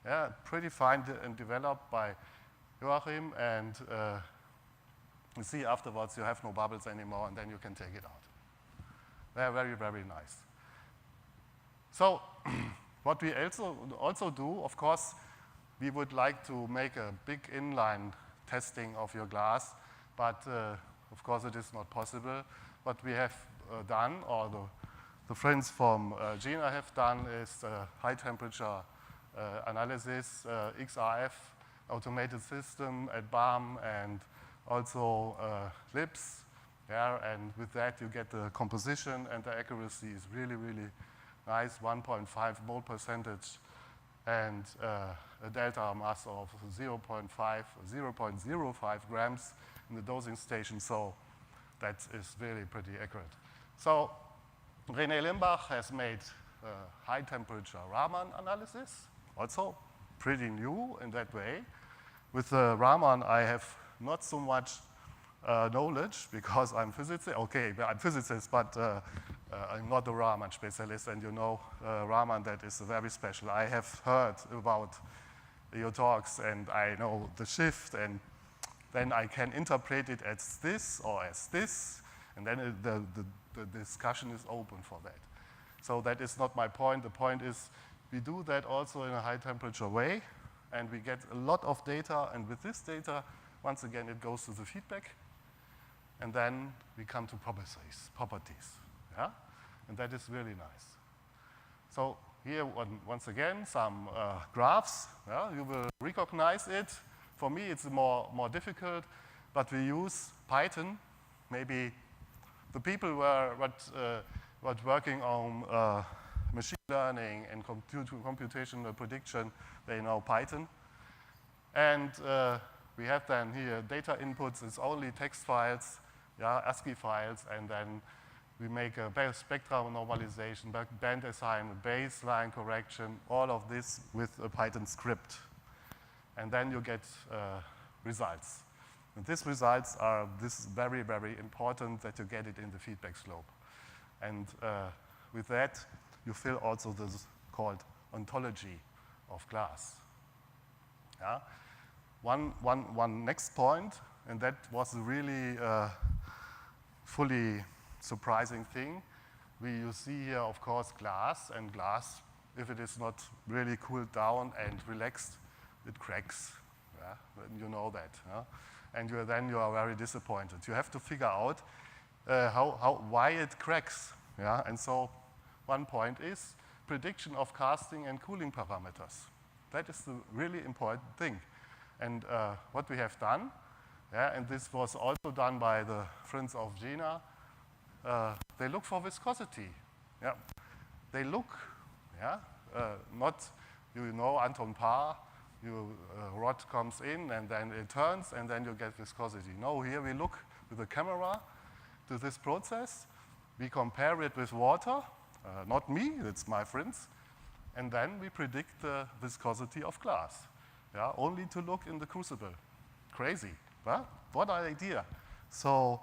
Yeah, pretty fine and developed by Joachim, and you see afterwards you have no bubbles anymore, and then you can take it out. They're very, very nice. So what we also do, of course, we would like to make a big inline testing of your glass, but of course it is not possible. What we have done, or the friends from GENA have done, is high temperature analysis, XRF, automated system at BAM, and also LIPS. Yeah, and with that you get the composition, and the accuracy is really, really nice, 1.5 mole percentage, and a delta mass of 0.05 grams in the dosing station, so that is really pretty accurate. So René Limbach has made high temperature Raman analysis, also pretty new in that way. With the Raman I have not so much knowledge because I'm physicist. Okay, I'm physicist, but I'm not a Raman specialist, and you know Raman, that is very special. I have heard about your talks, and I know the shift, and then I can interpret it as this or as this, and then the discussion is open for that. So that is not my point. The point is we do that also in a high temperature way, and we get a lot of data, and with this data, once again, it goes to the feedback, and then we come to properties, yeah? And that is really nice. So here, once again, some graphs. Yeah? You will recognize it. For me, it's more difficult, but we use Python. Maybe the people who are working on machine learning and computational prediction, they know Python. And we have then here data inputs. It's only text files, yeah, ASCII files, and then we make a spectral normalization, band assignment, baseline correction, all of this with a Python script. And then you get results. And these results are very, very important that you get it in the feedback slope. And with that, you fill also this called ontology. of glass. Yeah? One next point, and that was a really fully surprising thing. You see here, of course, glass, and glass, if it is not really cooled down and relaxed, it cracks. Yeah? You know that. Yeah? And then you are very disappointed. You have to figure out why it cracks. Yeah? And so one point is prediction of casting and cooling parameters. That is the really important thing. And what we have done, and this was also done by the friends of Gina, they look for viscosity. Yeah. They look, not, Anton Paar, rod comes in and then it turns and then you get viscosity. No, here we look with the camera to this process. We compare it with water, not me, it's my friends, and then we predict the viscosity of glass. Yeah, only to look in the crucible. Crazy, huh? What an idea. So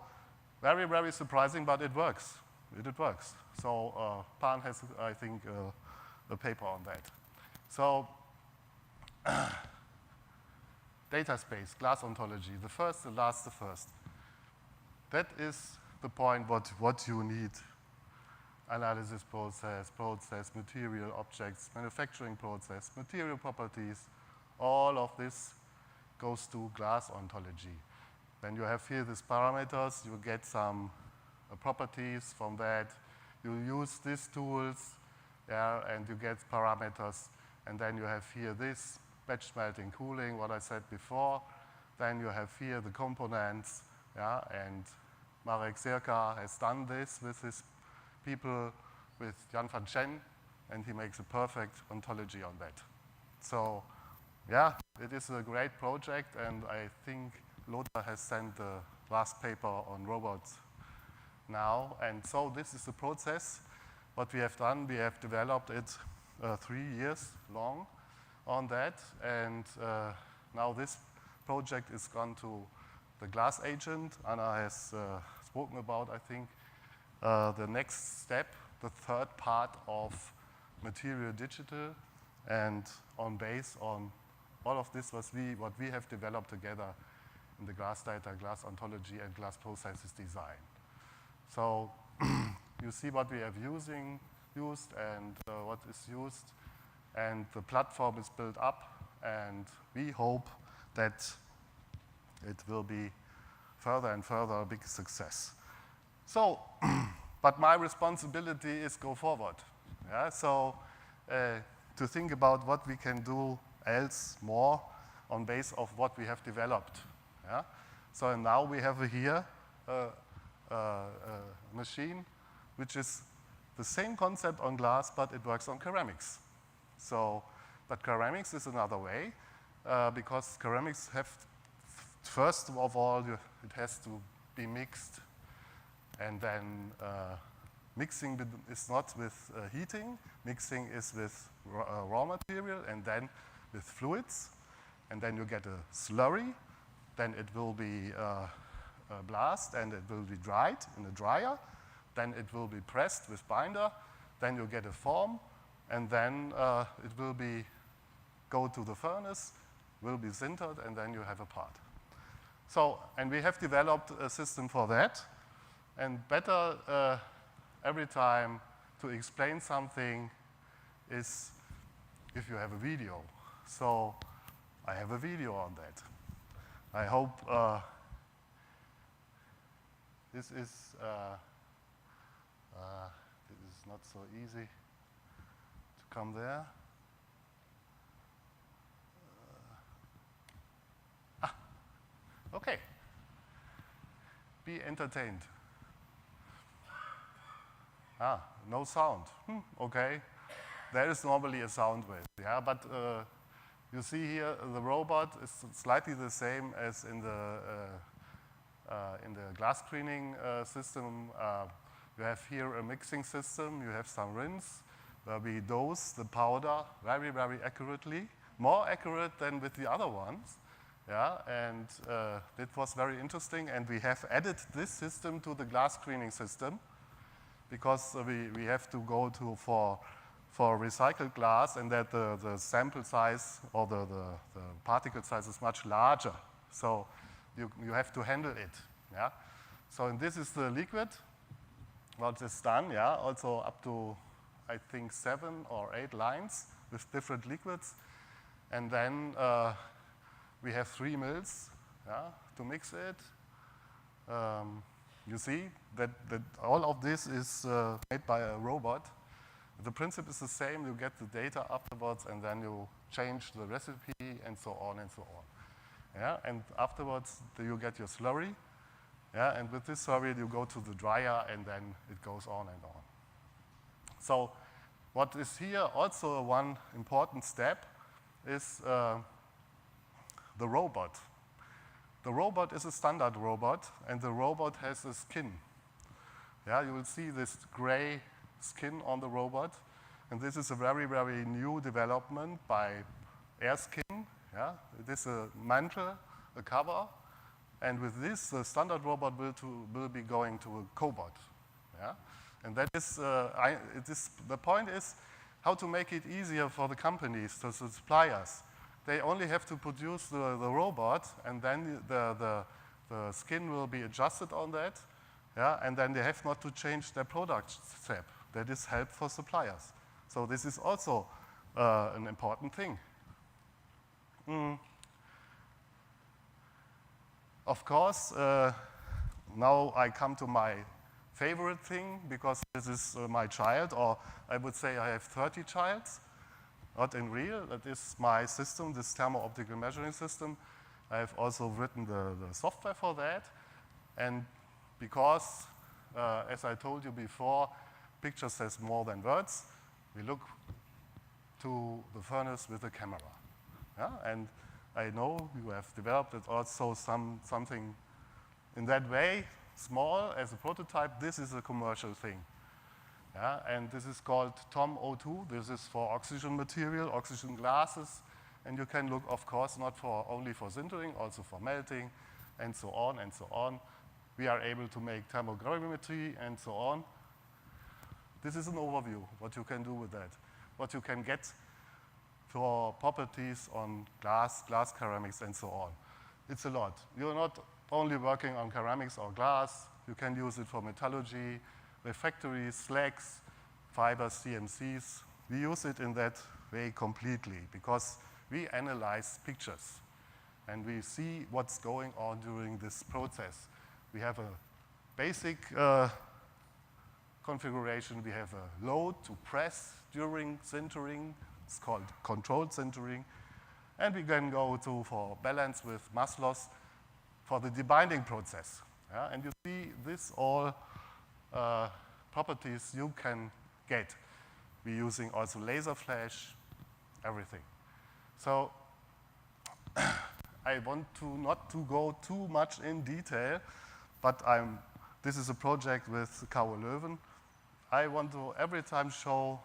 very, very surprising, but it works. It works. So Pan has, I think, a paper on that. So data space, glass ontology, the first, the last, the first. That is the point what you need. Analysis process, material objects, manufacturing process, material properties, all of this goes to glass ontology. Then you have here these parameters, you get some properties from that. You use these tools, and you get parameters. And then you have here this, batch melting cooling, what I said before. Then you have here the components, and Marek Zirka has done this with his people, with Jan van Chen, and he makes a perfect ontology on that. So, it is a great project, and I think Lothar has sent the last paper on robots now. And so this is the process. What we have done, we have developed it 3 years long on that, and now this project is gone to the glass agent. Anna has spoken about, I think, the next step, the third part of material digital, and on base on all of this what we have developed together in the glass data, glass ontology, and glass processes design. So you see what we have used and what is used, and the platform is built up, and we hope that it will be further and further a big success. So, but my responsibility is go forward. Yeah? So to think about what we can do else more on base of what we have developed. Yeah? So now we have here a machine which is the same concept on glass, but it works on ceramics. So, but ceramics is another way, because ceramics have, first of all, it has to be mixed, and then mixing is not with heating, mixing is with raw material, and then with fluids, and then you get a slurry, then it will be blast, and it will be dried in a dryer, then it will be pressed with binder, then you get a form, and then it will be go to the furnace, will be sintered, and then you have a part. So, and we have developed a system for that, and better every time to explain something is if you have a video. So I have a video on that. I hope this is not so easy to come there. Okay. Be entertained. No sound. Okay. There is normally a sound wave, but you see here the robot is slightly the same as in the glass screening system. You have here a mixing system, you have some rinse, where we dose the powder very, very accurately, more accurate than with the other ones. And it was very interesting, and we have added this system to the glass screening system, because we have to go for for recycled glass, and that the sample size or the particle size is much larger. So you have to handle it. Yeah? So and this is the liquid, what is done, yeah, also up to, I think, 7 or 8 lines with different liquids. And then we have 3 mills, yeah, to mix it. You see that all of this is made by a robot. The principle is the same. You get the data afterwards, and then you change the recipe, and so on and so on. Yeah, and afterwards you get your slurry. Yeah, and with this slurry you go to the dryer, and then it goes on and on. So what is here also one important step is the robot. The robot is a standard robot, and the robot has a skin. Yeah, you will see this gray skin on the robot, and this is a very, very new development by AirSkin. Yeah, it is a mantle, a cover, and with this, the standard robot will be going to a cobot. Yeah, and that is, the point is how to make it easier for the companies, the suppliers. They only have to produce the robot, and then the skin will be adjusted on that, yeah, and then they have not to change their product step. That is help for suppliers. So this is also an important thing. Of course, now I come to my favorite thing, because this is my child, or I would say I have 30 childs. Not in real, that is my system, this thermo-optical measuring system. I have also written the software for that. And because, as I told you before, picture says more than words, we look to the furnace with a camera. Yeah? And I know you have developed it also something in that way, small as a prototype. This is a commercial thing. Yeah, and this is called TOM02. This is for oxygen material, oxygen glasses. And you can look, of course, not only for sintering, also for melting, and so on and so on. We are able to make thermogravimetry and so on. This is an overview, what you can do with that, what you can get for properties on glass ceramics, and so on. It's a lot. You're not only working on ceramics or glass. You can use it for metallurgy, refractories, slags, fibers, CMCs. We use it in that way completely because we analyze pictures and we see what's going on during this process. We have a basic configuration. We have a load to press during sintering. It's called controlled sintering. And we can go for balance with mass loss for the debinding process. Yeah? And you see this all properties you can get. We're using also laser flash, everything. So I want not to go too much in detail, but this is a project with Karl Löwen. I want to every time show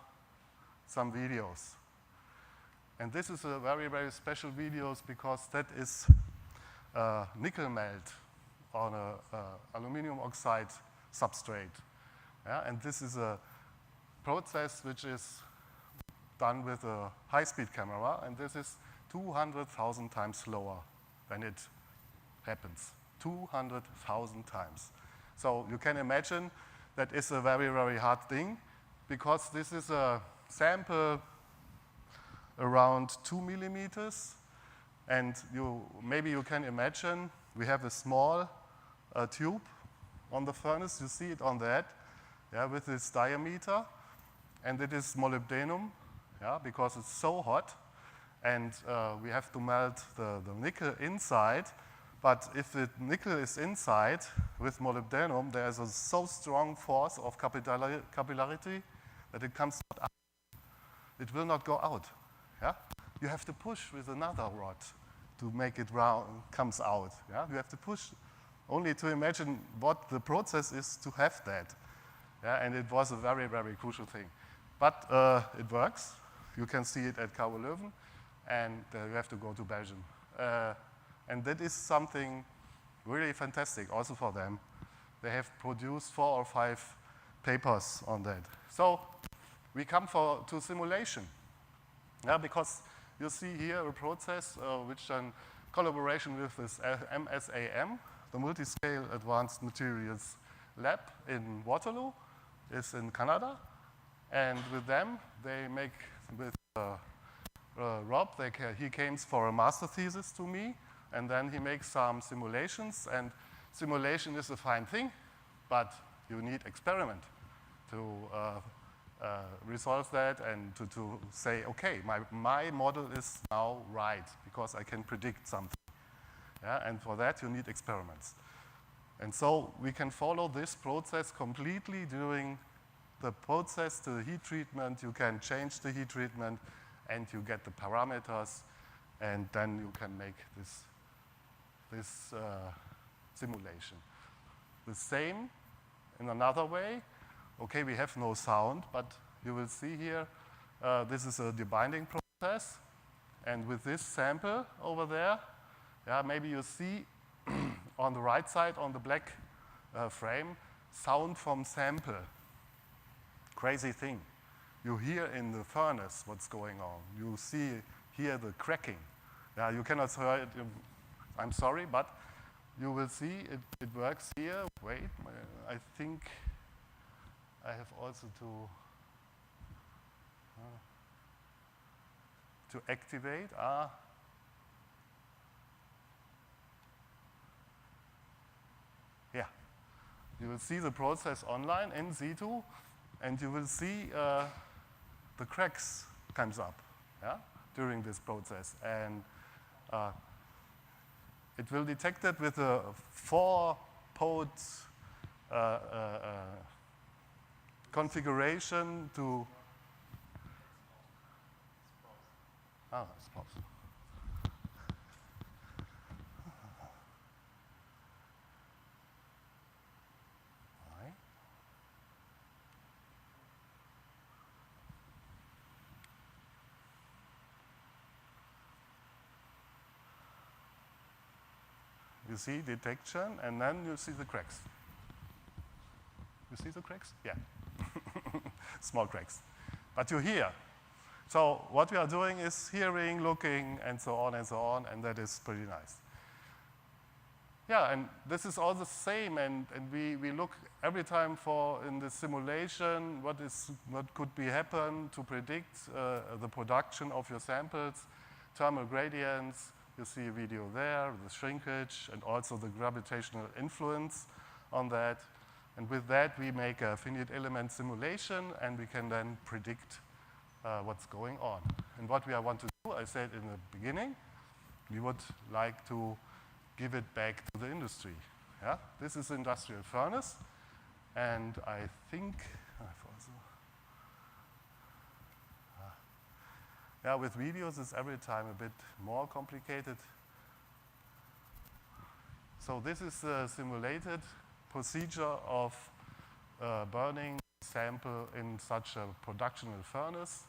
some videos. And this is a very, very special videos because that is nickel melt on a aluminum oxide substrate. Yeah? And this is a process which is done with a high-speed camera, and this is 200,000 times slower when it happens. 200,000 times. So you can imagine that is a very, very hard thing because this is a sample around 2 millimeters, and maybe you can imagine we have a small tube on the furnace. You see it on that, yeah, with this diameter, and it is molybdenum, yeah, because it's so hot, and we have to melt the nickel inside. But if the nickel is inside with molybdenum, there is a so strong force of capillarity that it comes not out. It will not go out. Yeah? You have to push with another rod to make it comes out. Yeah? You have to push only to imagine what the process is to have that. Yeah? And it was a very, very crucial thing. But it works. You can see it at Karl Löwen, and you have to go to Belgium. And that is something really fantastic also for them. They have produced 4 or 5 papers on that. So we come to simulation. Yeah, because you see here a process which in collaboration with this MSAM, the Multiscale Advanced Materials Lab in Waterloo, is in Canada. And with them, they make, with Rob, he came for a master thesis to me, and then he makes some simulations, and simulation is a fine thing, but you need experiment to resolve that and to say, okay, my model is now right because I can predict something. Yeah? And for that, you need experiments. And so we can follow this process completely during the process to the heat treatment. You can change the heat treatment, and you get the parameters, and then you can make this simulation. The same in another way. Okay, we have no sound, but you will see here, this is a debinding process. And with this sample over there, yeah, maybe you see on the right side on the black frame, sound from sample. Crazy thing. You hear in the furnace what's going on. You hear the cracking. Yeah, you cannot hear it, I'm sorry, but you will see it works here. Wait, I think I have also to activate. Yeah, you will see the process online in Z2, and you will see the cracks comes up, yeah, during this process, and it will detect it with a 4-port configuration to. It's possible. You see detection, and then you see the cracks. You see the cracks? Yeah. Small cracks. But you hear. So what we are doing is hearing, looking, and so on, and that is pretty nice. Yeah, and this is all the same, and we look every time for, in the simulation, what could be happen to predict the production of your samples, thermal gradients. You see a video there, the shrinkage, and also the gravitational influence on that. And with that, we make a finite element simulation, and we can then predict what's going on. And what we want to do, I said in the beginning, we would like to give it back to the industry. Yeah? This is industrial furnace, and I think I've also, yeah, with videos it's every time a bit more complicated. So this is a simulated procedure of burning sample in such a productional furnace.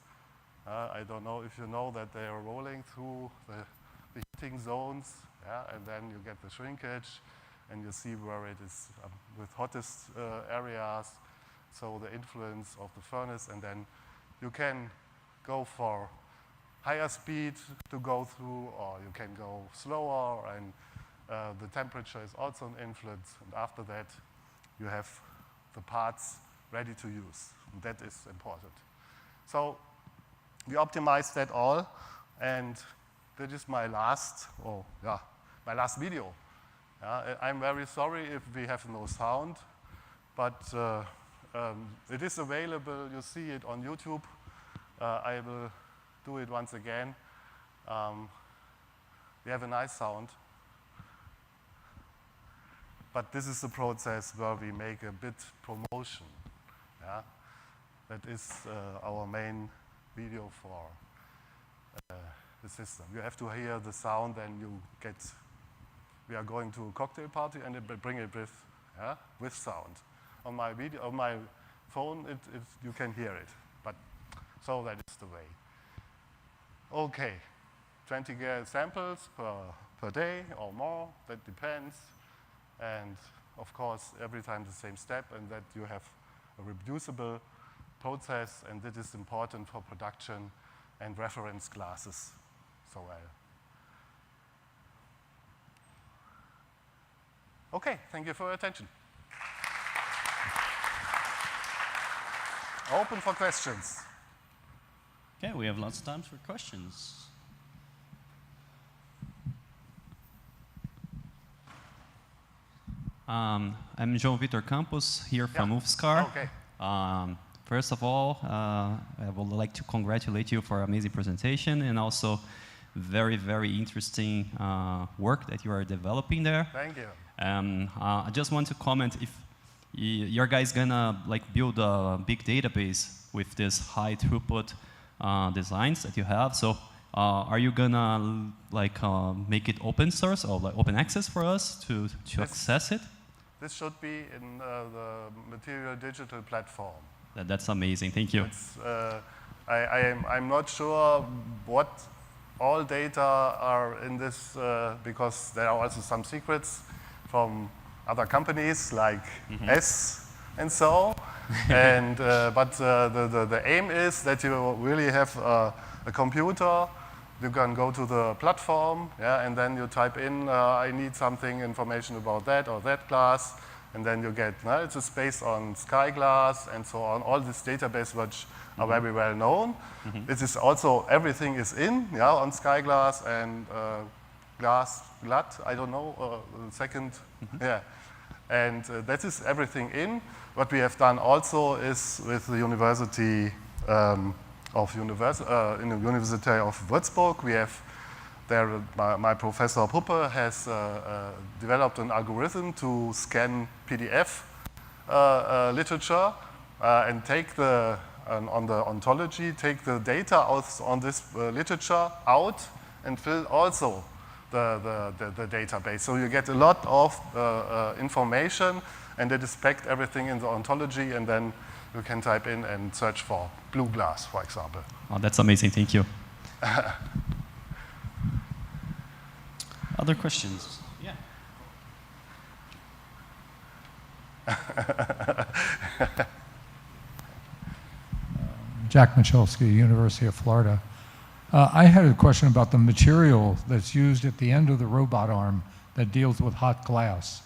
I don't know if you know that they are rolling through the heating zones, yeah, and then you get the shrinkage, and you see where it is with hottest areas, so the influence of the furnace, and then you can go for higher speed to go through, or you can go slower, and the temperature is also an influence, and after that you have the parts ready to use, and that is important. So we optimized that all, and that is my last video. I'm very sorry if we have no sound, but it is available. You see it on YouTube. I will do it once again. We have a nice sound. But this is the process where we make a bit promotion. Yeah? That is our main video for the system. You have to hear the sound, and we are going to a cocktail party, and bring it with sound. On my video, on my phone, you can hear it. But so that is the way. Okay, 20 samples per day or more. That depends. And of course, every time the same step, and that you have a reproducible process, and it is important for production and reference classes so well. Okay, thank you for your attention. Open for questions. Okay, we have lots of time for questions. I'm João Vitor Campos, here from UFSC. Okay. First of all, I would like to congratulate you for an amazing presentation and also very, very interesting work that you are developing there. Thank you. I just want to comment if your guys gonna build a big database with this high throughput designs that you have. So are you gonna make it open source or open access for us to access it? This should be in the Material Digital platform. That's amazing. Thank you. I'm not sure what all data are in this because there are also some secrets from other companies like S and so. But the aim is that you really have a computer. You can go to the platform, and then you type in, I need something, information about that or that class, and then you get, it's based on Sky Glass and so on, all these databases which are very well known. It is also, everything is in, on Sky Glass and Glass, I don't know, second, and that is everything in. What we have done also is with the University in the University of Würzburg, we have there, my professor Puppe has developed an algorithm to scan PDF literature and take on the ontology, take the data out on this literature out and fill also the database. So you get a lot of information, and it is packed everything in the ontology, and then you can type in and search for blue glass, for example. Oh, that's amazing. Thank you. Other questions? Yeah. Jack Michalski, University of Florida. I had a question about the material that's used at the end of the robot arm that deals with hot glass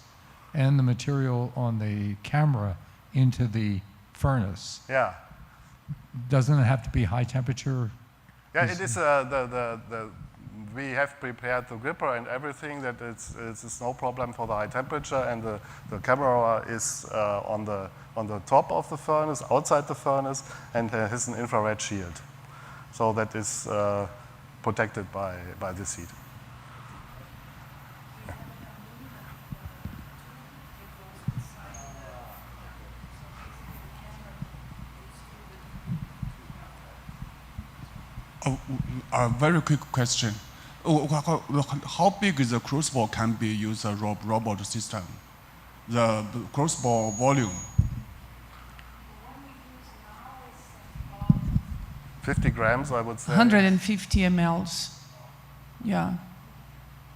and the material on the camera into the furnace. Yeah. Doesn't it have to be high temperature? Yeah, it is we have prepared the gripper and everything that it's no problem for the high temperature, and the camera is on the top of the furnace, outside the furnace, and has an infrared shield. So that is protected by this heat. A very quick question. How big is the crucible can be used as a robot system? The crucible volume? 50 grams, I would say. 150 mLs. Yeah.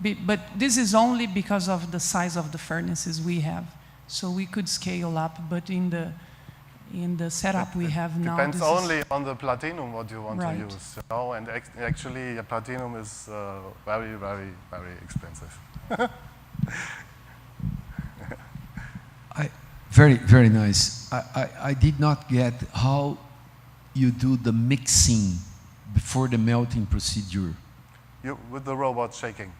But this is only because of the size of the furnaces we have. So we could scale up, but in the setup we have now. Depends only on the platinum what you want Right. to use. And actually, platinum is very, very, very expensive. Very, very nice. I did not get how you do the mixing before the melting procedure. With the robot shaking.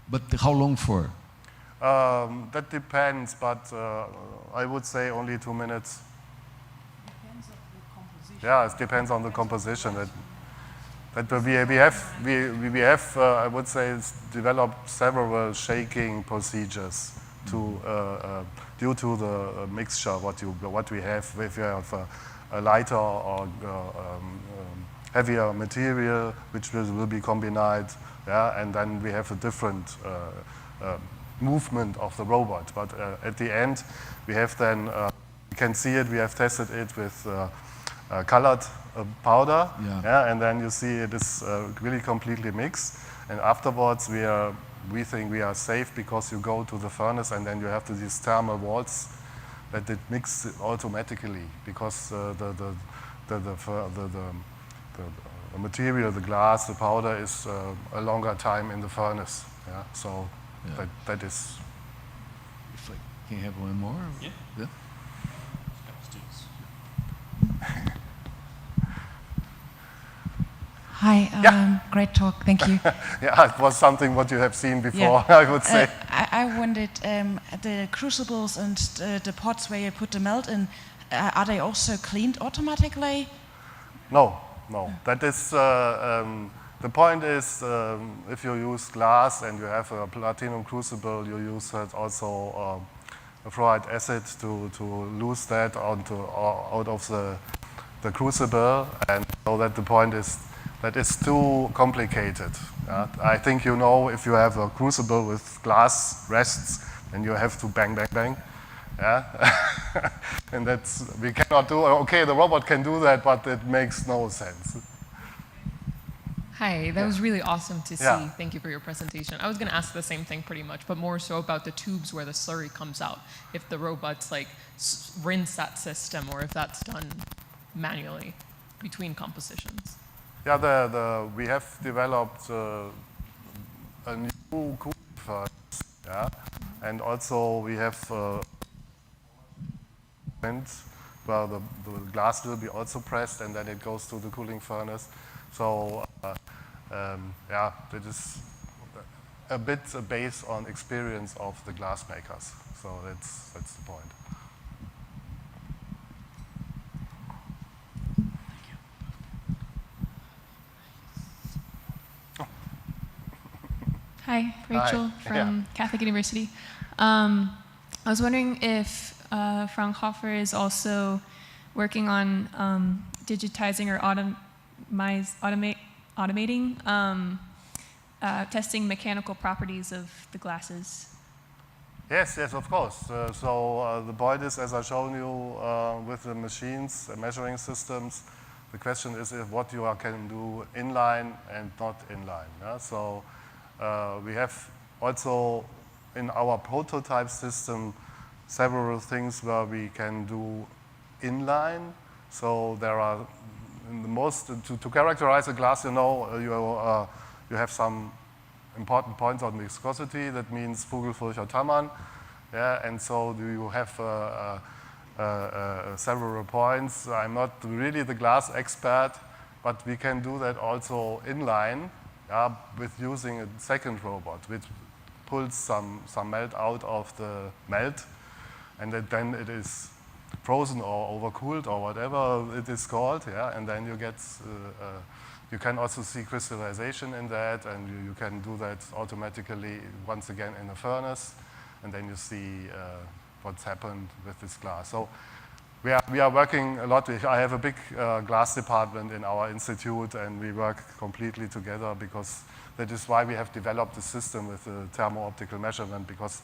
But how long for? That depends, but I would say only 2 minutes. Yeah, it depends on the composition. We have I would say, developed several shaking procedures due to the mixture what we have. If you have a lighter or heavier material, which will be combined, and then we have a different movement of the robot. But at the end, we have then you can see it. We have tested it with colored powder, and then you see it is really completely mixed. And afterwards, we think we are safe because you go to the furnace and then you have these thermal walls that it mixes automatically because the the material, the glass, the powder is a longer time in the furnace. Yeah, so Yeah. that is. If I can have one more? Yeah. Hi, great talk, thank you. Yeah, it was something what you have seen before, I would say. I wondered, the crucibles and the pots where you put the melt in, are they also cleaned automatically? No. That is, the point is, if you use glass and you have a platinum crucible, you use also fluoride acid to lose that out of the crucible, and so that the point is that is too complicated. I think you know if you have a crucible with glass rests, then you have to bang, bang, bang. Yeah? And we cannot do, okay, the robot can do that, but it makes no sense. Hi, that was really awesome to see. Yeah. Thank you for your presentation. I was going to ask the same thing pretty much, but more so about the tubes where the slurry comes out. If the robots like rinse that system, or if that's done manually between compositions. Yeah, we have developed a new cooling furnace, yeah, and also we have where the glass will be also pressed, and then it goes to the cooling furnace. So yeah, that is a bit based on experience of the glass makers. So that's the point. Hi, Rachel Hi. from Catholic University. I was wondering if Fraunhofer is also working on digitizing or automating testing mechanical properties of the glasses. Yes, of course. The point is, as I've shown you with the machines, measuring systems, the question is if what you can do inline and not inline. Yeah? So we have also in our prototype system several things where we can do inline. So there are in the most, to characterize a glass, you know, you have some important points on viscosity. That means Vogelfurch or Taman. Yeah, and so do you have several points. I'm not really the glass expert, but we can do that also inline, yeah, with using a second robot, which pulls some melt out of the melt, and then it is frozen or overcooled or whatever it is called, yeah, and then you get, you can also see crystallization in that, and you can do that automatically once again in the furnace, and then you see what's happened with this glass. So we are working a lot. I have a big glass department in our institute, and we work completely together because that is why we have developed the system with the thermo-optical measurement, because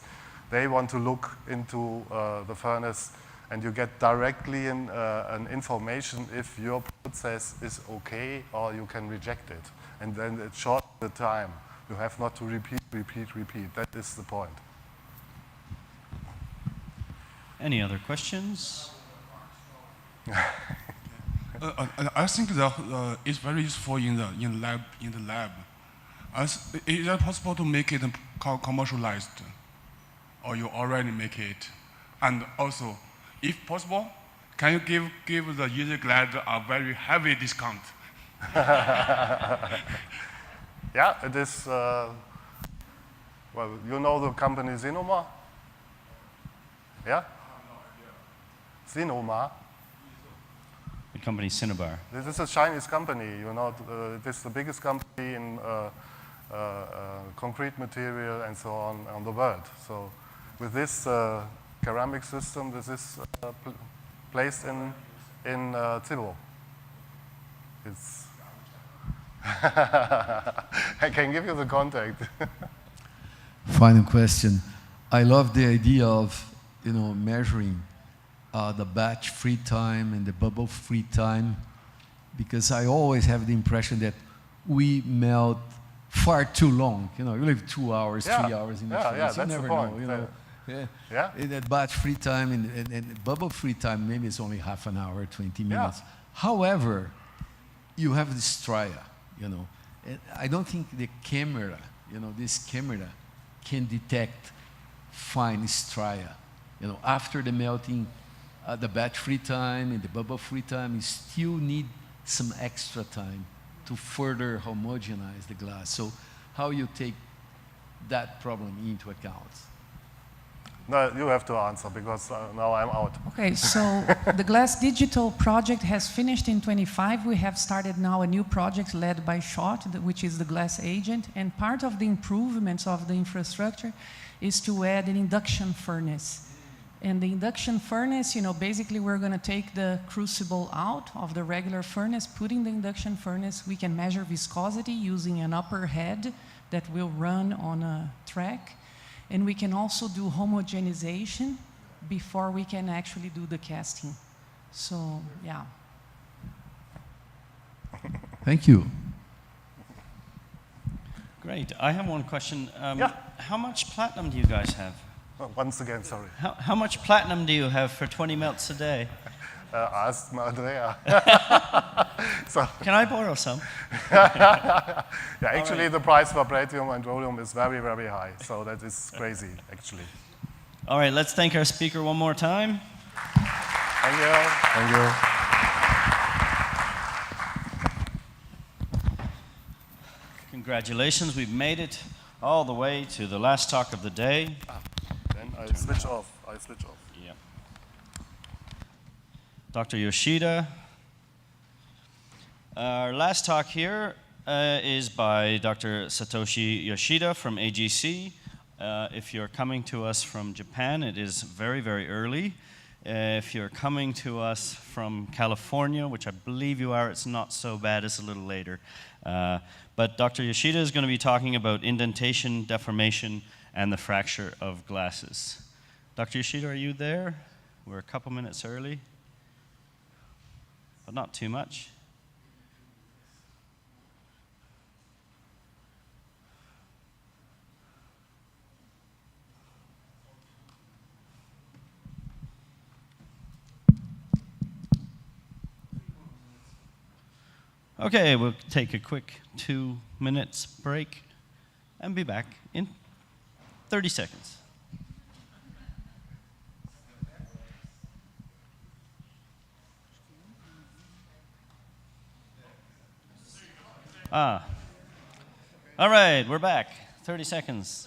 they want to look into the furnace, and you get directly an information if your process is okay or you can reject it. And then it shortens the time. You have not to repeat. That is the point. Any other questions? I think that it's very useful in the lab. Is it possible to make it commercialized, or you already make it? And also, if possible, can you give the user glad a very heavy discount? Yeah, it is. Well, you know the company Zinoma? Yeah. Zinoma. The company Cinnabar. This is a Chinese company. You know, it is the biggest company in concrete material and so on the world. So, with this ceramic system, this is placed in Zibo. It's I can give you the contact. Final question. I love the idea of, you know, measuring the batch free time and the bubble free time, because I always have the impression that we melt far too long. You know, you live 2 hours, 3 hours in the furnace. You never know, you know. Yeah. In that batch free time and bubble free time, maybe it's only half an hour, 20 minutes. However, you have the stria, you know. And I don't think the camera, you know, this camera can detect fine stria. You know, after the melting, the batch-free time and the bubble-free time, you still need some extra time to further homogenize the glass. So how you take that problem into account? No, you have to answer because now I'm out. Okay, so the Glass Digital project has finished in 25. We have started now a new project led by Schott, which is the Glass Agent. And part of the improvements of the infrastructure is to add an induction furnace. And the induction furnace, you know, basically we're going to take the crucible out of the regular furnace, put in the induction furnace. We can measure viscosity using an upper head that will run on a track. And we can also do homogenization before we can actually do the casting. So, yeah. Thank you. Great. I have one question. Yeah. How much platinum do you guys have? Once again, sorry. How much platinum do you have for 20 melts a day? Ask Andrea. So Can I borrow some? yeah, actually the price for platinum and rhodium is very, very high. So that is crazy, actually. All right, let's thank our speaker one more time. Thank you. Thank you. Congratulations, we've made it all the way to the last talk of the day. Then I switch off. Yeah. Dr. Yoshida. Our last talk here is by Dr. Satoshi Yoshida from AGC. If you're coming to us from Japan, it is very, very early. If you're coming to us from California, which I believe you are, it's not so bad, it's a little later. But Dr. Yoshida is going to be talking about indentation, deformation, and the fracture of glasses. Dr. Yoshida, are you there? We're a couple minutes early, but not too much. Okay, we'll take a quick 2 minutes break and be back in 30 seconds. All right, we're back. 30 seconds.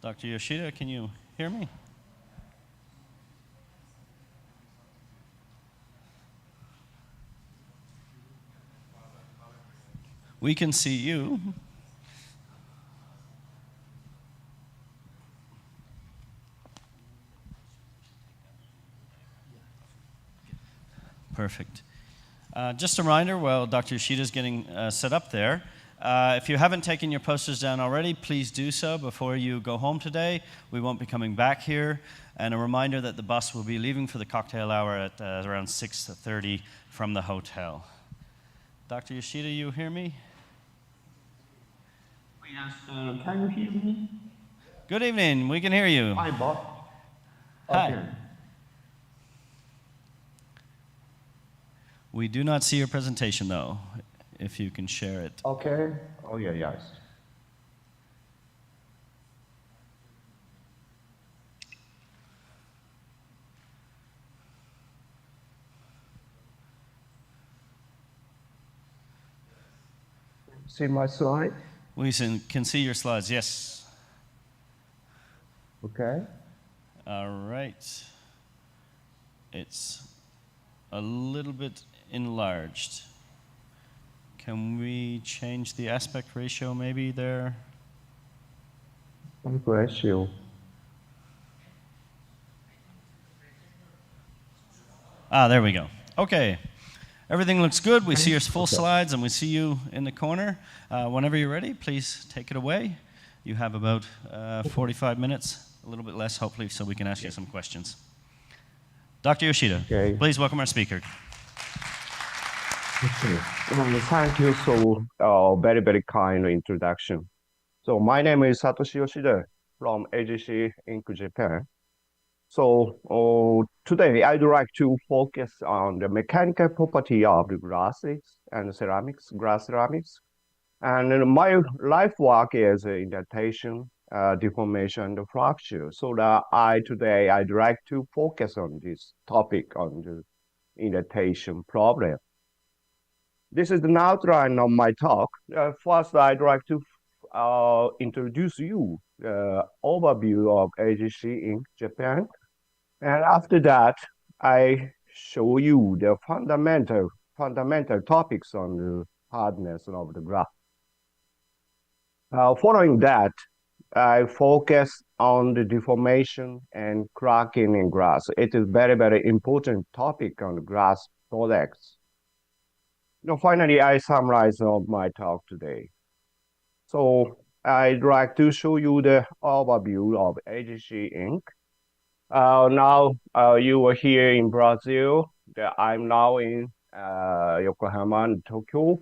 Dr. Yoshida, can you hear me? We can see you. Perfect. Just a reminder, while Dr. Yoshida is getting set up there, if you haven't taken your posters down already, please do so before you go home today. We won't be coming back here. And a reminder that the bus will be leaving for the cocktail hour at around 6:30 from the hotel. Dr. Yoshida, you hear me? Yes, can you hear me? Good evening, we can hear you. Hi, Bob. Hi. Okay. We do not see your presentation though, if you can share it. Okay. Oh, yeah, yes. See my slide? We can see your slides, yes. Okay. All right. It's a little bit enlarged. Can we change the aspect ratio maybe there? Ratio. Ah, there we go. Okay. Everything looks good. We see your full slides and we see you in the corner. Whenever you're ready, please take it away. You have about 45 minutes, a little bit less hopefully, so we can ask you some questions. Dr. Yoshida, please welcome our speaker. Okay. Thank you so very, very kind introduction. So my name is Satoshi Yoshida from AGC Inc. Japan. So today I'd like to focus on the mechanical property of the glasses and ceramics, glass ceramics. And my life work is indentation, deformation, and fracture. So that today I'd like to focus on this topic on the indentation problem. This is the outline of my talk. First, I'd like to introduce you the overview of AGC in Japan. And after that, I show you the fundamental topics on the hardness of the graph. Following that, I focus on the deformation and cracking in glass. It is very important topic on glass products. Now, finally, I summarize of my talk today. So I'd like to show you the overview of AGC Inc. Now you are here in Brazil. I'm now in Yokohama and Tokyo.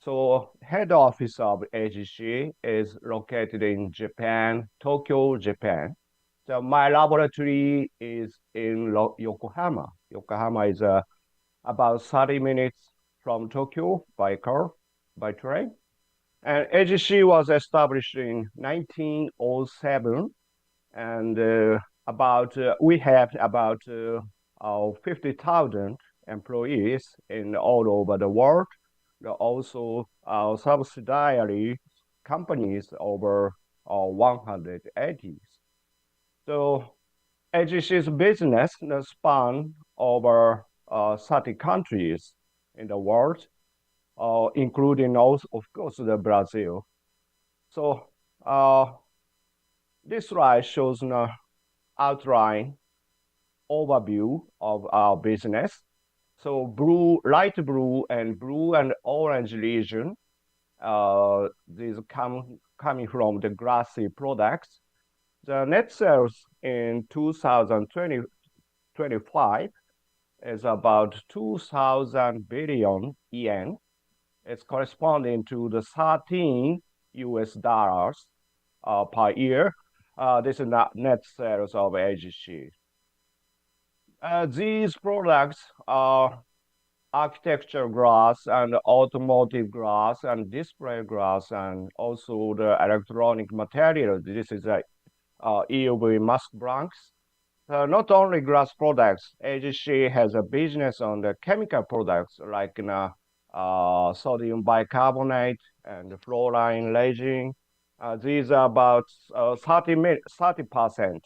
So head office of AGC is located in Japan, Tokyo, Japan. So my laboratory is in Yokohama. Yokohama is about 30 minutes from Tokyo by car, by train. And AGC was established in 1907, and we have about 50,000 employees in all over the world. Also, our subsidiary companies over 180. So AGC's business span over 30 countries in the world, including also, of course, the Brazil. So this slide shows an outline overview of our business. So light blue and orange region, these coming from the glassy products. The net sales in 2025 is about 2,000 billion yen. It's corresponding to the 13 US dollars per year. This is not net sales of AGC. These products are architecture glass and automotive glass and display glass and also the electronic materials. This is a EUV mask blanks. Not only glass products, AGC has a business on the chemical products like sodium bicarbonate and fluorine resin. These are about 30%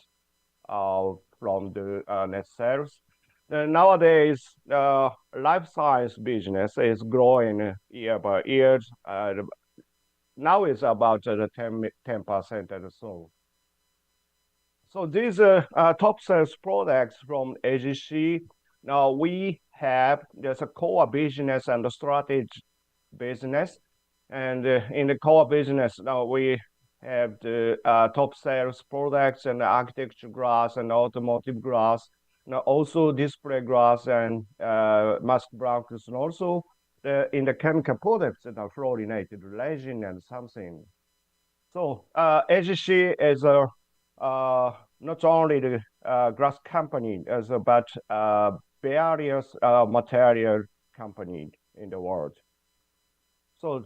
from the net sales. Nowadays, life science business is growing year by year. Now it's about 10% or so. So these top sales products from AGC. Now there's a core business and a strategy business. And in the core business, now we have the top sales products and architecture glass and automotive glass. Now also display glass and mask blanks, and also in the chemical products and fluorinated resin and something. So AGC is not only the glass company, but various material company in the world. So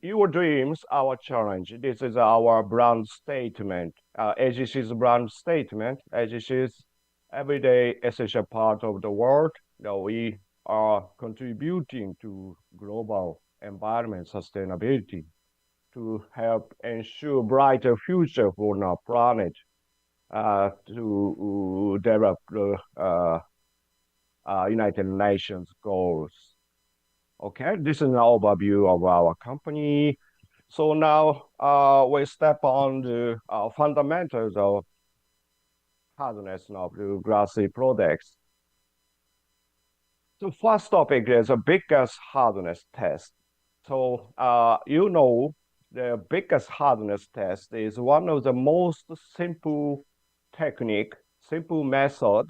your dreams, our challenge. This is our brand statement. AGC's brand statement. AGC's everyday essential part of the world that we are contributing to global environment sustainability to help ensure brighter future for our planet, to develop the United Nations goals. Okay, this is an overview of our company. So now we step on the fundamentals of hardness of the glassy products. So first topic is a biggest hardness test. So the biggest hardness test is one of the most simple method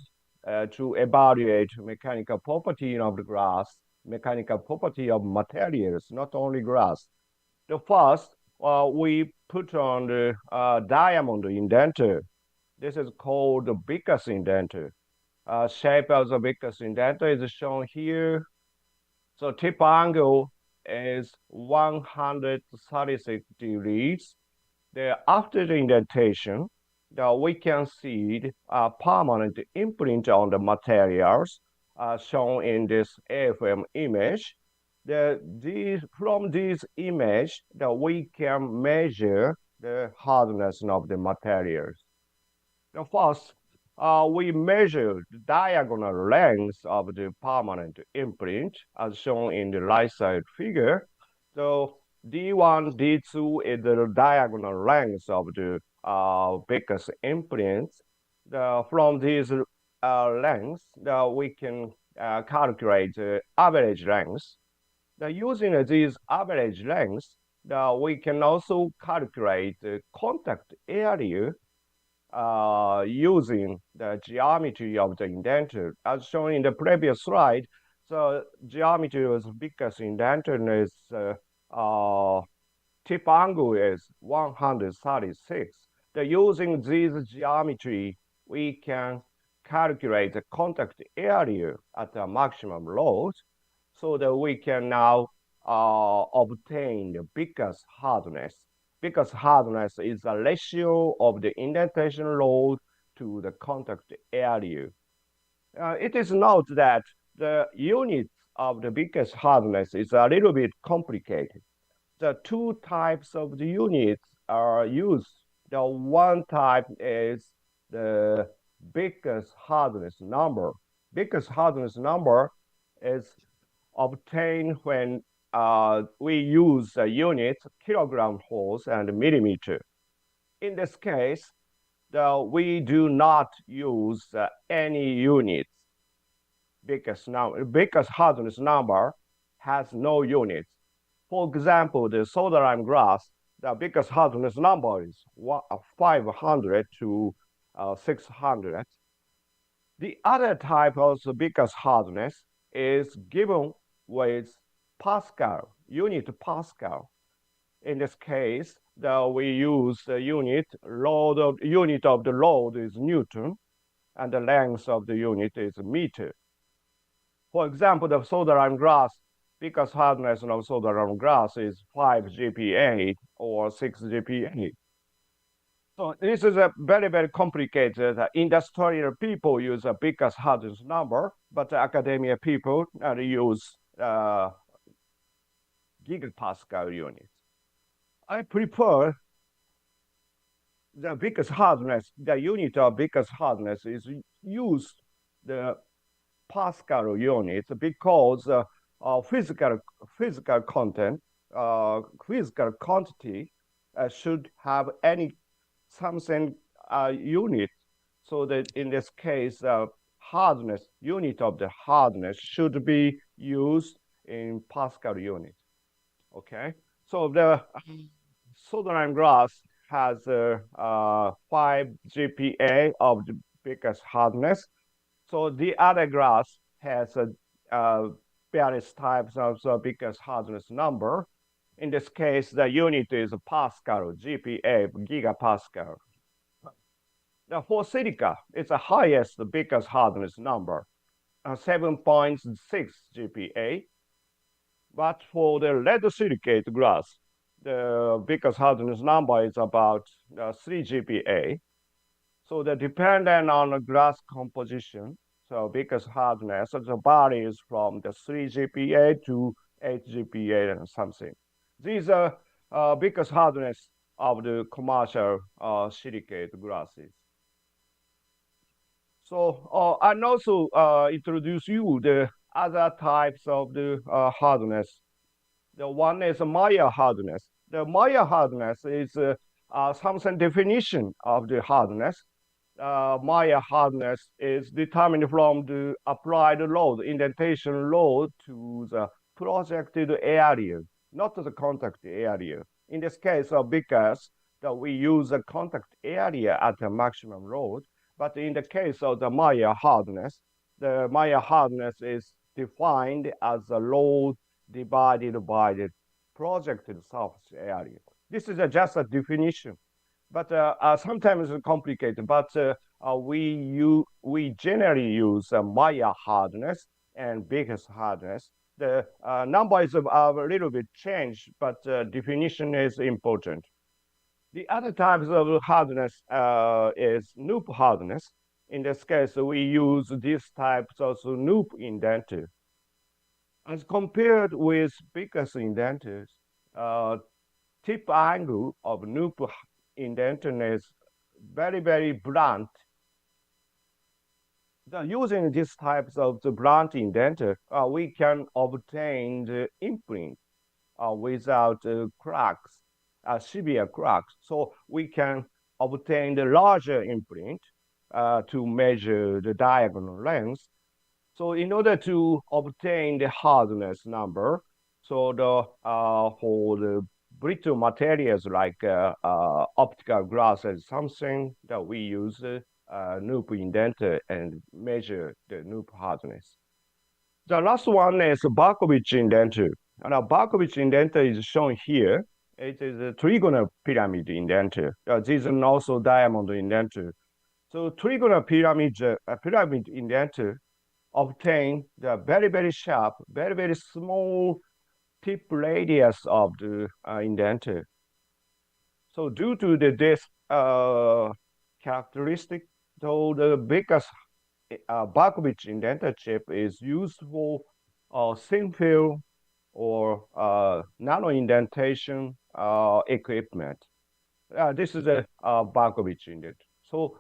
to evaluate mechanical property of the glass, mechanical property of materials, not only glass. The first, we put on the diamond indenter. This is called the biggest indenter. Shape of the biggest indenter is shown here. So tip angle is 136 degrees. After the indentation, we can see a permanent imprint on the materials shown in this AFM image. From this image, we can measure the hardness of the materials. Now first, we measure the diagonal length of the permanent imprint as shown in the right side figure. So D1, D2 is the diagonal length of the biggest imprints. From these lengths, we can calculate the average length. Using these average lengths, we can also calculate the contact area using the geometry of the indenture. As shown in the previous slide, so geometry of biggest indenture is tip angle is 136. Using this geometry, we can calculate the contact area at the maximum load so that we can now obtain the biggest hardness. Biggest hardness is the ratio of the indentation load to the contact area. It is noted that the unit of the biggest hardness is a little bit complicated. The two types of the units are used. The one type is the biggest hardness number. Biggest hardness number is obtained when we use the units kilogram holes and millimeter. In this case, we do not use any units. Biggest hardness number has no units. For example, the soda lime glass, the biggest hardness number is 500 to 600. The other type of the biggest hardness is given with Pascal, unit Pascal. In this case, we use the unit of the load is Newton, and the length of the unit is meter. For example, the soda lime glass, biggest hardness of soda lime glass is 5 GPa or 6 GPa. So this is a very, very complicated. Industrial people use a biggest hardness number, but academia people use gigapascal units. I prefer the biggest hardness. The unit of biggest hardness is used the Pascal units because physical content, physical quantity should have something unit. So that in this case, hardness, unit of the hardness should be used in Pascal unit. Okay, so the soda lime glass has 5 GPa of the biggest hardness. So the other glass has various types of the biggest hardness number. In this case, the unit is Pascal, GPa, gigapascal. Now for silica, it's the highest, the biggest hardness number, 7.6 GPa. But for the lead silicate glass, the biggest hardness number is about 3 GPa. So the dependent on the glass composition, so biggest hardness, the varies from the 3 GPa to 8 GPa and something. These are biggest hardness of the commercial silicate glasses. So and also introduce you the other types of the hardness. The one is Maya hardness. The Maya hardness is some definition of the hardness. Maya hardness is determined from the applied load, indentation load to the projected area, not to the contact area. In this case, because we use the contact area at the maximum load, but in the case of the Maya hardness is defined as the load divided by the projected surface area. This is just a definition, but sometimes it's complicated. But we generally use Maya hardness and Baker's hardness. The numbers are a little bit changed, but definition is important. The other types of hardness is Knoop hardness. In this case, we use these types of Knoop indenter. As compared with Baker's indenters, tip angle of Knoop indentation is very, very blunt. Using these types of the blunt indenter, we can obtain the imprint without cracks, severe cracks. So we can obtain the larger imprint to measure the diagonal length. So in order to obtain the hardness number, so for the brittle materials like optical glass and something that we use Knoop indenter and measure the Knoop hardness. The last one is Barkovich indenter. And a Barkovich indenter is shown here. It is a trigonal pyramid indenter. This is also diamond indenter. So trigonal pyramid indenter obtain the very, very sharp, very, very small tip radius of the indenter. So due to this characteristic, though the biggest Barkovich indenter chip is used for thin film or nano indentation equipment. This is a Barkovich indent. So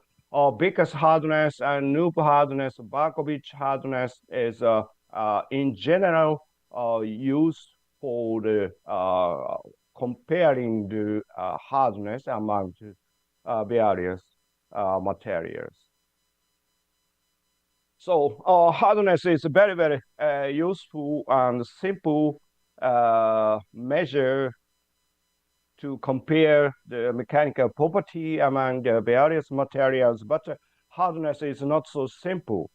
Baker's hardness and Knoop hardness, Barkovich hardness is in general used for the comparing the hardness among various materials. So hardness is very, very useful and simple measure to compare the mechanical property among the various materials, but hardness is not so simple.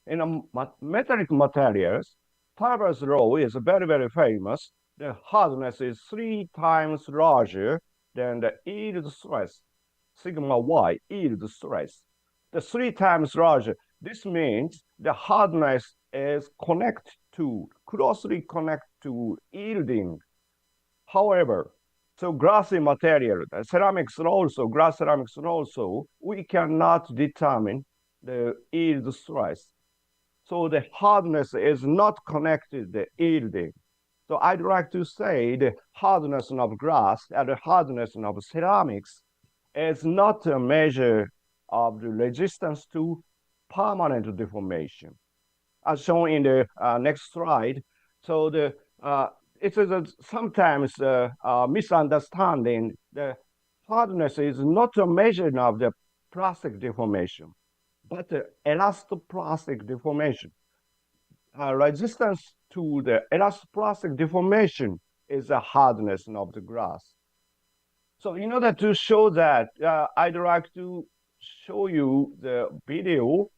In metallic materials, Taylor's law is very, very famous. The hardness is 3 times larger than the yield stress, sigma y, yield stress. The 3 times larger. This means the hardness is closely connected to yielding. However, so glassy material, ceramics also, glass ceramics also, we cannot determine the yield stress. So the hardness is not connected to yielding. So I'd like to say the hardness of glass and the hardness of ceramics is not a measure of the resistance to permanent deformation. As shown in the next slide, so it is sometimes misunderstanding. The hardness is not a measure of the plastic deformation, but the elastoplastic deformation. Resistance to the elastoplastic deformation is the hardness of the glass. So in order to show that, I'd like to show you the video.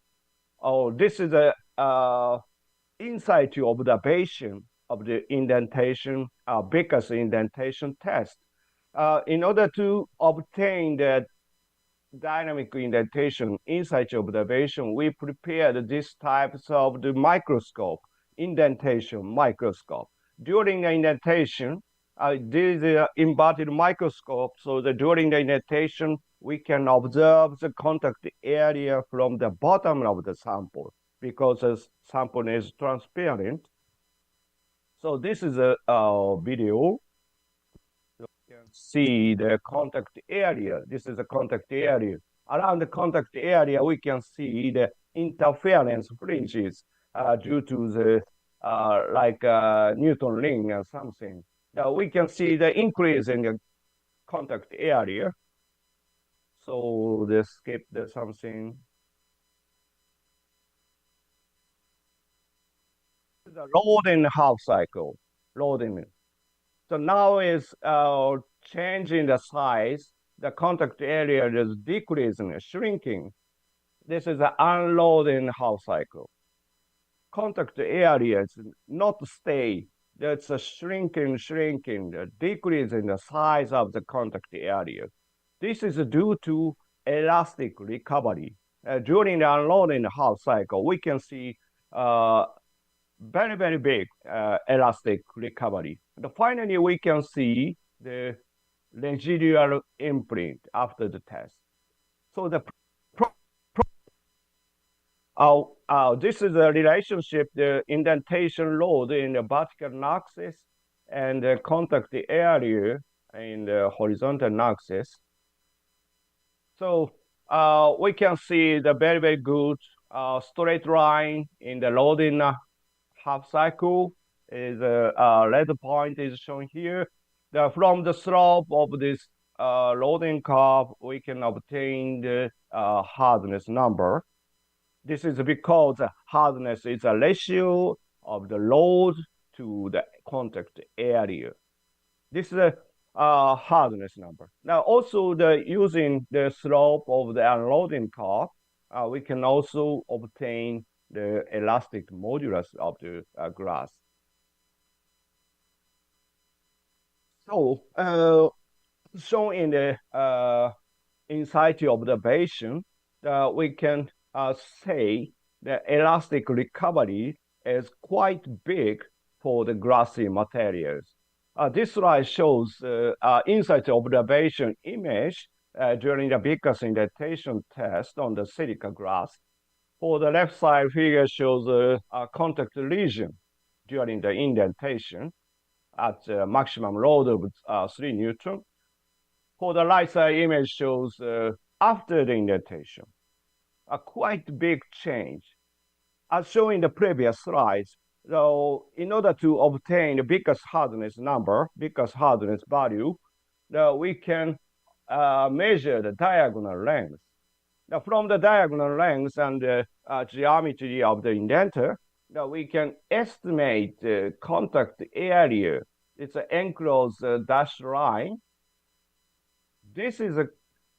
This is a in situ observation of the indentation, Baker's indentation test. In order to obtain the dynamic indentation in situ observation, we prepared these types of the microscope, indentation microscope. During the indentation, this is an inverted microscope, so that during the indentation, we can observe the contact area from the bottom of the sample because the sample is transparent. So this is a video. So you can see the contact area. This is the contact area. Around the contact area, we can see the interference fringes due to the like Newton ring or something. We can see the increase in the contact area. So they skip the something. The loading half cycle, loading. So now is changing the size. The contact area is decreasing, shrinking. This is an unloading half cycle. Contact area is not stay. That's a shrinking, decrease in the size of the contact area. This is due to elastic recovery. During the unloading half cycle, we can see very, very big elastic recovery. And finally, we can see the residual imprint after the test. So the this is a relationship, the indentation load in the vertical axis and the contact area in the horizontal axis. So we can see the very, very good straight line in the loading half cycle. Is red point is shown here. From the slope of this loading curve, we can obtain the hardness number. This is because hardness is a ratio of the load to the contact area. This is a hardness number. Now, also using the slope of the unloading curve, we can also obtain the elastic modulus of the glass. So, shown in the in situ observation, we can say the elastic recovery is quite big for the glassy materials. This slide shows in situ observation image during the Vickers indentation test on the silica glass. For the left side figure shows a contact lesion during the indentation at maximum load of 3 Newton. For the right side image shows after the indentation, a quite big change. As shown in the previous slides, so in order to obtain the biggest hardness number, biggest hardness value, we can measure the diagonal length. Now, from the diagonal length and the geometry of the indenter, we can estimate the contact area. It's an enclosed dashed line. This is an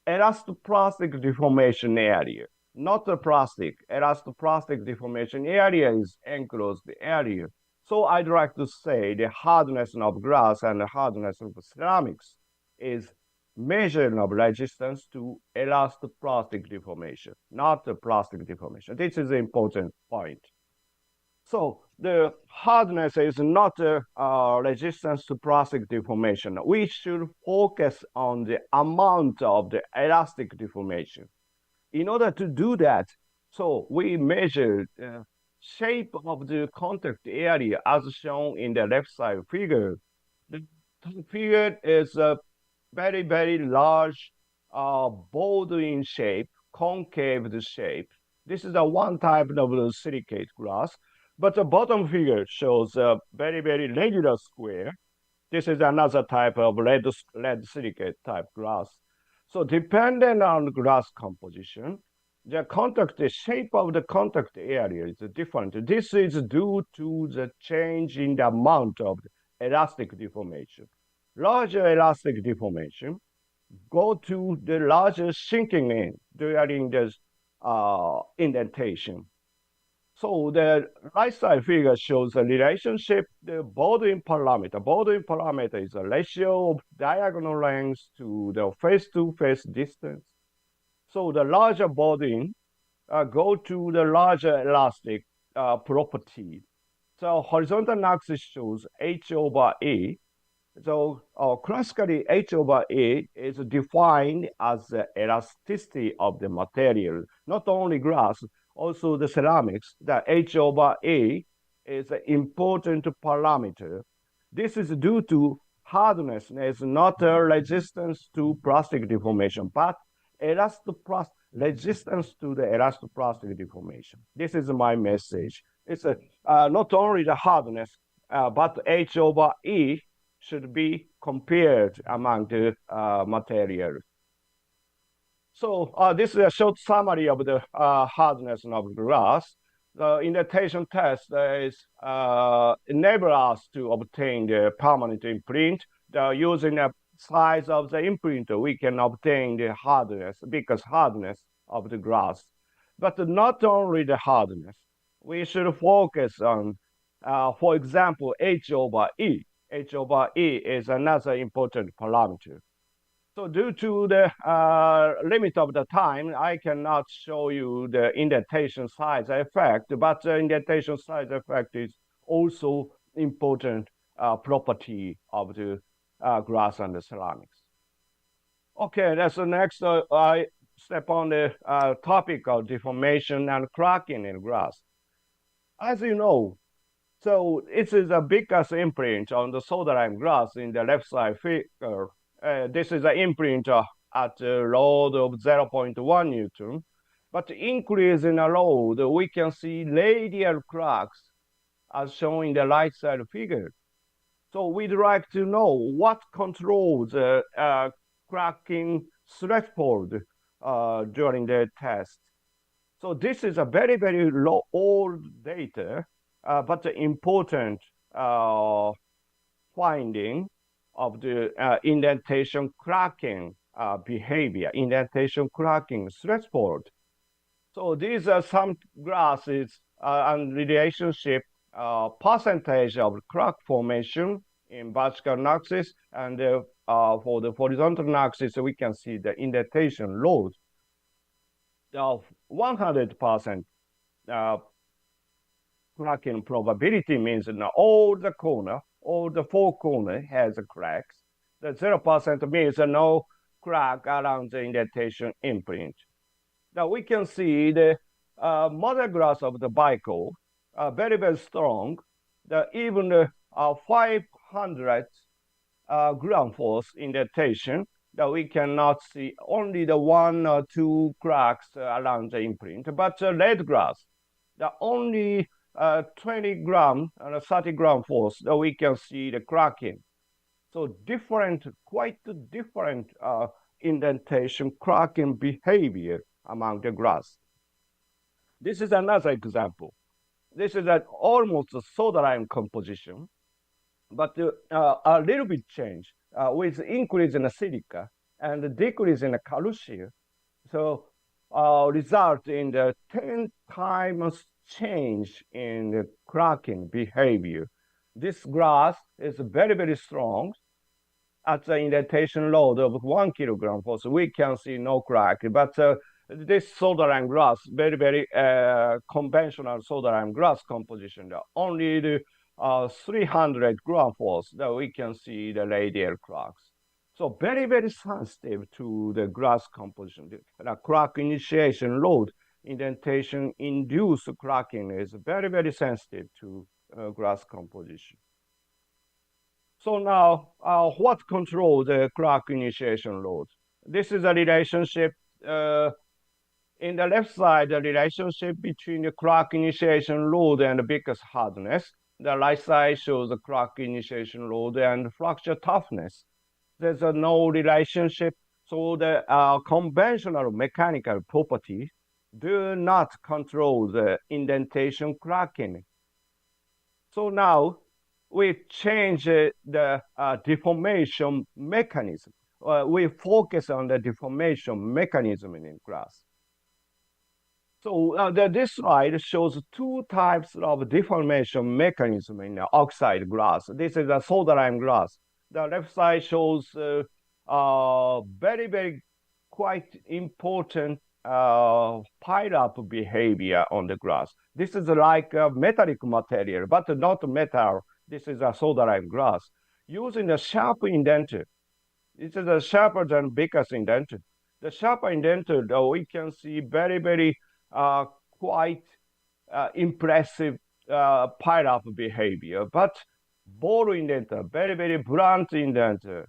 elastoplastic deformation area, not a plastic. Elastoplastic deformation area is enclosed area. So I'd like to say the hardness of glass and the hardness of ceramics is measure of resistance to elastoplastic deformation, not the plastic deformation. This is an important point. So the hardness is not a resistance to plastic deformation. We should focus on the amount of the elastic deformation. In order to do that, so we measure the shape of the contact area as shown in the left side figure. The figure is a very, very large bowl-in shape, concave shape. This is a one type of the silicate glass, but the bottom figure shows a very, very regular square. This is another type of lead silicate type glass. So depending on glass composition, the shape of the contact area is different. This is due to the change in the amount of elastic deformation. Larger elastic deformation go to the larger sinking in during this indentation. So the right side figure shows the relationship, the bordering parameter. Bordering parameter is a ratio of diagonal length to the face-to-face distance. So the larger bordering go to the larger elastic property. So horizontal axis shows H over A. So classically, H over A is defined as the elasticity of the material, not only glass, also the ceramics. The H over A is an important parameter. This is due to hardness is not a resistance to plastic deformation, but resistance to the elastoplastic deformation. This is my message. It's not only the hardness, but H over E should be compared among the materials. So this is a short summary of the hardness of glass. The indentation test enable us to obtain the permanent imprint. Using the size of the imprint, we can obtain the hardness, biggest hardness of the glass. But not only the hardness, we should focus on For example, H over E. H over E is another important parameter. So due to the limit of the time, I cannot show you the indentation size effect, but the indentation size effect is also important property of the glass and the ceramics. Okay, that's the next I step on the topic of deformation and cracking in glass. As you know, so it is the biggest imprint on the soda-lime glass in the left side figure. This is an imprint at a load of 0.1 Newton. But increase in the load, we can see radial cracks as shown in the right side figure. So we'd like to know what controls cracking threshold during the test. So this is a very, very low old data, but important finding of the indentation cracking behavior, indentation cracking threshold. So these are some grasses and relationship percentage of crack formation in vertical axis, and for the horizontal axis, we can see the indentation load of 100% cracking probability means that all the four corner has cracks. The 0% means no crack around the indentation imprint. Now we can see the mother glass of the bicycle very, very strong. Even 500 ground force indentation, that we cannot see only the 1 or 2 cracks around the imprint. But lead glass, the only 20 gram and 30 gram force that we can see the cracking. So different, quite different indentation cracking behavior among the glass. This is another example. This is almost a soda-lime composition, but a little bit change with increase in the silica and decrease in the calcium. So result in the 10 times change in the cracking behavior. This glass is very, very strong. At the indentation load of 1 kilogram force, we can see no crack. But this soda-lime glass, very, very conventional soda-lime glass composition, only the 300 gram force that we can see the radial cracks. So very, very sensitive to the glass composition. The crack initiation load, indentation induced cracking is very, very sensitive to glass composition. So now, what controls the crack initiation load? This is a relationship. In the left side, the relationship between the crack initiation load and the biggest hardness. The right side shows the crack initiation load and fracture toughness. There's no relationship, so the conventional mechanical properties do not control the indentation cracking. So now, we change the deformation mechanism. We focus on the deformation mechanism in glass. So this slide shows 2 types of deformation mechanism in oxide glass. This is a soda-lime glass. The left side shows very, very quite important pile-up behavior on the glass. This is like a metallic material, but not metal. This is a soda-lime glass. Using a sharp indenter, this is a sharper than biggest indenter. The sharper indenter, though, we can see very, very quite impressive pile-up behavior. But ball indenter, very, very blunt indenter.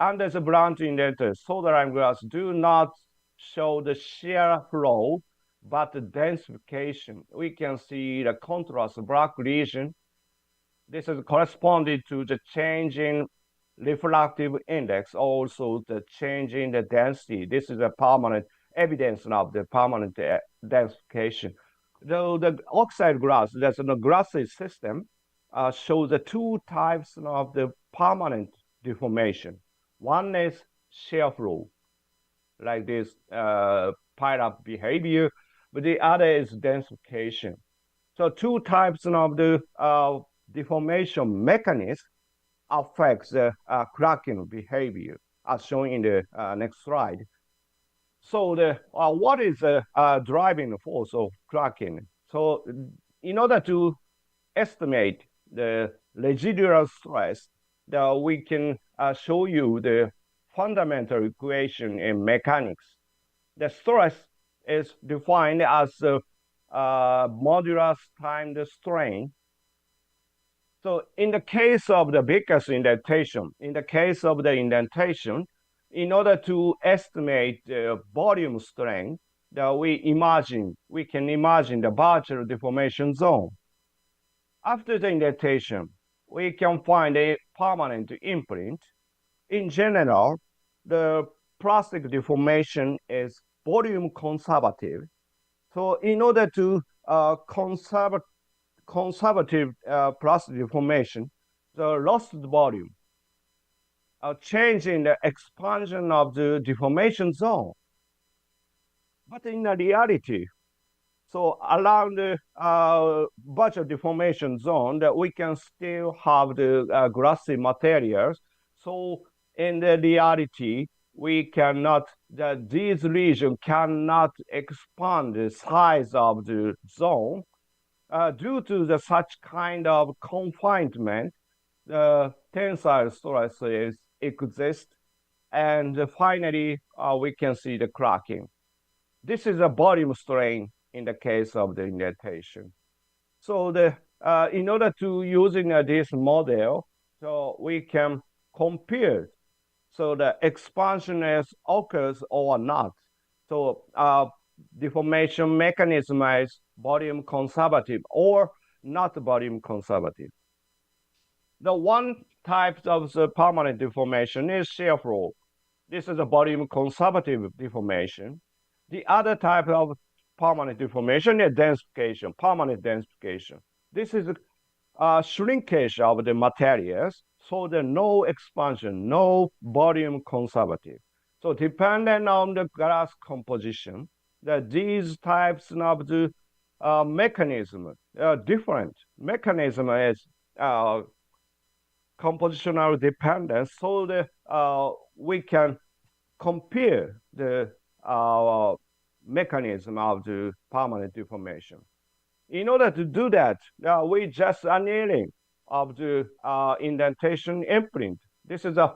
Under the blunt indenter, soda-lime glass do not show the shear flow, but the densification. We can see the contrast black region. This is corresponding to the change in refractive index, also the change in the density. This is a permanent evidence of the permanent densification. Though the oxide glass, there's a glassy system, shows the 2 types of the permanent deformation. One is shear flow, like this pile-up behavior, but the other is densification. So two types of the deformation mechanism affects the cracking behavior, as shown in the next slide. So what is the driving force of cracking? So in order to estimate the residual stress, we can show you the fundamental equation in mechanics. The stress is defined as modulus times the strain. So in the case of the viscous indentation, in order to estimate the volume strain, we can imagine the virtual deformation zone. After the indentation, we can find a permanent imprint. In general, the plastic deformation is volume conservative. So in order to conservative plastic deformation, the lost volume, a change in the expansion of the deformation zone. But in reality, so around the virtual deformation zone, that we can still have the glassy materials. So in the reality, we cannot, these regions cannot expand the size of the zone. Due to such kind of confinement, the tensile stresses exist, and finally, we can see the cracking. This is a volume strain in the case of the indentation. So in order to using this model, so we can compare so the expansion occurs or not. So deformation mechanism is volume conservative or not volume conservative. The one type of the permanent deformation is shear flow. This is a volume conservative deformation. The other type of permanent deformation is densification, permanent densification. This is a shrinkage of the materials, so there's no expansion, no volume conservative. So depending on the glass composition, these types of the mechanism different. Mechanism is compositional dependence, so we can compare the mechanism of the permanent deformation. In order to do that, we just annealing of the indentation imprint. This is a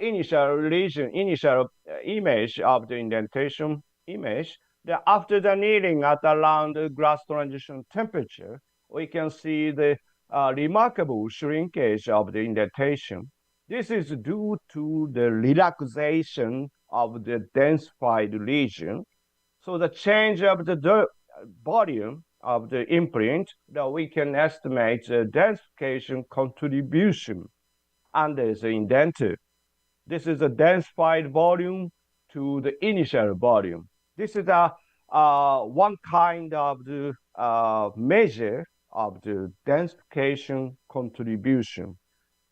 initial region, initial image of the indentation image. After the annealing at around the glass transition temperature, we can see the remarkable shrinkage of the indentation. This is due to the relaxation of the densified region. So the change of the volume of the imprint, that we can estimate the densification contribution under the indented. This is a densified volume to the initial volume. This is one kind of the measure of the densification contribution.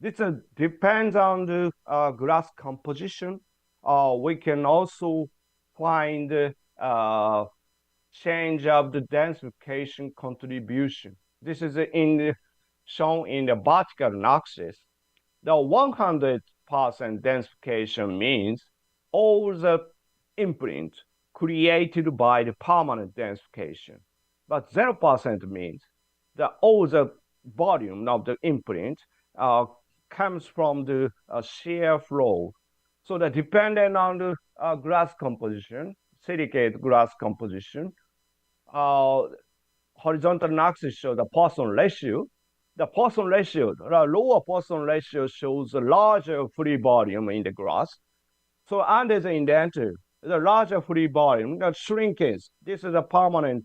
This depends on the glass composition. We can also find change of the densification contribution. This is shown in the vertical axis. The 100% densification means all the imprint created by the permanent densification. But 0% means that all the volume of the imprint comes from the shear flow. So that depending on the glass composition, silicate glass composition, horizontal axis shows the Poisson ratio. The Poisson ratio, the lower Poisson ratio shows a larger free volume in the glass. So under the indenture, the larger free volume, the shrinkage, this is a permanent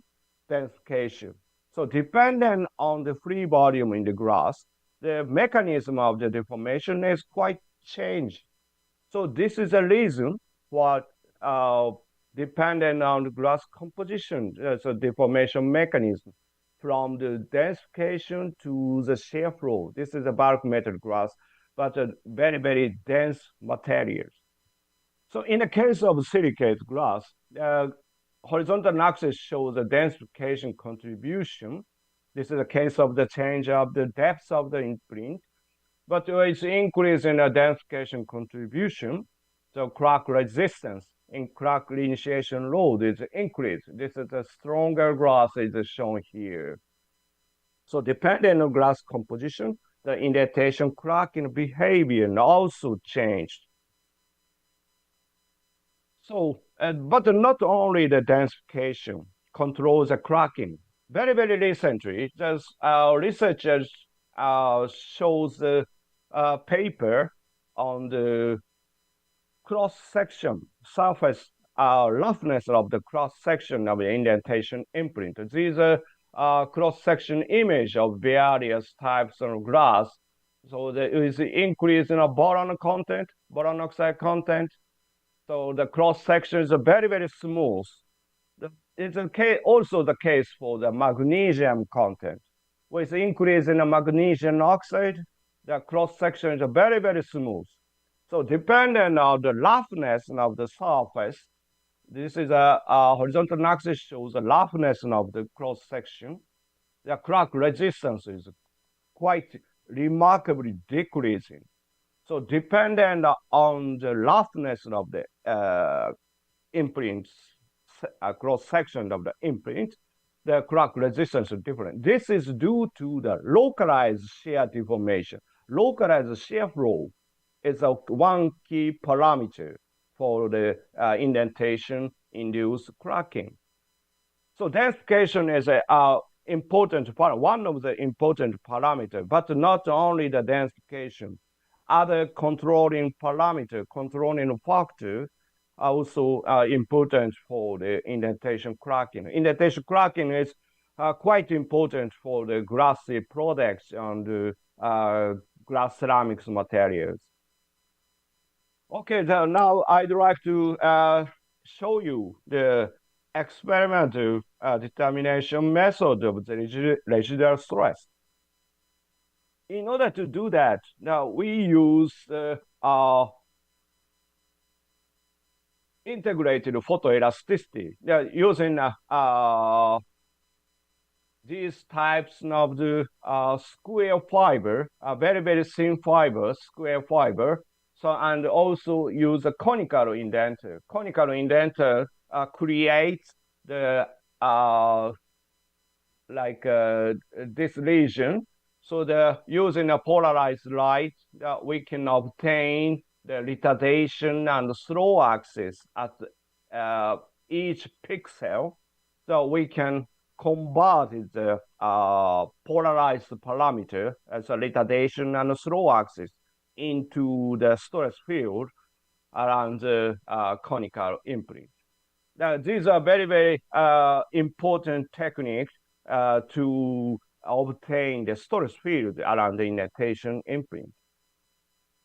densification. So depending on the free volume in the glass, the mechanism of the deformation is quite changed. So this is a reason why dependent on the glass composition, there's a deformation mechanism from the densification to the shear flow. This is a bulk metal glass, but a very, very dense materials. So in the case of silicate glass, horizontal axis shows the densification contribution. This is a case of the change of the depth of the imprint. But with increase in the densification contribution, the crack resistance in crack initiation load is increased. This is a stronger glass is shown here. So depending on glass composition, the indentation cracking behavior also changed. So, but not only the densification controls the cracking. Very, very recently, just researchers shows the paper on the cross-section surface roughness of the cross-section of the indentation imprint. These are cross-section image of various types of glass. So there is increase in a boron content, boron oxide content. So the cross-section is very, very smooth. It's also the case for the magnesium content. With increase in the magnesium oxide, the cross-section is very, very smooth. So depending on the roughness of the surface, this is a horizontal axis shows the roughness of the cross-section. The crack resistance is quite remarkably decreasing. So depending on the roughness of the imprints, cross-section of the imprint, the crack resistance is different. This is due to the localized shear deformation. Localized shear flow is one key parameter for the indentation-induced cracking. So densification is a important part, one of the important parameters, but not only the densification. Other controlling parameter, controlling factor, are also important for the indentation cracking. Indentation cracking is quite important for the glassy products and glass ceramics materials. Okay, so now I'd like to show you the experimental determination method of the residual stress. In order to do that, now we use integrated photoelasticity. Using these types of the square fiber, very, very thin fiber, square fiber. So, and also use a conical indenter. Conical indenter creates the this region. So using a polarized light, we can obtain the retardation and slow axis at each pixel. So we can convert the polarized parameter as a retardation and slow axis into the stress field around the conical imprint. Now, these are very, very important techniques to obtain the stress field around the indentation imprint.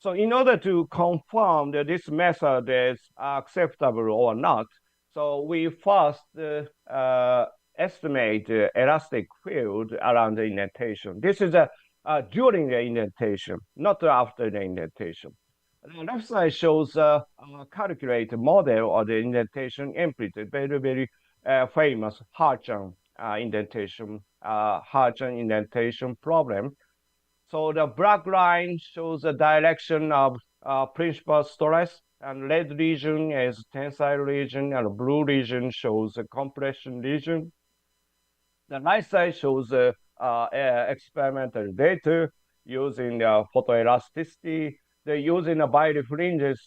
So in order to confirm that this method is acceptable or not, so we first estimate the elastic field around the indentation. This is during the indentation, not after the indentation. The left side shows a calculated model of the indentation imprint, very, very famous Harchan indentation problem. So the black line shows the direction of principal stress, and red region is tensile region, and blue region shows the compression region. The right side shows the experimental data using photoelasticity. They're using a birefringence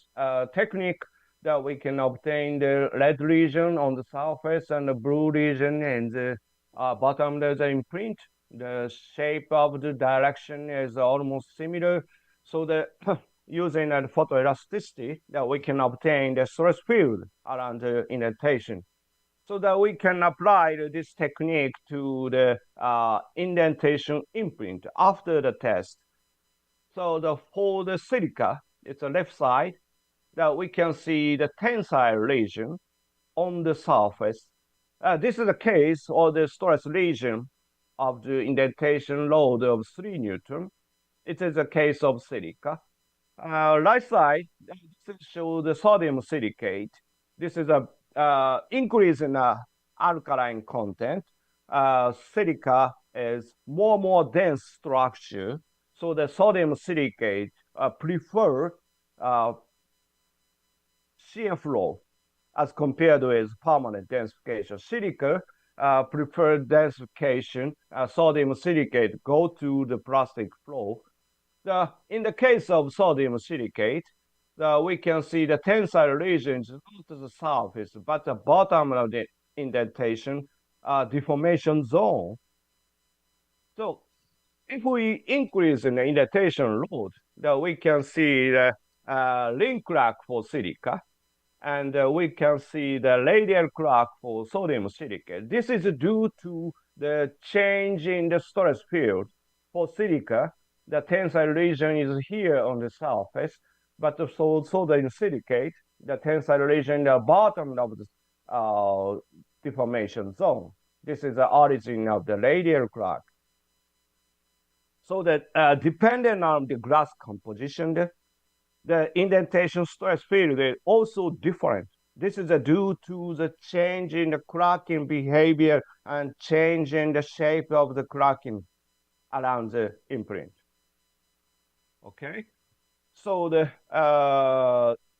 technique that we can obtain the red region on the surface and the blue region in the bottom. There's an imprint. The shape of the direction is almost similar. So the using the photoelasticity that we can obtain the stress field around the indentation, so that we can apply this technique to the indentation imprint after the test. So for the silica, it's the left side, that we can see the tensile region on the surface. This is the case of the stress region of the indentation load of 3 Newton. It is a case of silica. Right side, this shows the sodium silicate. This is a increase in alkaline content. Silica is more dense structure. So the sodium silicate prefer shear flow as compared with permanent densification. Silica prefer densification. Sodium silicate go to the plastic flow. In the case of sodium silicate, we can see the tensile region is not to the surface, but the bottom of the indentation deformation zone. So if we increase in the indentation load, we can see the ring crack for silica, and we can see the radial crack for sodium silicate. This is due to the change in the stress field. For silica, the tensile region is here on the surface, but for sodium silicate, the tensile region at the bottom of the deformation zone. This is the origin of the radial crack. So that depending on the glass composition, the indentation stress field is also different. This is due to the change in the cracking behavior and change in the shape of the cracking around the imprint. Okay, so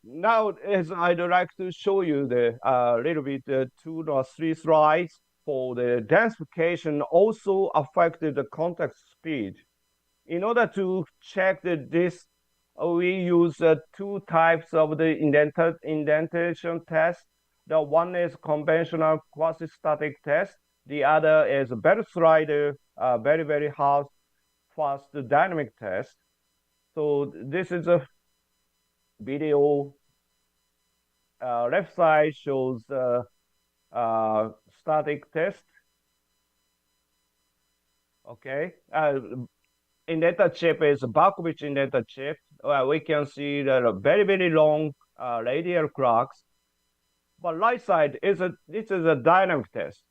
now as I'd like to show you the little bit 2 or 3 slides for the densification also affected the contact speed. In order to check this, we use 2 types of the indentation test. The one is conventional quasi-static test. The other is a belt slider, very fast dynamic test. So this is a video. Left side shows static test. Okay. Indenter chip is a Barkovich indenter chip. We can see the very long radial cracks. But right side this is a dynamic test.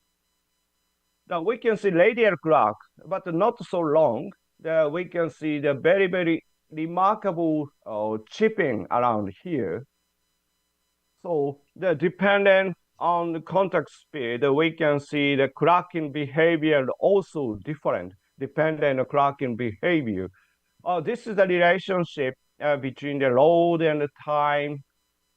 Now we can see radial crack, but not so long. We can see the very remarkable chipping around here. So dependent on the contact speed, we can see the cracking behavior also different, dependent on cracking behavior. This is the relationship between the load and the time,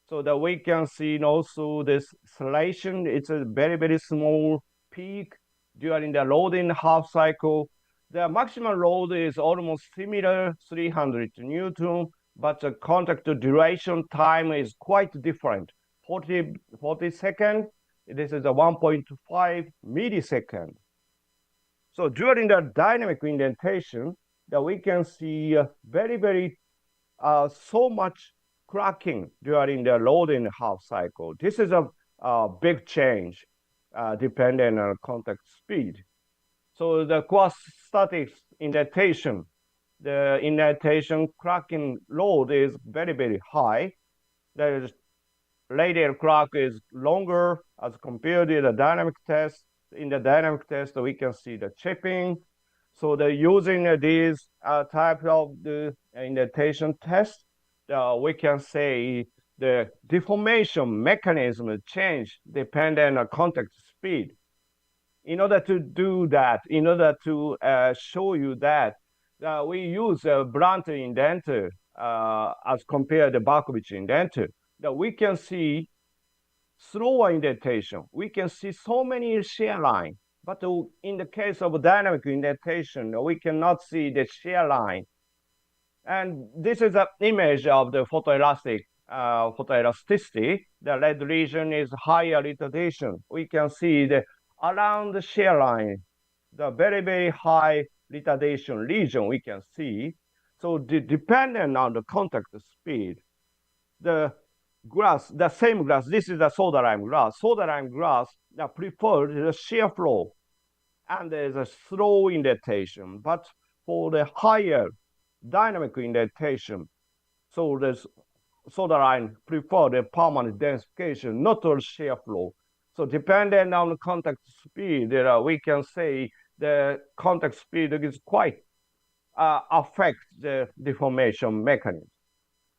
so that we can see also this oscillation. It's a very small peak during the loading half cycle. The maximum load is almost similar, 300 Newton, but the contact duration time is quite different. 40 seconds, this is a 1.5 millisecond. So during the dynamic indentation, that we can see very so much cracking during the loading half cycle. This is a big change depending on contact speed. So the quasi-static indentation, the indentation cracking load is very high. The radial crack is longer as compared to the dynamic test. In the dynamic test, we can see the chipping. So using these type of the indentation test, we can say the deformation mechanism change depending on contact speed. In order to do that, in order to show you that, we use a blunt indenter as compared to Barkovich indenter. That we can see slower indentation. We can see so many shear line, but in the case of dynamic indentation, we cannot see the shear line. And this is an image of the photoelasticity. The red region is higher retardation. We can see around the shear line, the very high retardation region we can see. So depending on the contact speed, the same glass, this is a soda lime glass. Soda lime glass prefers the shear flow, and there's a slow indentation. But for the higher dynamic indentation, so the soda lime prefer the permanent densification, not a shear flow. So depending on the contact speed, we can say the contact speed is quite affect the deformation mechanism.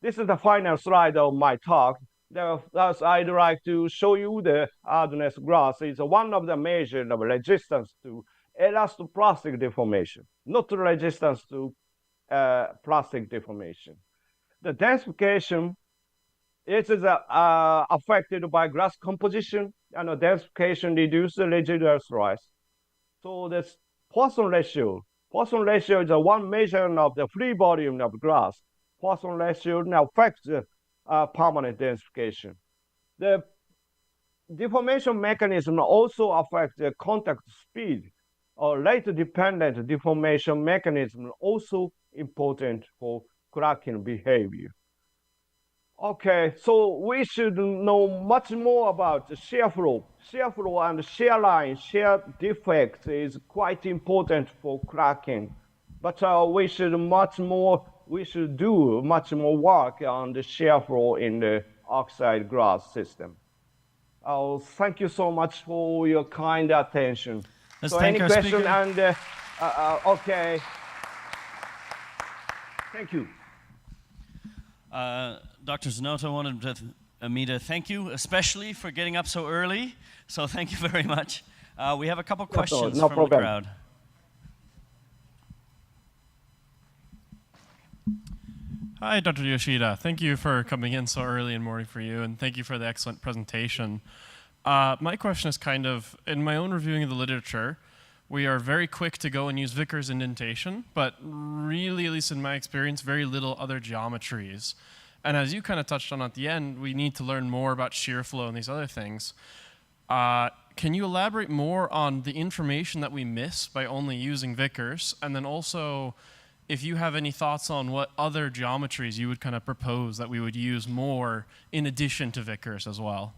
This is the final slide of my talk. Thus, I'd like to show you the hardness glass is one of the measures of resistance to elastoplastic deformation, not resistance to plastic deformation. The densification it is affected by glass composition, and the densification reduces the residual stress. So this Poisson ratio is one measure of the free volume of glass. Poisson ratio now affects the permanent densification. The deformation mechanism also affects the contact speed. Or rate-dependent deformation mechanism also important for cracking behavior. Okay, so we should know much more about the shear flow. Shear flow and shear line, shear defect is quite important for cracking. But we should do much more work on the shear flow in the oxide glass system. Thank you so much for your kind attention. Let's so thank any our question speaker. and okay. Thank you. Dr. Zanotto wanted me to thank you, especially for getting up so early. So thank you very much. We have a couple questions no from problem. the crowd. Hi, Dr. Yoshida. Thank you for coming in so early in the morning for you, and thank you for the excellent presentation. My question is kind of, in my own reviewing of the literature, we are very quick to go and use Vickers indentation, but really, at least in my experience, very little other geometries. And as you kind of touched on at the end, we need to learn more about shear flow and these other things. Can you elaborate more on the information that we miss by only using Vickers? And then also, if you have any thoughts on what other geometries you would kind of propose that we would use more in addition to Vickers as well.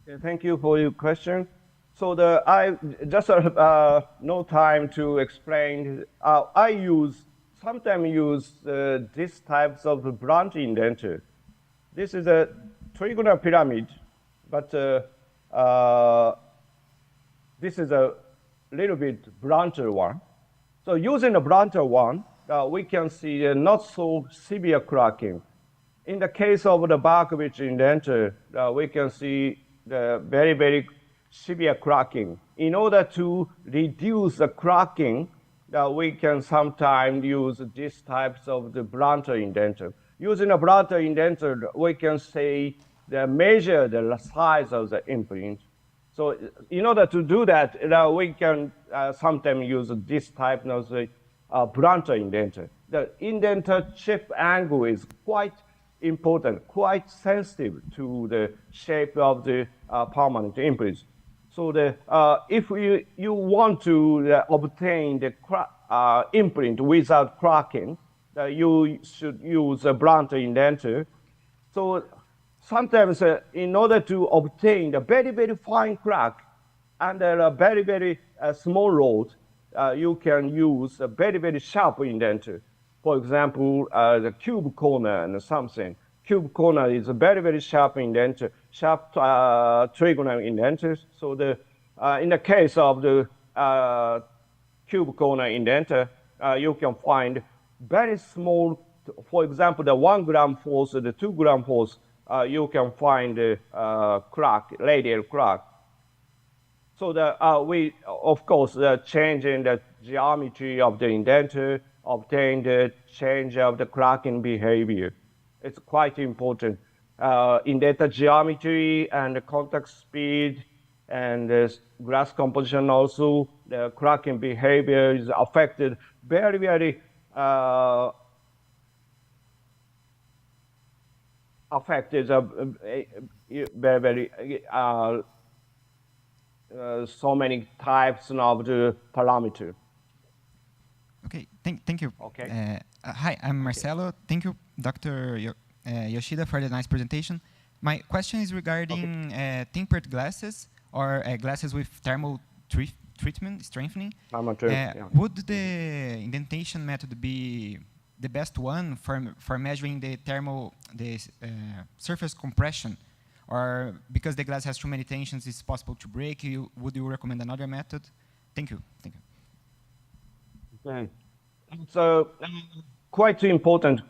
Okay, thank you for your question. So I just no time to explain. I sometimes use these types of branch indenter. This is a trigonal pyramid, but this is a little bit blunter one. So using a blunter one, we can see not so severe cracking. In the case of the Barkovich indenter, we can see the very, very severe cracking. In order to reduce the cracking, we can sometimes use these types of the blunter indenter. Using a blunter indenter, we can measure the size of the imprint. So in order to do that, we can sometimes use this type of blunter indenter. The indenter chip angle is quite important, quite sensitive to the shape of the permanent imprint. So if you want to obtain the imprint without cracking, you should use a blunter indenter. So sometimes in order to obtain the very, very fine crack under a very, very small road, you can use a very, very sharp indenter. For example, the cube corner and something. Cube corner is a very, very sharp indenter, sharp trigonal indenters. So in the case of the cube corner indenter, you can find very small, for example, the 1 gram force, the 2 gram force, you can find crack, radial crack. So we, of course, changing the geometry of the indenter, obtain the change of the cracking behavior. It's quite important. Indenter geometry and the contact speed and the glass composition also, the cracking behavior is affected very, very affected so many types of the parameter. Okay, thank you. Okay. Hi, I'm Marcelo. Thank you, Dr. Yoshida, for the nice presentation. My question is regarding tempered glasses or glasses with thermal treatment, strengthening. Would the indentation method be the best one for measuring the surface compression? Or because the glass has too many tensions, it's possible to break, would you recommend another method? Thank you. Thank you. Okay. So quite important.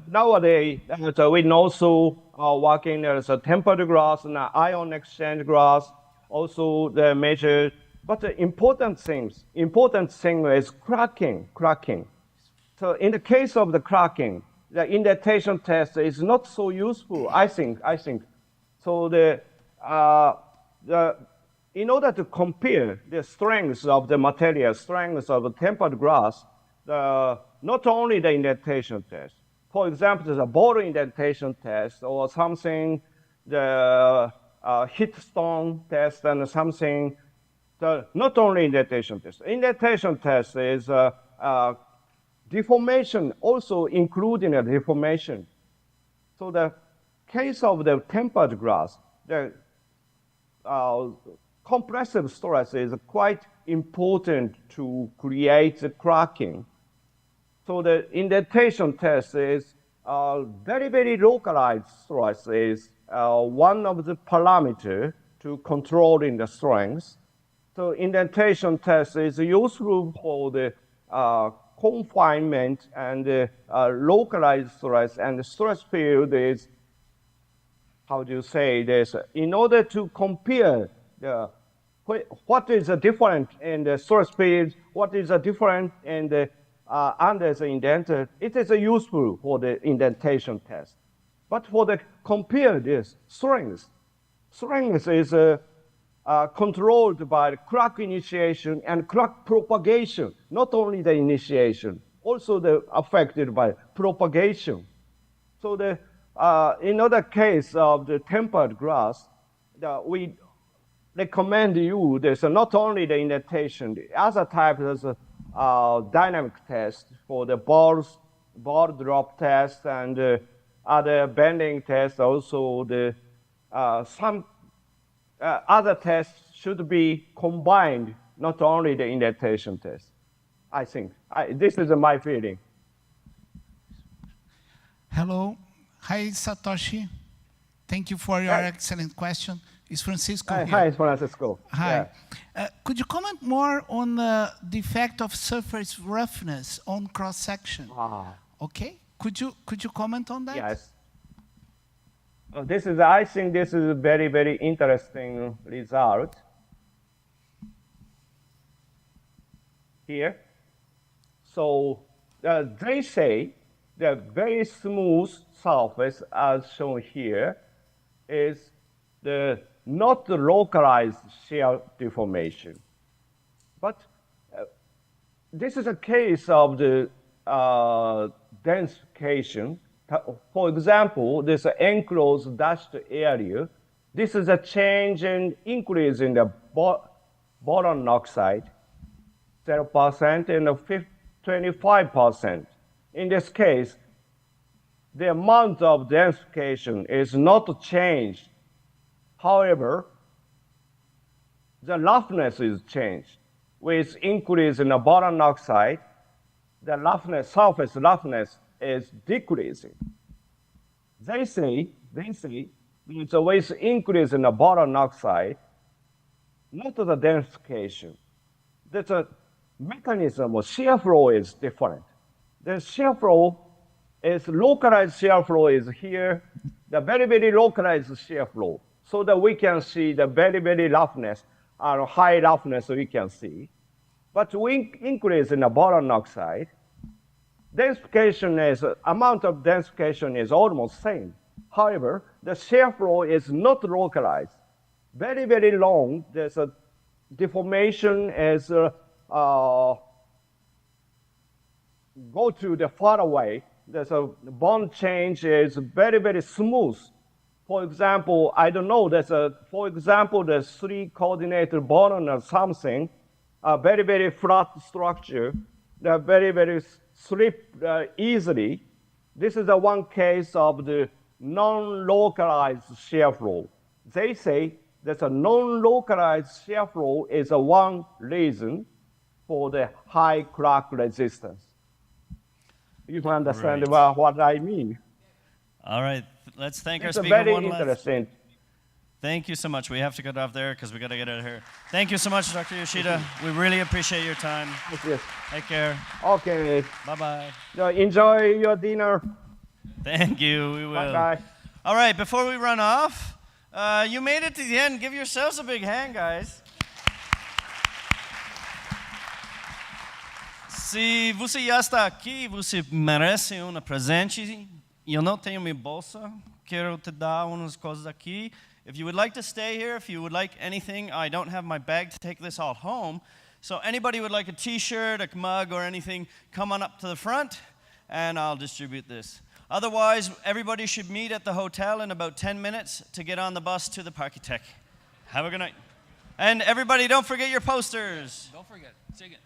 Nowadays, we also working as a tempered glass and ion exchange glass, also the measure. But the important thing is cracking. So in the case of the cracking, the indentation test is not so useful, I think. So in order to compare the strengths of the material, strengths of the tempered glass, not only the indentation test. For example, the bottle indentation test or something, the heat stone test and something, not only indentation test. Indentation test is deformation, also including a deformation. So the case of the tempered glass, the compressive stress is quite important to create the cracking. So the indentation test is very, very localized stress is one of the parameters to controlling the strength. So indentation test is useful for the confinement and localized stress, and the stress field is, how do you say this? In order to compare what is the difference in the stress field, what is the difference in the under the indented, it is useful for the indentation test. But for the compare this strength is controlled by crack initiation and crack propagation, not only the initiation, also affected by propagation. So in other case of the tempered glass, we recommend you, there's not only the indentation, the other type is a dynamic test for the ball drop test and other bending tests. Also, some other tests should be combined, not only the indentation test. I think this is my feeling. Hello, hi Satoshi. Thank you for your excellent question. It's Francisco here. Hi, Francisco. Hi. Yeah. Could you comment more on the effect of surface roughness on cross section? Okay. Could you comment on that? Yes. I think this is a very, very interesting result. Here. So they say the very smooth surface, as shown here, is not the localized shear deformation. But this is a case of the densification. For example, this enclosed dashed area. This is a change in increase in the boron oxide, 0% and 25%. In this case, the amount of densification is not changed. However, the roughness is changed. With increase in the boron oxide, the roughness, surface roughness is decreasing. They say it's a with increase in the boron oxide, not the densification. That's a mechanism of shear flow is different. The shear flow is localized shear flow is here, the very, very localized shear flow, so that we can see the very, very roughness, high roughness we can see. But we increase in the boron oxide, amount of densification is almost same. However, the shear flow is not localized. Very, very long, there's a deformation as go to the far away. There's a bond change is very, very smooth. For example, I don't know, for example, the 3 coordinated boron or something, a very, very flat structure, they're very, very slip easily. This is one case of the non-localized shear flow. They say that a non-localized shear flow is one reason for the high crack resistance. You can understand what I mean. All right, let's thank our It's speaker very one last. interesting. Thank you so much. We have to get off there because we got to get out of here. Thank you so much, Dr. Yoshida. We really appreciate your time. Yes. Take care. Okay. Bye-bye. Enjoy your dinner. Thank you. We will. Bye-bye. All right, before we run off, You made it to the end. Give yourselves a big hand, guys. Se você já está aqui, você merece um presente. Eu não tenho minha bolsa. Quero te dar umas coisas aqui. If you would like to stay here, if you would like anything, I don't have my bag to take this all home. So anybody would like a t-shirt, a mug, or anything, come on up to the front, and I'll distribute this. Otherwise, everybody should meet at the hotel in about 10 minutes to get on the bus to the Parkitech. Have a good night. And everybody, don't forget your posters. Don't forget. Say again.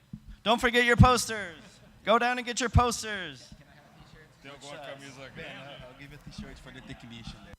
Don't forget your posters. Go down and get your posters. Tem alguma camisa grande? I'll give a t-shirt for the technician there.